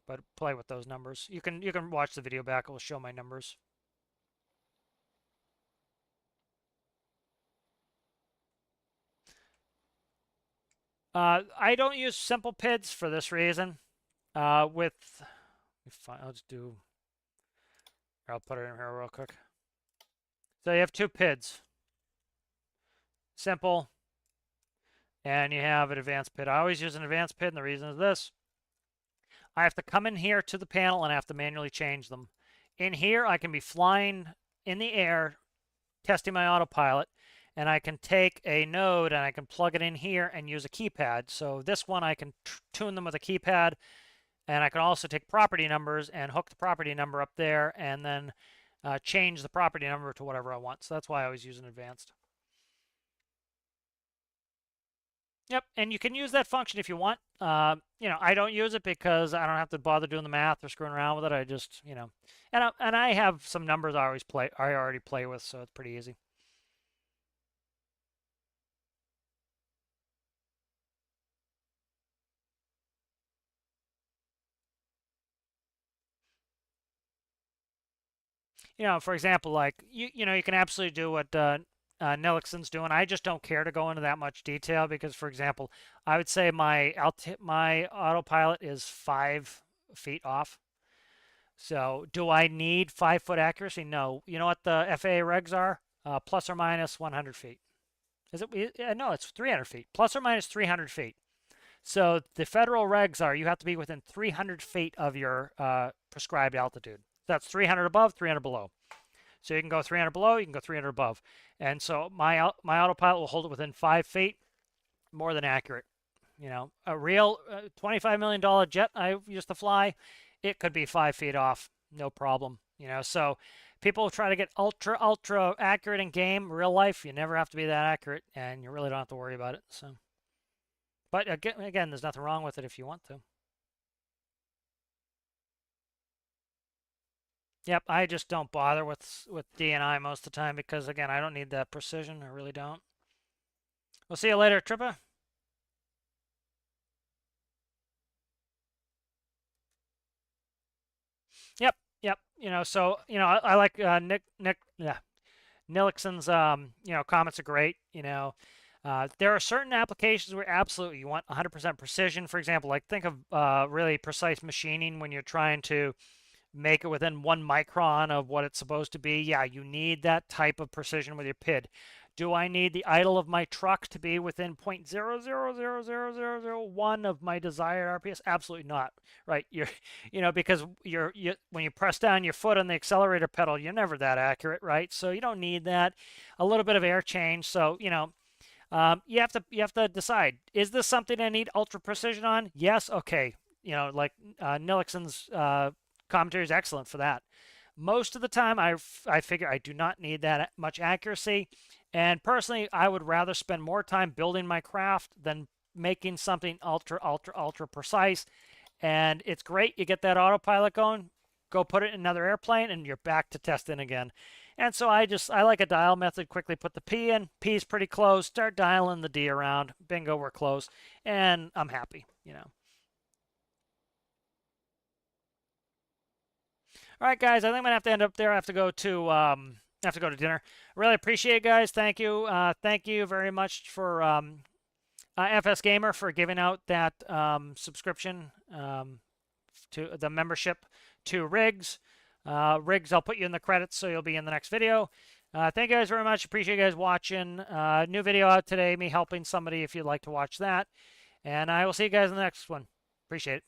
But play with those numbers. You can watch the video back. It will show my numbers. I don't use simple PIDs for this reason. I'll just do. I'll put it in here real quick. So you have two PIDs. Simple. And you have an advanced PID. I always use an advanced PID, and the reason is this. I have to come in here to the panel and I have to manually change them. In here, I can be flying in the air, testing my autopilot, and I can take a node and I can plug it in here and use a keypad. So this one, I can tune them with a keypad, and I can also take property numbers and hook the property number up there, and then change the property number to whatever I want. So that's why I always use an advanced. Yep, and you can use that function if you want. I don't use it because I don't have to bother doing the math or screwing around with it. I just, and I have some numbers I already play with, so it's pretty easy. For example, like you can absolutely do what Nilixon's doing. I just don't care to go into that much detail because, for example, I would say my autopilot is 5 feet off. So do I need 5 foot accuracy? No. You know what the FAA regs are? Plus or minus 100 feet. Is it? No, it's 300 feet. Plus or minus 300 feet. So the federal regs are you have to be within 300 feet of your prescribed altitude. That's 300 above, 300 below. So you can go 300 below, you can go 300 above. And so my autopilot will hold it within 5 feet, more than accurate. A real $25 million jet I used to fly, it could be 5 feet off, no problem. So people try to get ultra accurate in game. Real life, you never have to be that accurate, and you really don't have to worry about it. So, but again, there's nothing wrong with it if you want to. Yep, I just don't bother with DNI most of the time because, again, I don't need that precision. I really don't. We'll see you later, Trippa. Yep. So I like Nilixon's comments are great. There are certain applications where absolutely you want 100% precision. For example, like think of really precise machining when you're trying to make it within 1 micron of what it's supposed to be. Yeah, you need that type of precision with your PID. Do I need the idle of my truck to be within 0.0000001 of my desired RPS? Absolutely not. Right? Because when you press down your foot on the accelerator pedal, you're never that accurate, right? So you don't need that. A little bit of air change. So you have to decide: is this something I need ultra precision on? Yes. Okay. Like Nilixon's commentary is excellent for that. Most of the time, I figure I do not need that much accuracy. And personally, I would rather spend more time building my craft than making something ultra precise. And it's great. You get that autopilot going, go put it in another airplane, and you're back to testing again. And so I like a dial method. Quickly put the P in. P is pretty close. Start dialing the D around. Bingo, we're close. And I'm happy. All right, guys. I think I'm gonna have to end up there. I have to go to dinner. Really appreciate it, guys. Thank you. Thank you very much for FS Gamer for giving out that subscription to the membership to Riggs. Riggs, I'll put you in the credits, so you'll be in the next video. Thank you guys very much. Appreciate you guys watching. New video out today, me helping somebody if you'd like to watch that. And I will see you guys in the next one. Appreciate it.